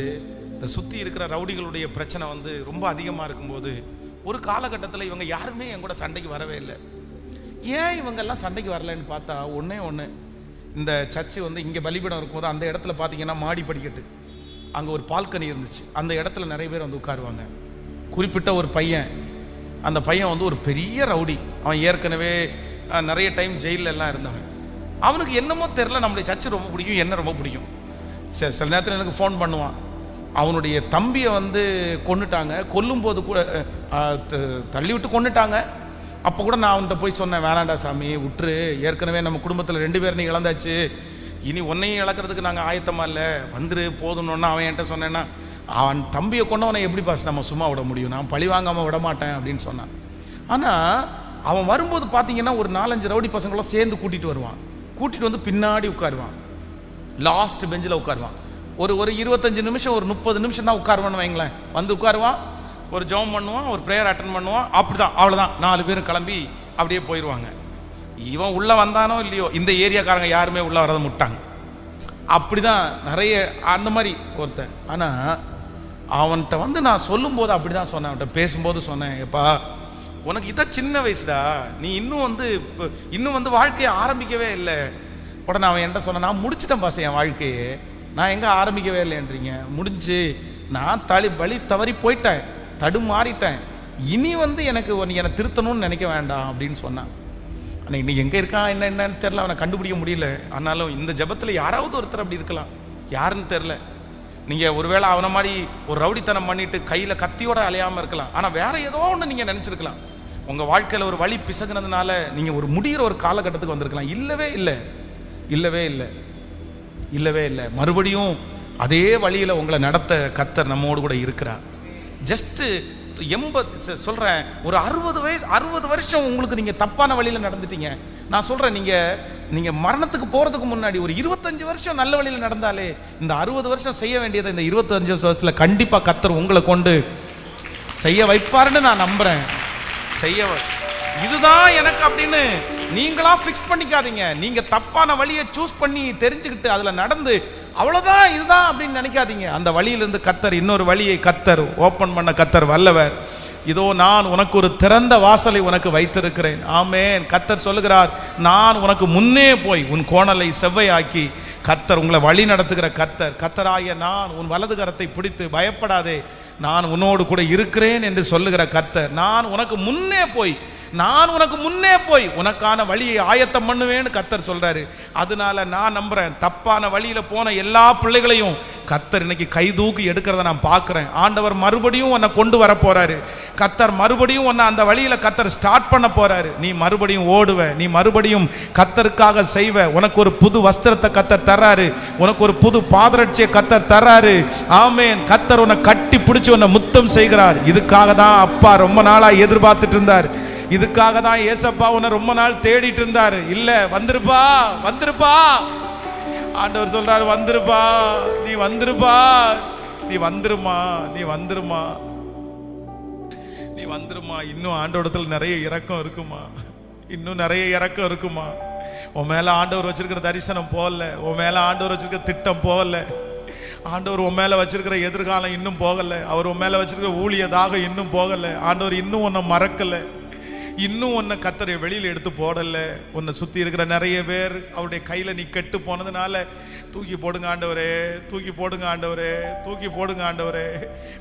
இந்த சுற்றி இருக்கிற ரவுடிகளுடைய பிரச்சனை வந்து ரொம்ப அதிகமாக இருக்கும்போது, ஒரு காலகட்டத்தில் இவங்க யாருமே என் கூட சண்டைக்கு வரவே இல்லை. ஏன் இவங்கெல்லாம் சண்டைக்கு வரலன்னு பார்த்தா, ஒன்றே ஒன்று, இந்த சர்ச்சு வந்து இங்கே பலிபீடம் இருக்கும்போது அந்த இடத்துல பார்த்தீங்கன்னா மாடி படிக்கட்டு, அங்கே ஒரு பால்கனி இருந்துச்சு, அந்த இடத்துல நிறைய பேர் வந்து உட்காருவாங்க. குறிப்பிட்ட ஒரு பையன், அந்த பையன் வந்து ஒரு பெரிய ரவுடி, அவன் ஏற்கனவே நிறைய டைம் ஜெயிலில் எல்லாம் இருந்தவன். அவனுக்கு என்னமோ தெரில, நம்மளுடைய சர்ச்சு ரொம்ப பிடிக்கும், என்ன ரொம்ப பிடிக்கும். சரி, சில நேரத்தில் எனக்கு ஃபோன் பண்ணுவான். அவனுடைய தம்பியை வந்து கொன்னுட்டாங்க, கொல்லும்போது கூட தள்ளி விட்டு கொன்னுட்டாங்க. அப்போ கூட நான் அவன்கிட்ட போய் சொன்னேன், வேணாண்டா சாமி விட்டுரு, ஏற்கனவே நம்ம குடும்பத்தில் 2 பேர் நீ இழந்தாச்சு, இனி ஒன்னையும் இழக்கிறதுக்கு நாங்கள் ஆயத்தமாக இல்லை, வந்துரு போதுன்னு. அவன் என்கிட்ட சொன்னேன்னா, அவன் தம்பியை கொண்டவனை எப்படி பாஸ் நம்ம சும்மா விட முடியும், நான் பழி வாங்காமல் விட மாட்டேன் அப்படின்னு சொன்னான். ஆனால் அவன் வரும்போது பார்த்தீங்கன்னா ஒரு 4-5 ரவுடி பசங்களும் சேர்ந்து கூட்டிகிட்டு வருவான். கூட்டிகிட்டு வந்து பின்னாடி உட்காருவான், லாஸ்ட் பெஞ்சில் உட்காருவான். ஒரு 25 நிமிஷம், ஒரு 30 நிமிஷம் தான் உட்காருவான்னு வைங்களேன். வந்து உட்காருவான், ஒரு ஜெபம் பண்ணுவான், ஒரு ப்ரேயர் அட்டன் பண்ணுவான், அப்படிதான், அவ்வளோதான். 4 பேரும் கிளம்பி அப்படியே போயிடுவாங்க. இவன் உள்ளே வந்தானோ இல்லையோ, இந்த ஏரியாக்காரங்க யாருமே உள்ளே வரதை முட்டாங்க. அப்படிதான் நிறைய அந்த மாதிரி ஒருத்தன். ஆனால் அவன்கிட்ட வந்து நான் சொல்லும்போது அப்படி தான் சொன்னேன், அவன்கிட்ட பேசும்போது சொன்னேன், எப்பா உனக்கு இதான் சின்ன வயசுடா, நீ இன்னும் வந்து வாழ்க்கையை ஆரம்பிக்கவே இல்லை. உடனே அவன் என்கிட்ட சொன்னான், நான் முடிச்சிட்டேன் பாஸ் என் வாழ்க்கையே, நான் எங்கே ஆரம்பிக்கவே இல்லைன்றீங்க, முடிஞ்சு நான் வழி தவறி போயிட்டேன், தடுமாறிட்டேன், இனி வந்து எனக்கு என்னை திருத்தணும்னு நினைக்க வேண்டாம் அப்படின்னு சொன்னான். ஆனால் இன்னைக்கு எங்கே இருக்கான் என்னன்னு தெரில, அவனை கண்டுபிடிக்க முடியல. ஆனாலும் இந்த ஜபத்தில் யாராவது ஒருத்தர் அப்படி இருக்கலாம், யாருன்னு தெரில. நீங்கள் ஒருவேளை அவனை மாதிரி ஒரு ரவுடித்தனம் பண்ணிட்டு கையில் கத்தியோட அலையாமல் இருக்கலாம், ஆனால் வேற ஏதோ ஒன்று நீங்கள் நினச்சிருக்கலாம். உங்கள் வாழ்க்கையில் ஒரு வழி பிசகுனதுனால நீங்கள் ஒரு முடிகிற ஒரு காலகட்டத்துக்கு வந்திருக்கலாம். இல்லவே இல்லை, இல்லவே இல்லை, இல்லவே இல்லை. மறுபடியும் அதே வழியில் உங்களை நடத்த கர்த்தர் நம்மோடு கூட இருக்கிறார். ஜஸ்ட்டு 80 சொல்கிறேன், ஒரு 60 வருஷம் உங்களுக்கு நீங்கள் தப்பான வழியில் நடந்துட்டீங்க. நான் சொல்கிறேன், நீங்கள் மரணத்துக்கு போகிறதுக்கு முன்னாடி ஒரு 25 வருஷம் நல்ல வழியில் நடந்தாலே இந்த 60 வருஷம் செய்ய வேண்டியதை இந்த 25 வருஷத்தில் கண்டிப்பாக கர்த்தர் உங்களை கொண்டு செய்ய வைப்பாருன்னு நான் நம்புகிறேன். இதுதான் எனக்கு அப்படின்னு நீங்களா ஃபிக்ஸ் பண்ணிக்காதீங்க. நீங்க தப்பான வழியை சூஸ் பண்ணி தெரிஞ்சுக்கிட்டு அதுல நடந்து அவ்வளவுதான் இதுதான் அப்படின்னு நினைக்காதீங்க. அந்த வழியிலிருந்து கர்த்தர் இன்னொரு வழியை கர்த்தர் ஓப்பன் பண்ண கர்த்தர் வல்லவர். இதோ நான் உனக்கு ஒரு திறந்த வாசலை உனக்கு வைத்திருக்கிறேன். ஆமென். கர்த்தர் சொல்லுகிறார், நான் உனக்கு முன்னே போய் உன் கோணலை செவ்வையாக்கி. கர்த்தர் உங்களை வழி நடத்துகிற கர்த்தராகிய நான் உன் வலது கரத்தை பிடித்து பயப்படாதே, நான் உன்னோடு கூட இருக்கிறேன் என்று சொல்லுகிற கர்த்தர். நான் உனக்கு முன்னே போய் உனக்கான வழியை ஆயத்தம் பண்ணுவேன்னு கர்த்தர் சொல்றாரு. அதனால நான் நம்புறேன், தப்பான வழியில போன எல்லா பிள்ளைகளையும் கர்த்தர் இன்னைக்கு கை தூக்கி எடுக்கிறத நான் பார்க்கிறேன். ஆண்டவர் மறுபடியும் உன்னை கொண்டு வர போறாரு. கர்த்தர் மறுபடியும் உன்னை அந்த வழியில கர்த்தர் ஸ்டார்ட் பண்ண போறாரு. நீ மறுபடியும் ஓடுவ, நீ மறுபடியும் கர்த்தருக்காக செய்வ. உனக்கு ஒரு புது வஸ்திரத்தை கர்த்தர் தர்றாரு, உனக்கு ஒரு புது பாதரட்சியை கர்த்தர் தர்றாரு. ஆமென். கர்த்தர் உன்னை கட்டி பிடிச்சு உன்னை முத்தம் செய்கிறார். இதுக்காக தான் அப்பா ரொம்ப நாளா எதிர்பார்த்துட்டு இருந்தார். இதுக்காக தான் ஏசப்பா உன்னை ரொம்ப நாள் தேடிட்டு இருந்தாரு. இல்ல, வந்துருப்பா. ஆண்டவர் சொல்றாரு, வந்துருப்பா, நீ வந்துருப்பா, நீ வந்துருமா. இன்னும் ஆண்டவரத்தில் நிறைய இரக்கம் இருக்குமா. உன் மேல ஆண்டவர் வச்சிருக்கிற தரிசனம் போகல, உன் மேல ஆண்டவர் வச்சிருக்கிற திட்டம் போகல, ஆண்டவர் உன் மேல வச்சிருக்கிற எதிர்காலம் இன்னும் போகல, அவர் உன் மேல வச்சிருக்கிற ஊழியதாக இன்னும் போகல. ஆண்டவர் இன்னும் உன்னை மறக்கல, இன்னும் உன்னை கர்த்தரை வெளியில் எடுத்து போடல. உன்னை சுத்தி இருக்கிற நிறைய பேர் அவருடைய கையில நீ கெட்டு போனதுனால தூக்கி போடுங்க ஆண்டவரே.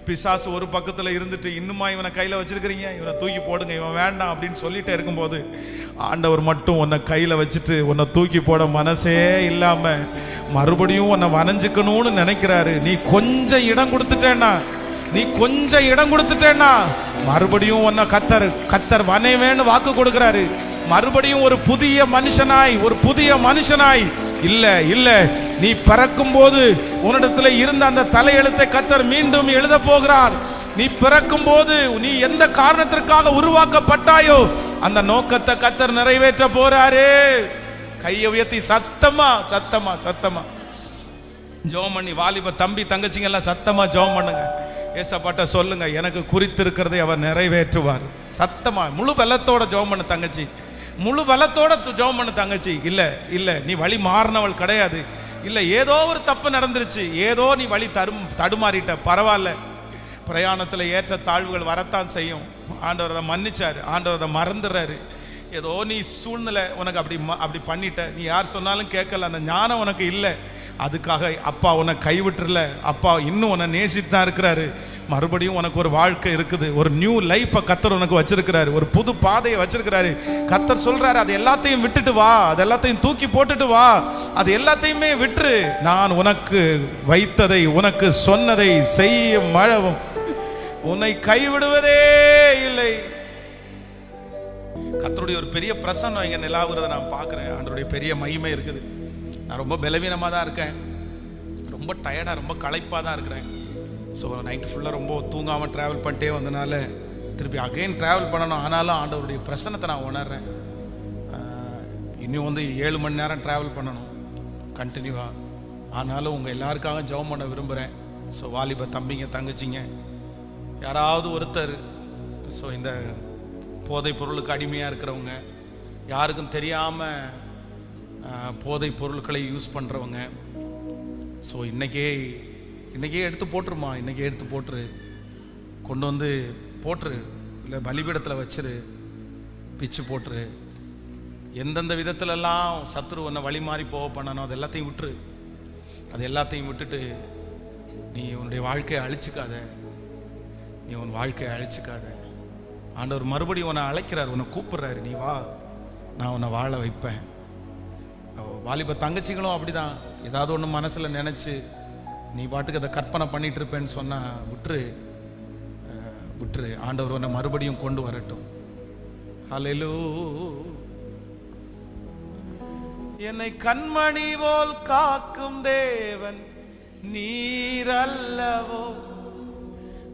பிசாசு ஒரு பக்கத்துல இருந்துட்டு இன்னுமா இவனை கையில வச்சிருக்கிறீங்க, இவனை தூக்கி போடுங்க, இவன் வேண்டாம் அப்படின்னு சொல்லிட்டே இருக்கும்போது ஆண்டவர் மட்டும் உன்னை கையில வச்சுட்டு உன்னை தூக்கி போட மனசே இல்லாம மறுபடியும் உன்னை வனைஞ்சுக்கணும்னு நினைக்கிறாரு. நீ கொஞ்சம் இடம் கொடுத்துட்டேன்னா மறுபடியும் உன்னை கர்த்தர் வனைவேன்னு வாக்கு கொடுக்கிறாரு. மறுபடியும் ஒரு புதிய மனுஷனாய் இல்ல நீ பிறக்கும் போது உன்னிடத்துல இருந்த அந்த தலையெழுத்தை கர்த்தர் மீண்டும் எழுத போகிறார். நீ பிறக்கும் போது நீ எந்த காரணத்திற்காக உருவாக்கப்பட்டாயோ அந்த நோக்கத்தை கர்த்தர் நிறைவேற்ற போறாரு. கையை உயர்த்தி சத்தமா ஜெபம் பண்ணி, வாலிப தம்பி தங்கச்சிங்க எல்லாம் சத்தமா ஜெபம் பண்ணுங்க. ஏசப்பாட்ட சொல்லுங்க, எனக்கு குறித்திருக்கிறதை அவர் நிறைவேற்றுவார். சத்தமா முழு பலத்தோட ஜெபம் பண்ணு தங்கச்சி, இல்ல நீ வழி மாறினவள் கிடையாது. இல்ல ஏதோ ஒரு தப்பு நடந்துருச்சு, ஏதோ நீ வழி தடுமாறிட்ட, பரவாயில்ல. பிரயாணத்தில் ஏற்ற தாழ்வுகள் வரத்தான் செய்யும். ஆண்டவர் அதை மன்னிச்சாரு, ஆண்டவர் அதை மறந்துடுறாரு. ஏதோ நீ சூழ்நிலை உனக்கு அப்படி பண்ணிட்ட, நீ யார் சொன்னாலும் கேட்கல, அந்த ஞானம் உனக்கு இல்லை. அதுக்காக அப்பா உன்னை கைவிட்டுறல, அப்பா இன்னும் உன்னை நேசித்து தான் இருக்கிறாரு. மறுபடியும் உனக்கு ஒரு வாழ்க்கை இருக்குது, ஒரு நியூ லைஃபை கர்த்தர் உனக்கு வச்சிருக்கிறாரு, ஒரு புது பாதையை வச்சிருக்கிறாரு. கர்த்தர் சொல்றாரு, அது எல்லாத்தையும் விட்டுட்டு வா, அது எல்லாத்தையும் தூக்கி போட்டுட்டு வா, அது எல்லாத்தையுமே விட்டுரு. நான் உனக்கு வைத்ததை, உனக்கு சொன்னதை செய்ய மழவும் உன்னை கைவிடுவதே இல்லை. கர்த்தருடைய ஒரு பெரிய பிரசன்னம் இங்க நிலாவுறதை நான் பார்க்கிறேன். ஆண்டவருடைய பெரிய மகிமை இருக்குது. நான் ரொம்ப பலவீனமாக தான் இருக்கேன், ரொம்ப டயர்டாக, ரொம்ப களைப்பாக தான் இருக்கிறேன். ஸோ நைட்டு ஃபுல்லாக ரொம்ப தூங்காமல் ட்ராவல் பண்ணிட்டே வந்தனால திருப்பி அகைன் ட்ராவல் பண்ணணும். ஆனாலும் ஆண்டவருடைய பிரசன்னத்தை நான் உணர்றேன். இன்னும் 7 மணி நேரம் ட்ராவல் பண்ணணும் கண்டினியூவாக. ஆனாலும் உங்கள் எல்லாருக்காக ஜெபம் பண்ண விரும்புகிறேன். ஸோ வாலிப தம்பிங்க தங்கச்சிங்க யாராவது ஒருத்தர், ஸோ இந்த போதைப் பொருளுக்கு அடிமையாக இருக்கிறவங்க, யாருக்கும் தெரியாமல் போதை பொருட்களை யூஸ் பண்ணுறவங்க, ஸோ இன்றைக்கே எடுத்து போட்டுருமா, இன்றைக்கே எடுத்து போட்டுரு, கொண்டு வந்து போட்டுரு, இல்லை பலிபீடத்தில் வச்சிரு, பிச்சு போட்டுரு. எந்தெந்த விதத்துலலாம் சத்துரு உன்னை வழி மாறி பண்ணணும் அது எல்லாத்தையும் விட்டுரு. அது எல்லாத்தையும் விட்டுட்டு நீ உன்னுடைய வாழ்க்கையை அழிச்சுக்காத. ஆண்டவர் மறுபடியும் உன்னை அழைக்கிறார், உன்னை கூப்பிடுறாரு, நீ வா, நான் உன்னை வாழ வைப்பேன். வாலிப தங்கச்சிகளும் அப்படிதான், ஏதாவது ஒன்று மனசில் நினச்சி நீ பாட்டுக்கு அதை கற்பனை பண்ணிட்டு இருப்பேன்னு சொன்னால் விட்டுரு. ஆண்டவர் உன்னை மறுபடியும் கொண்டு வரட்டும். ஹல்லேலூயா. என்னை கண்மணி போல் காக்கும் தேவன் நீரல்லவோ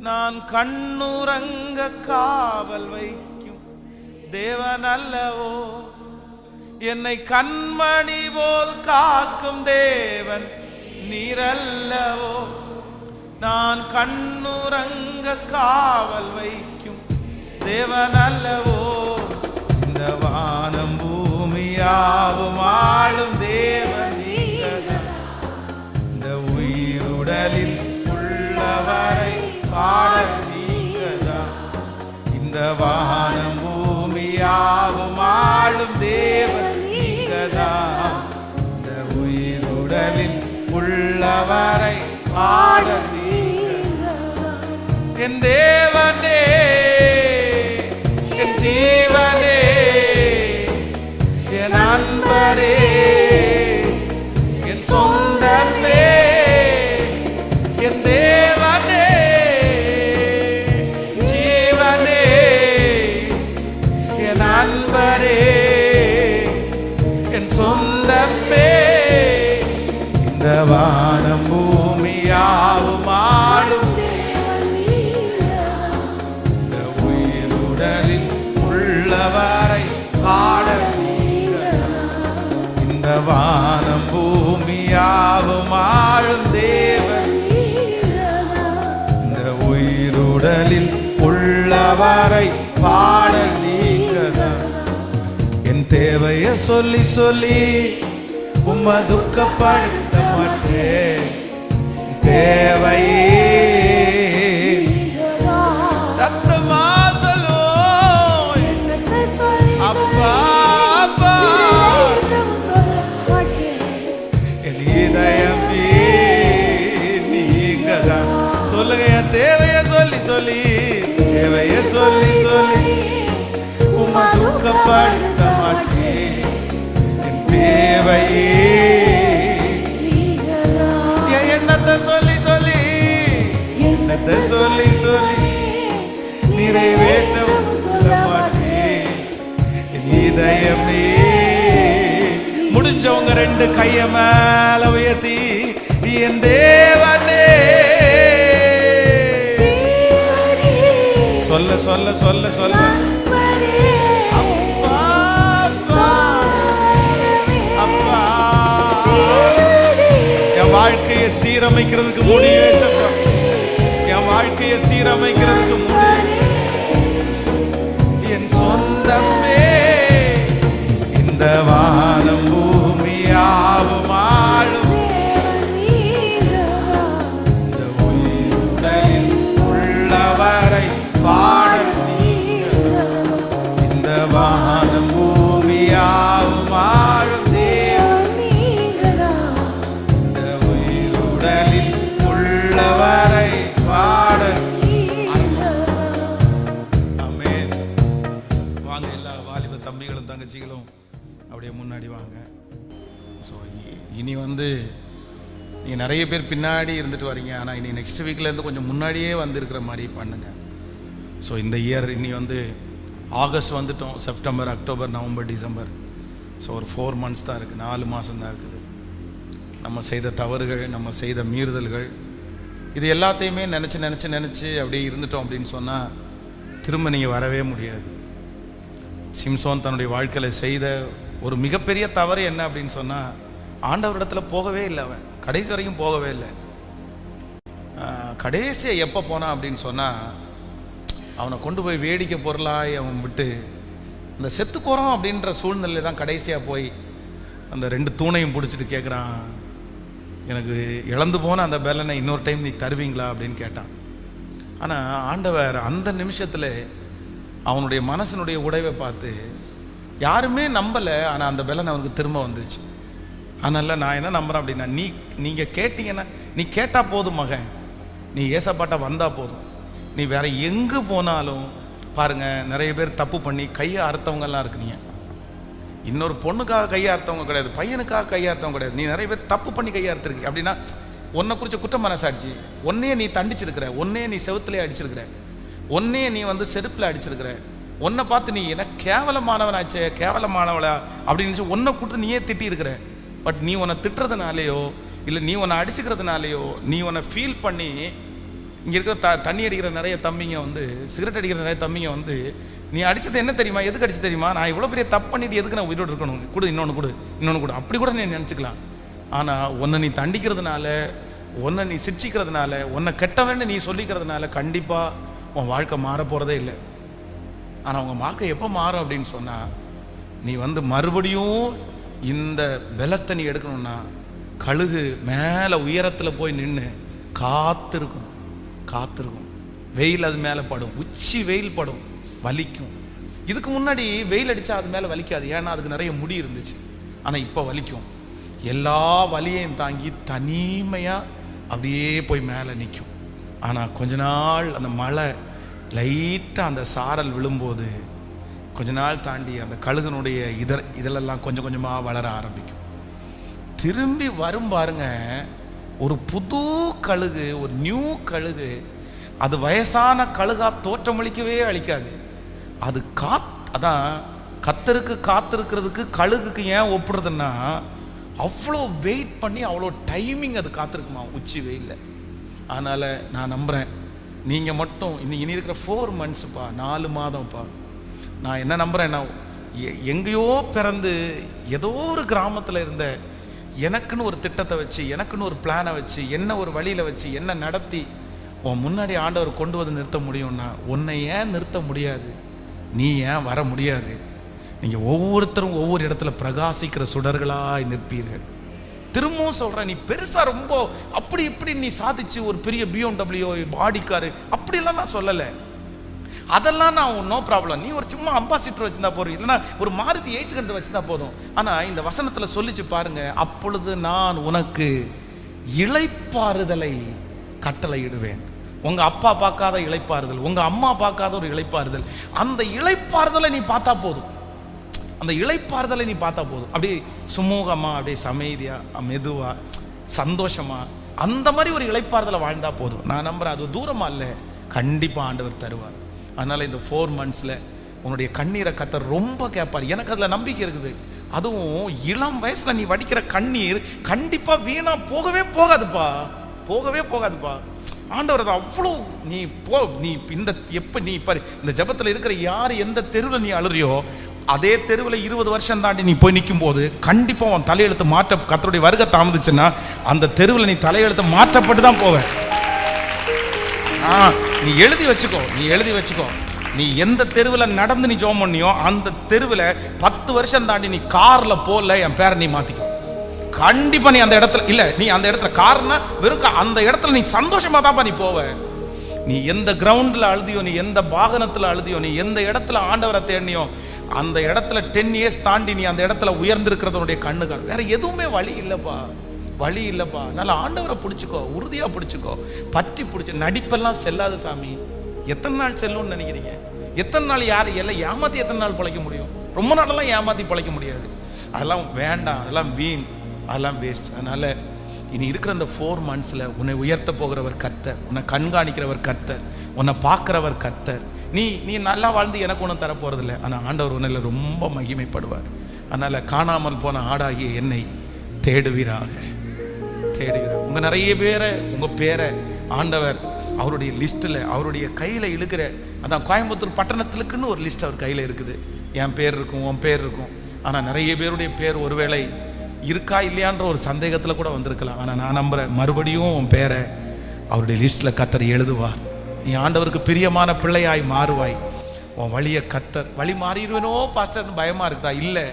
நான் கண்ணுறங்க காவல் வைக்கும் தேவன் அல்லவோ, என்னை கண்மணி போல் காக்கும் தேவன் நீரல்லவோ, நான் கண்ணுறங்க காவல் வைக்கும் தேவன் அல்லவோ, இந்த வானம் பூமியாவும் ஆளும் தேவன் நீங்கதான், இந்த உயிருடலில் உள்ளவரை பாட நீங்கதான், இந்த வானம் பூமியாவும் ஆளும் தேவன் நீங்கதான், இந்த உயிருடலில் உள்ளவரை பாட என் தேவனே, என் ஜீவனே, என் அன்பரே, என் சொந்தமே, என் தேவனே, ஜீவனே, என் அன்பரே, என் சொந்தமே, இந்த வானம் பூமியாவும் ஆளும் உள்ளவரை பாட இந்த வானம் பூமியாவும் ஆளும் தேவன், இந்த உயிருடலில் உள்ளவரை பாட நீங்கதான், என் தேவைய சொல்லி சொல்லி உம்மை துக்கப்படுத்த மாட்டேன், தேவையே சத்தமா சொல்லுங்க, என் தேவைய சொல்லி சொல்லி, தேவைய சொல்லி சொல்லி உம்மை துக்கப்படுத்த மாட்டேன், என் தேவையே என் எண்ணத்தை சொல்லி சொல்லி, எண்ணத்தை சொல்லி சொல்லி நிறைவேற்ற மாட்டேன், என் இதயமே. முடிஞ்சவங்க ரெண்டு கைய மேல உயர்த்தி, என் தேவனே சொல்ல சொல்ல சொல்ல சொல்ல, அப்பா அப்பா, என் வாழ்க்கையை சீரமைக்கிறதுக்கு முடிவே சத்தம், என் வாழ்க்கையை சீரமைக்கிறதுக்கு முடிவு, என் சொந்தமே, இந்த வானம் பூமியாவும் ஆளும் இந்த உயிருடலில் உள்ளவரை பாட இந்த வானம் பூமியாவும் ஆளும் தேவன், இந்த உயிருடலில் உள்ளவரை பாட. ஆமென். வாங்க எல்லா வாலிப தம்பிகளும் தங்கச்சிகளும் அப்படியே முன்னாடி வாங்க. ஸோ இனி நீங்கள் நிறைய பேர் பின்னாடி இருந்துட்டு வரீங்க, ஆனால் இனி நெக்ஸ்ட் வீக்லேருந்து கொஞ்சம் முன்னாடியே வந்துருக்கிற மாதிரி பண்ணுங்கள். ஸோ இந்த இயர் இனி ஆகஸ்ட் வந்துட்டோம், September, October, November, December. So ஒரு 4 months தான் இருக்குது, 4 மாதம் தான் இருக்குது. நம்ம செய்த தவறுகள், நம்ம செய்த மீறுதல்கள், இது எல்லாத்தையுமே நினச்சி நினச்சி நினச்சி அப்படியே இருந்துட்டோம் அப்படின்னு சொன்னால் திரும்ப நீங்கள் வரவே முடியாது. சிம்சோன் தன்னுடைய வாழ்க்கையில் செய்த ஒரு மிகப்பெரிய தவறு என்ன அப்படின்னு சொன்னால், ஆண்டவரிடத்தில் போகவே இல்லை, அவன் கடைசி வரைக்கும் போகவே இல்லை. கடைசியை எப்போ போனான் அப்படின்னு சொன்னால், அவனை கொண்டு போய் வேடிக்கை பொருளாய் அவன் விட்டு அந்த செத்து போகிறோம் அப்படின்ற சூழ்நிலை தான் கடைசியாக போய் அந்த 2 தூணையும் பிடிச்சிட்டு கேட்குறான், எனக்கு இழந்து போன அந்த பேலனை இன்னொரு டைம் நீ தருவீங்களா அப்படின்னு கேட்டான். ஆனால் ஆண்டவர் அந்த நிமிஷத்தில் அவனுடைய மனசனுடைய உடைவை பார்த்து யாருமே நம்பலை, ஆனால் அந்த பேலன் அவனுக்கு திரும்ப வந்துருச்சு. அதனால் நான் என்ன நம்புகிறேன் அப்படின்னா, நீங்கள் கேட்டீங்கன்னா, நீ கேட்டால் போதும் மகன், நீ ஏசப்பாட்ட வந்தால் போதும், நீ வேற எங்கே போனாலும் பாருங்கள், நிறைய பேர் தப்பு பண்ணி கையை அறுத்தவங்கெல்லாம் இருக்கிறீங்க. இன்னொரு பொண்ணுக்காக கையை அறுத்தவங்க கிடையாது, பையனுக்காக கையை அறுத்தவங்க கிடையாது. நீ நிறைய பேர் தப்பு பண்ணி கையை அறுத்துருக்கு அப்படின்னா, உன்னை குறித்த குற்ற மனசாட்சி, ஒன்னையே நீ தண்டிச்சிருக்கிற, ஒன்னையே நீ செவுத்துலேயே அடிச்சிருக்கிற, ஒன்னையே நீ செருப்பில் அடிச்சிருக்கிற, உன்னை பார்த்து நீ என்ன கேவலமானவனாச்சே, கேவலமானவளா அப்படின்னு ஒன்றை கூட்டு நீயே திட்டி இருக்கிற. பட் நீ உன்னை திட்டுறதுனாலேயோ இல்லை நீ உன்னை அடிச்சுக்கிறதுனாலையோ, நீ உன்னை ஃபீல் பண்ணி, இங்கே இருக்கிற தண்ணி அடிக்கிற நிறைய தம்பிங்க வந்து, சிகரெட் அடிக்கிற நிறைய தம்பிங்க வந்து, நீ அடித்தது என்ன தெரியுமா, எதுக்கு அடிச்சு தெரியுமா, நான் இவ்வளோ பெரிய தப்பு பண்ணிட்டு எதுக்கு நான் உயிரோடு இருக்கணும், கொடு இன்னொன்று கொடு, அப்படி கூட நீ நினச்சிக்கலாம். ஆனால் உன்னை நீ தண்டிக்கிறதுனால, உன்னை நீ சிரிச்சிக்கிறதுனால, உன்னை கெட்டவன்னு நீ சொல்லிக்கிறதுனால கண்டிப்பாக உன் வாழ்க்கை மாற போகிறதே இல்லை. ஆனால் உங்கள் வாழ்க்கை எப்போ மாறும் அப்படின்னு சொன்னால், நீ வந்து மறுபடியும் இந்த பலத்தை நீ எடுக்கணும்னா, கழுகு மேலே உயரத்தில் போய் நின்று காத்திருக்கும். வெயில் அது மேலே படும், உச்சி வெயில் படும், வலிக்கும். இதுக்கு முன்னாடி வெயில் அடித்தா அது மேலே வலிக்காது, ஏன்னா அதுக்கு நிறைய முடி இருந்துச்சு. ஆனால் இப்போ வலிக்கும். எல்லா வலியையும் தாங்கி தனிமையாக அப்படியே போய் மேலே நிற்கும். ஆனால் கொஞ்ச நாள் அந்த மழை லைட்டாக அந்த சாரல் விழும்போது, கொஞ்ச நாள் தாண்டி அந்த கழுகனுடைய இதழெல்லாம் கொஞ்சம் கொஞ்சமாக வளர ஆரம்பிக்கும். திரும்பி வரும் பாருங்க, ஒரு புது கழுகு, ஒரு நியூ கழுகு. அது வயசான கழுகா தோற்றமளிக்கவே அளிக்காது. அது அதான் கத்தருக்கு காத்திருக்கிறதுக்கு கழுகுக்கு ஏன் ஒப்புறதுன்னா, அவ்வளோ வெயிட் பண்ணி அவ்வளோ டைமிங் அது காத்திருக்குமா உச்சி வெயிலில். அதனால் நான் நம்புகிறேன், நீங்கள் மட்டும் இனி இருக்கிற 4 monthsப்பா, 4 மாதம்ப்பா, நான் என்ன நம்புகிறேன்னா, எங்கேயோ பிறந்து ஏதோ ஒரு கிராமத்தில் இருந்த எனக்குன்னு ஒரு திட்டத்தை வச்சு, எனக்குன்னு ஒரு பிளானை வச்சு, என்ன ஒரு வழியில் வச்சு, என்ன நடத்தி உன் முன்னாடி ஆண்டவர் கொண்டு வந்து நிறுத்த முடியும்னா, உன்னை ஏன் நிறுத்த முடியாது, நீ ஏன் வர முடியாது? நீங்கள் ஒவ்வொருத்தரும் ஒவ்வொரு இடத்துல பிரகாசிக்கிற சுடர்களாய் நிற்பீர்கள். திரும்பவும் சொல்கிறேன், நீ பெருசாக ரொம்ப அப்படி இப்படி நீ சாதிச்சு ஒரு பெரிய BMW பாடிக்காரு அப்படிலாம் நான் சொல்லலை. அதெல்லாம் நான் நோ ப்ராப்ளம். நீ ஒரு சும்மா அம்பாசிடர் வச்சுருந்தா போதும், இல்லைன்னா ஒரு மாருதி 800 வச்சுருந்தா போதும். ஆனால் இந்த வசனத்தில் சொல்லிச்சு பாருங்க, அப்பொழுது நான் உனக்கு இளைப்பாறுதலை கட்டளையிடுவேன். உங்கள் அப்பா பார்க்காத இளைப்பாறுதல், உங்கள் அம்மா பார்க்காத ஒரு இளைப்பாறுதல், அந்த இளைப்பாறுதலை நீ பார்த்தா போதும். அந்த இளைப்பாறுதலை நீ பார்த்தா போதும். அப்படியே சுமூகமாக, அப்படியே சமைதியாக, மெதுவாக, சந்தோஷமாக, அந்த மாதிரி ஒரு இளைப்பாறுதலை வாழ்ந்தா போதும். நான் நம்புகிறேன், அது தூரமாக இல்லை, கண்டிப்பாக ஆண்டவர் தருவார். அதனால் இந்த 4 monthsல உன்னுடைய கண்ணீரை கத்தர் ரொம்ப கேட்பார். எனக்கு அதில் நம்பிக்கை இருக்குது. அதுவும் இளம் வயசில் நீ வடிக்கிற கண்ணீர் கண்டிப்பாக வீணாக போகவே போகாதுப்பா. ஆண்டவர் அதை அவ்வளோ நீ இந்த எப்போ நீ பாரு, இந்த ஜபத்தில் இருக்கிற யார் எந்த தெருவில் நீ அழுறியோ, அதே தெருவில் 20 வருஷம் தாண்டி நீ போய் நிற்கும் போது கண்டிப்பாக உன் தலையெழுத்து மாற்ற, கர்த்தருடைய வருகை தாமதிச்சுன்னா அந்த தெருவில் நீ தலையெழுத்து மாற்றப்பட்டு தான் போவ. நீ எழுதி வச்சுக்கோ. நீ எந்த தெருவில் நடந்து நீ ஜெபம் பண்ணியோ, அந்த தெருவில் 10 வருஷம் தாண்டி நீ காரில் போகல, என் பேரை நீ மாற்றிக்கோ. கண்டிப்பாக நீ அந்த இடத்துல இல்லை, நீ அந்த இடத்துல கார்னா வெறும் அந்த இடத்துல நீ சந்தோஷமாக தான்ப்பா நீ போவ. நீ எந்த கிரவுண்டில் அழுதியோ, நீ எந்த வாகனத்தில் அழுதியோ, நீ எந்த இடத்துல ஆண்டவரை தேடினியோ, அந்த இடத்துல 10 years தாண்டி நீ அந்த இடத்துல உயர்ந்திருக்கிறதுனுடைய கண்ணு வேற எதுவுமே வழி இல்லைப்பா. அதனால ஆண்டவரை பிடிச்சிக்கோ, உறுதியாக பிடிச்சிக்கோ, பற்றி பிடிச்சி. நடிப்பெல்லாம் செல்லாது சாமி. எத்தனை நாள் செல்லும்னு நினைக்கிறீங்க? எத்தனை நாள் எல்லாம் ஏமாற்றி எத்தனை நாள் பிழைக்க முடியும்? ரொம்ப நாளெல்லாம் ஏமாற்றி பிழைக்க முடியாது. அதெல்லாம் வேண்டாம், அதெல்லாம் வீண், அதெல்லாம் வேஸ்ட். அதனால் இனி இருக்கிற அந்த 4 monthsல உன்னை உயர்த்த போகிறவர் கர்த்தர், உன்னை கண்காணிக்கிறவர் கர்த்தர், உன்னை பார்க்கிறவர் கர்த்தர். நீ நல்லா வாழ்ந்து எனக்கு ஒன்றும் தரப்போறதில்ல, ஆனால் ஆண்டவர் உன்னில் ரொம்ப மகிமைப்படுவார். அதனால் காணாமல் போன ஆடாகிய என்னை தேடுவீராக. உங்கள் நிறைய பேரை, உங்கள் பேரை ஆண்டவர் அவருடைய லிஸ்ட்டில், அவருடைய கையில் இழுக்கிற, அதான் கோயம்புத்தூர் பட்டணத்திலுக்குன்னு ஒரு லிஸ்ட் அவர் கையில் இருக்குது. என் பேர் இருக்கும், உன் பேர் இருக்கும். ஆனால் நிறைய பேருடைய பேர் ஒருவேளை இருக்கா இல்லையான்ற ஒரு சந்தேகத்தில் கூட வந்திருக்கலாம். ஆனால் நான் நம்புகிறேன், மறுபடியும் உன் பேரை அவருடைய லிஸ்ட்டில் கத்தர் எழுதுவார். நீ ஆண்டவருக்கு பிரியமான பிள்ளையாய் மாறுவாய். உன் வழியை கத்தர், வழி மாறிடுவேனோ பாஸ்டர்னு பயமாக இருக்குதா? இல்லை,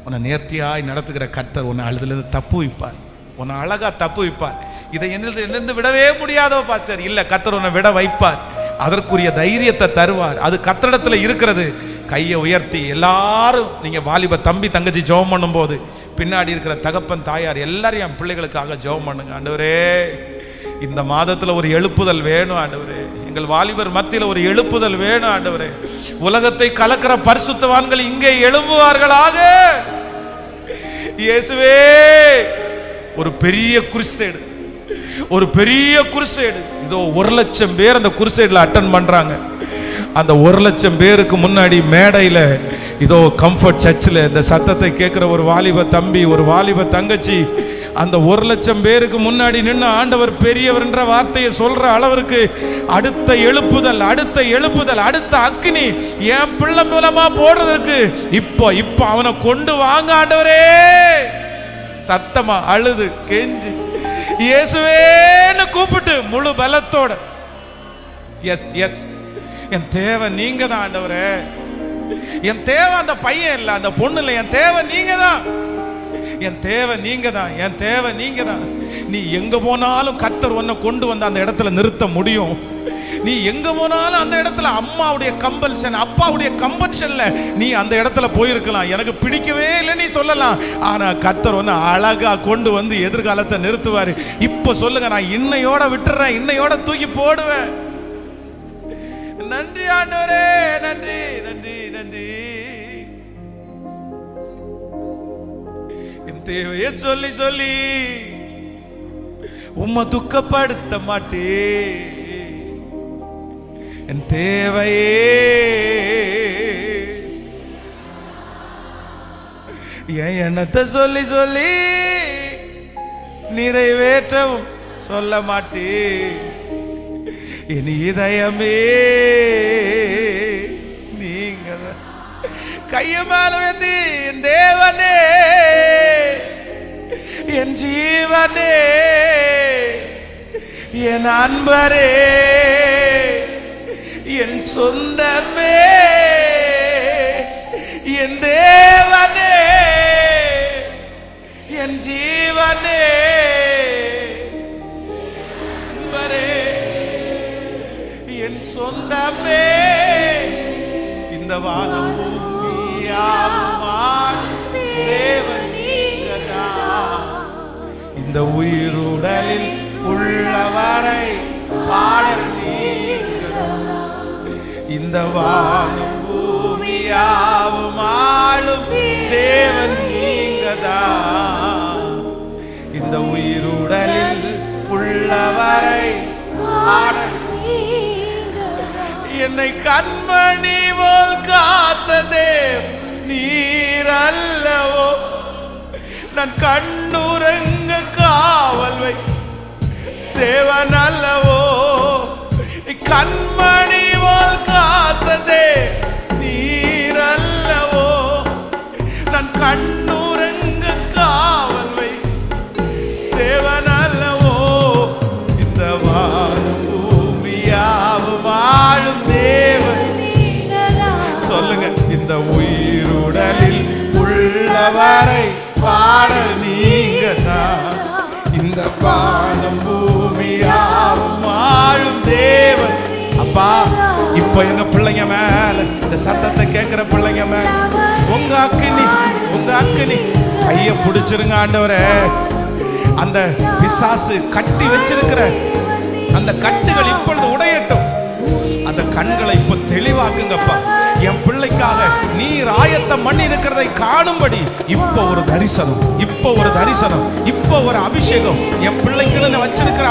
உன்னை நேர்த்தியாய் நடத்துகிற கத்தர் உன்னை அழுதுலேருந்து தப்பு வைப்பார், உன்னை அழகாக தப்பு வைப்பார். இதை என்னிருந்து விடவே முடியாதோ பாஸ்டர், இல்லை, கத்தர் உன்னை விட வைப்பார். அதற்குரிய தைரியத்தை தருவார். அது கத்தரிடத்தில் இருக்கிறது. கையை உயர்த்தி எல்லாரும், நீங்கள் வாலிப தம்பி தங்கச்சி ஜெபம் பண்ணும்போது பின்னாடி இருக்கிற தகப்பன் தாயார் எல்லாரும் என் பிள்ளைகளுக்காக ஜெபம் பண்ணுங்க. ஆண்டவரே, இந்த மாதத்தில் ஒரு எழுப்புதல் வேணும் ஆண்டவரே. எங்கள் வாலிபர் மத்தியில் ஒரு எழுப்புதல் வேணும் ஆண்டவரே. உலகத்தை கலக்கிற பரிசுத்தவான்கள் இங்கே எழும்புவார்களாக. இயேசுவே, ஒரு பெரிய குருசேடு, இதோ 1,00,000 பேர் அந்த குருசேடில் அட்டன் பண்றாங்க. அந்த 1,00,000 பேருக்கு முன்னாடி மேடையில் இதோ கம்ஃபர்ட் சர்ச்சில் இந்த சத்தத்தை கேட்குற ஒரு வாலிப தம்பி, ஒரு வாலிப தங்கச்சி அந்த 1,00,000 பேருக்கு முன்னாடி நின்று ஆண்டவர் பெரியவர் என்ற வார்த்தையை சொல்ற அளவிற்கு அடுத்த எழுப்புதல், அடுத்த எழுப்புதல், அடுத்த அக்கினி என் பிள்ளை மூலமா போடுறதுக்கு இப்போ அவனை கொண்டு வாங்க ஆண்டவரே. சத்தமா அழுது கெஞ்சி இயேசுவேன்னு கூப்பிட்டு முழு பலத்தோட, எஸ் எஸ் என் தேவை நீங்க தான் ஆண்டவரே. என் தேவை அந்த பையன் இல்லை, அந்த பொண்ணு இல்லை, என் தேவை நீங்க தான். என் தேவை நீங்க தான், என் தேவை நீங்க தான். நீ எங்க போனாலும் கர்த்தர் உன்னை கொண்டு வந்து அந்த இடத்துல நிறுத்த முடியும். நீ எங்க போனாலும் அந்த இடத்துல அம்மாவுடைய கம்பல்ஷன், அப்பாவுடைய கம்பல்ஷன்ல நீ அந்த இடத்துல போயிருக்கலாம். எனக்கு பிடிக்கவே இல்லை நீ சொல்லலாம். ஆனா கர்த்தர் ஒன்னு அழகா கொண்டு வந்து எதிர்காலத்தை நிறுத்துவாரு. இப்ப சொல்லுங்க, நான் இன்னையோட விட்டுறேன், இன்னையோட தூக்கி போடுவேன். நன்றி ஆண்டவரே, நன்றி நன்றி நன்றி. என் தேவையை சொல்லி சொல்லி உம்மை துக்கப்படுத்த மாட்டே. என் தேவையே என் எண்ணத்தை சொல்லி சொல்லி நிறைவேற்றவும் சொல்ல மாட்டே. என் இதயமே நீங்க கைய மேல வைத்து, என் தேவனே, என் ஜீவனே, என் அன்பரே, என் சொந்தமே, என் தேவனே, என் ஜீவனே, அன்பரே, என் சொந்தமே. இந்த வானம் பூமியாம் தேவன் நீங்கதான். இந்த உயிருடலில் உள்ளவரை பாடல் நீங்கதான். இந்த வானம் பூமியாவும் ஆளும் தேவன் நீங்கதான். இந்த உயிருடலில் உள்ளவரை பாடல். என்னை கண்மணி போல் காத்ததே நீர் அல்லவோ. நான் கண்ணுறங்க காவல் வை தேவன் அல்லவோ. கண்மணி போல் காத்ததே நீர் அல்லவோ. நான் கண்ணுறங்க காவல் வை தேவன் அல்லவோ. இந்த வானம் பூமியாவும் ஆளும் தேவன் சொல்லுங்க. இந்த உயிருடலில் உள்ளவரை பாடல் நீங்க தான். இந்த வானம் பூமியாவும் ஆளும் தேவன். அப்பா, இப்ப எங்க பிள்ளைங்க மேல, இந்த சத்தத்தை கேட்கிற பிள்ளைங்க மேல உங்க அக்கினி கைய பிடிச்சிருங்க ஆண்டவரே. அந்த பிசாசு கட்டி வச்சிருக்கிற அந்த கட்டுகள் இப்பொழுது உடையட்டும். அந்த கண்களை இப்ப தெளிவாக்குங்கப்பா. என் பிள்ளைக்காக நீர் ஆயத்தம் பண்ணி இருக்கிறதை காணும்படி இப்ப ஒரு தரிசனம், இப்ப ஒரு தரிசனம், இப்ப ஒரு அபிஷேகம். என் பிள்ளைக்குன்னு வச்சிருக்கிற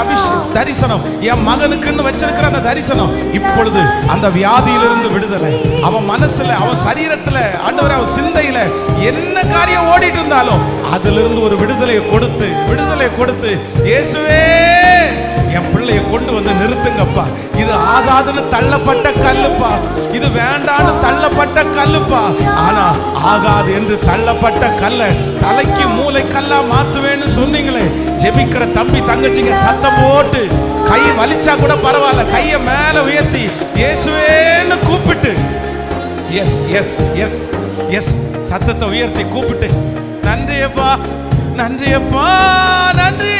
தரிசனம், என் மகனுக்குன்னு வச்சிருக்கிற அந்த தரிசனம். இப்பொழுது அந்த வியாதியிலிருந்து விடுதலை. அவன் மனசுல, அவன் சரீரத்துல, ஆண்டவரே, அவன் சிந்தையில என்ன காரியம் ஓடிட்டு இருந்தாலும் அதிலிருந்து ஒரு விடுதலையை கொடுத்து இயேசுவே என் பிள்ளைய கொண்டு வந்து நிறுத்துங்கப்பா. இது ஆகாதுன்னு தள்ளப்பட்ட கல்லுப்பா, இது வேண்டான்னு தள்ளப்பட்ட கல்லுப்பா. ஆனா ஆகாது என்று தள்ளப்பட்ட கல்ல தலைக்கு மூளை கல்லா மாத்துவேன்னு சொன்னீங்களே. ஜெபிக்கிற தம்பி தங்கச்சிங்க சத்தம் போட்டு, கை வலிச்சா கூட பரவாயில்ல, கைய மேல உயர்த்தி இயேசுவேன்னு கூப்பிட்டு, எஸ் எஸ் எஸ் எஸ் சத்தத்தை உயர்த்தி கூப்பிட்டு, நன்றி அப்பா, நன்றி அப்பா, நன்றி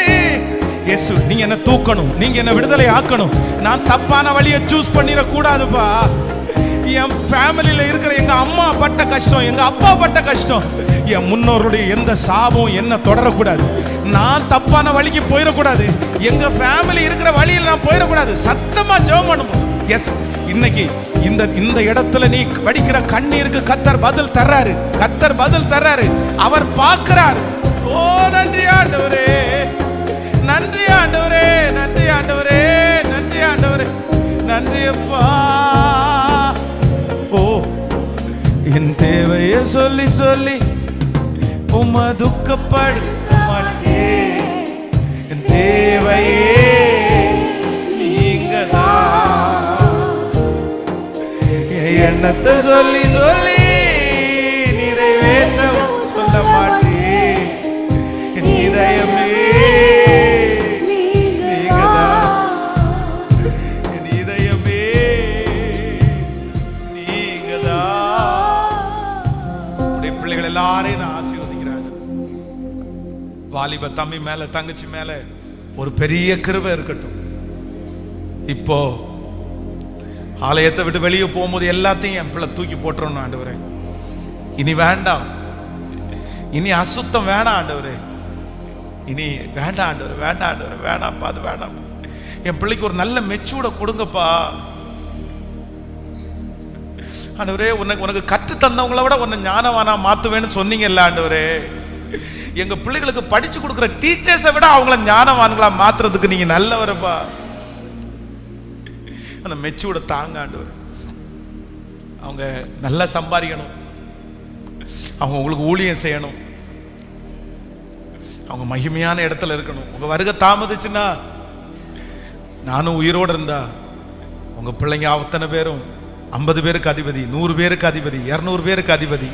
இயேசு. நீங்க என்ன தூக்கணும், நீங்க என்ன விடுதலை ஆக்கணும். நான் தப்பான வழியை சூஸ் பண்ணிட கூடாதுப்பா. என் ஃபேமிலியில இருக்கிற எங்க அம்மா பட்ட கஷ்டம், எங்க அப்பா பட்ட கஷ்டம், என் முன்னோருடைய எந்த சாபம் என்ன தொடரக்கூடாது. நான் தப்பான வழிக்கு போயிடக்கூடாது. எங்க ஃபேமிலி இருக்கிற வழியில் நான் போயிடக்கூடாது. சத்தமா ஜெபம் பண்ணணும். எஸ், இன்னைக்கு இந்த இடத்துல நீ வடிக்கிற கண்ணீருக்கு கர்த்தர் பதில் தர்றாரு. கர்த்தர் பதில் தர்றாரு. அவர் பார்க்கிறார். ஓ நன்றி ஆண்டவரே, நன்றி ஆண்டவரே, நன்றி ஆண்டவரே, நன்றி ஆண்டவரே, நன்றி அப்பா. ஓ என் தேவையை சொல்லி சொல்லி உம்மை துக்கப்படுத்த மாட்டேன். தேவையே நீங்கதான். என் எண்ணத்தை சொல்லி சொல்லி நிறைவேற்ற சொல்ல மாட்டேன். என் இதயமே நீங்கதான். என் இதயமே நீங்கதான். உடைய பிள்ளைகள் எல்லாரையும் நான் ஆசீர்வதிக்கிறாங்க. வாலிப தம்பி மேல தங்கச்சி மேல ஒரு பெரிய கிருபை இருக்கட்டும். இப்போ ஆலயத்தை விட்டு வெளியே போகும்போது எல்லாத்தையும் என் பிள்ளை தூக்கி போட்டுறணும் ஆண்டவரே. இனி வேண்டாம், இனி அசுத்தம் வேணாம் ஆண்டவரே, இனி வேண்டாம் ஆண்டவரே, வேண்டாம் ஆண்டவரே, வேணாம்ப்பா, அது வேணாம். என் பிள்ளைக்கு ஒரு நல்ல மெச்சூர்ட கொடுங்கப்பா ஆண்டவரே. உனக்கு கற்று தந்தவங்கள விட உன்னை ஞானவானா மாத்துவேன்னு சொன்னீங்கல்ல ஆண்டவரே. எங்க பிள்ளைகளுக்கு படிச்சு கொடுக்குற டீச்சர்ஸை விட அவங்கள ஞானவான்களா மாத்துறதுக்கு நீங்க நல்லவரப்பா. அந்த மெச்சூர்ட தாங்க ஆண்டவர். அவங்க நல்லா சம்பாதிக்கணும், அவங்க உங்களுக்கு ஊழியம் செய்யணும், அவங்க மகிமையான இடத்துல இருக்கணும். உங்க வருகை தாமதிச்சுன்னா, நானும் உயிரோடு இருந்தா உங்க பிள்ளைங்க அத்தனை பேரும் 50 பேருக்கு அதிபதி, 100 பேருக்கு அதிபதி, 200 பேருக்கு அதிபதி,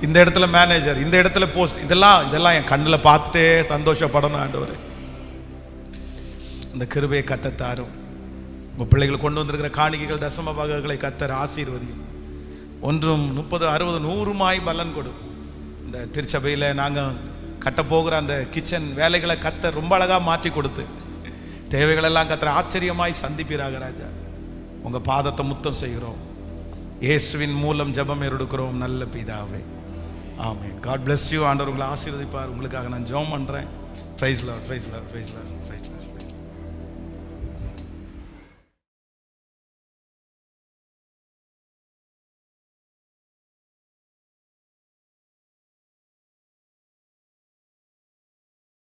இந்த இடத்துல மேனேஜர், இந்த இடத்துல போஸ்ட், இதெல்லாம் என் கண்ணில் பார்த்துட்டே சந்தோஷப்படணும் ஆண்டவர். அந்த கிருபையை கத்தத்தாரும். உங்கள் பிள்ளைகள் கொண்டு வந்திருக்கிற காணிக்கைகள் தசம பாகங்களை கத்தர் ஆசீர்வதியும். 1, 30, 60, 100 பலன் கொடு. இந்த திருச்சபையில் நாங்கள் கட்டப்போகிற அந்த கிச்சன் வேலைகளை கத்தர் ரொம்ப அழகாக மாற்றி கொடுத்து தேவைகளெல்லாம் கத்தர் ஆச்சரியமாய் சந்திப்பீராக ராஜா. உங்கள் பாதத்தை முத்தம் செய்கிறோம். இயேசுவின் மூலம் ஜெபம் எடுக்கிறோம் நல்ல பிதாவே, ஆமென். God bless you. ஆண்டவர் உங்களை ஆசீர்வதிப்பார். உங்களுக்காக நான் ஜெபம் பண்ணுறேன். Praise Lord, praise Lord, praise Lord.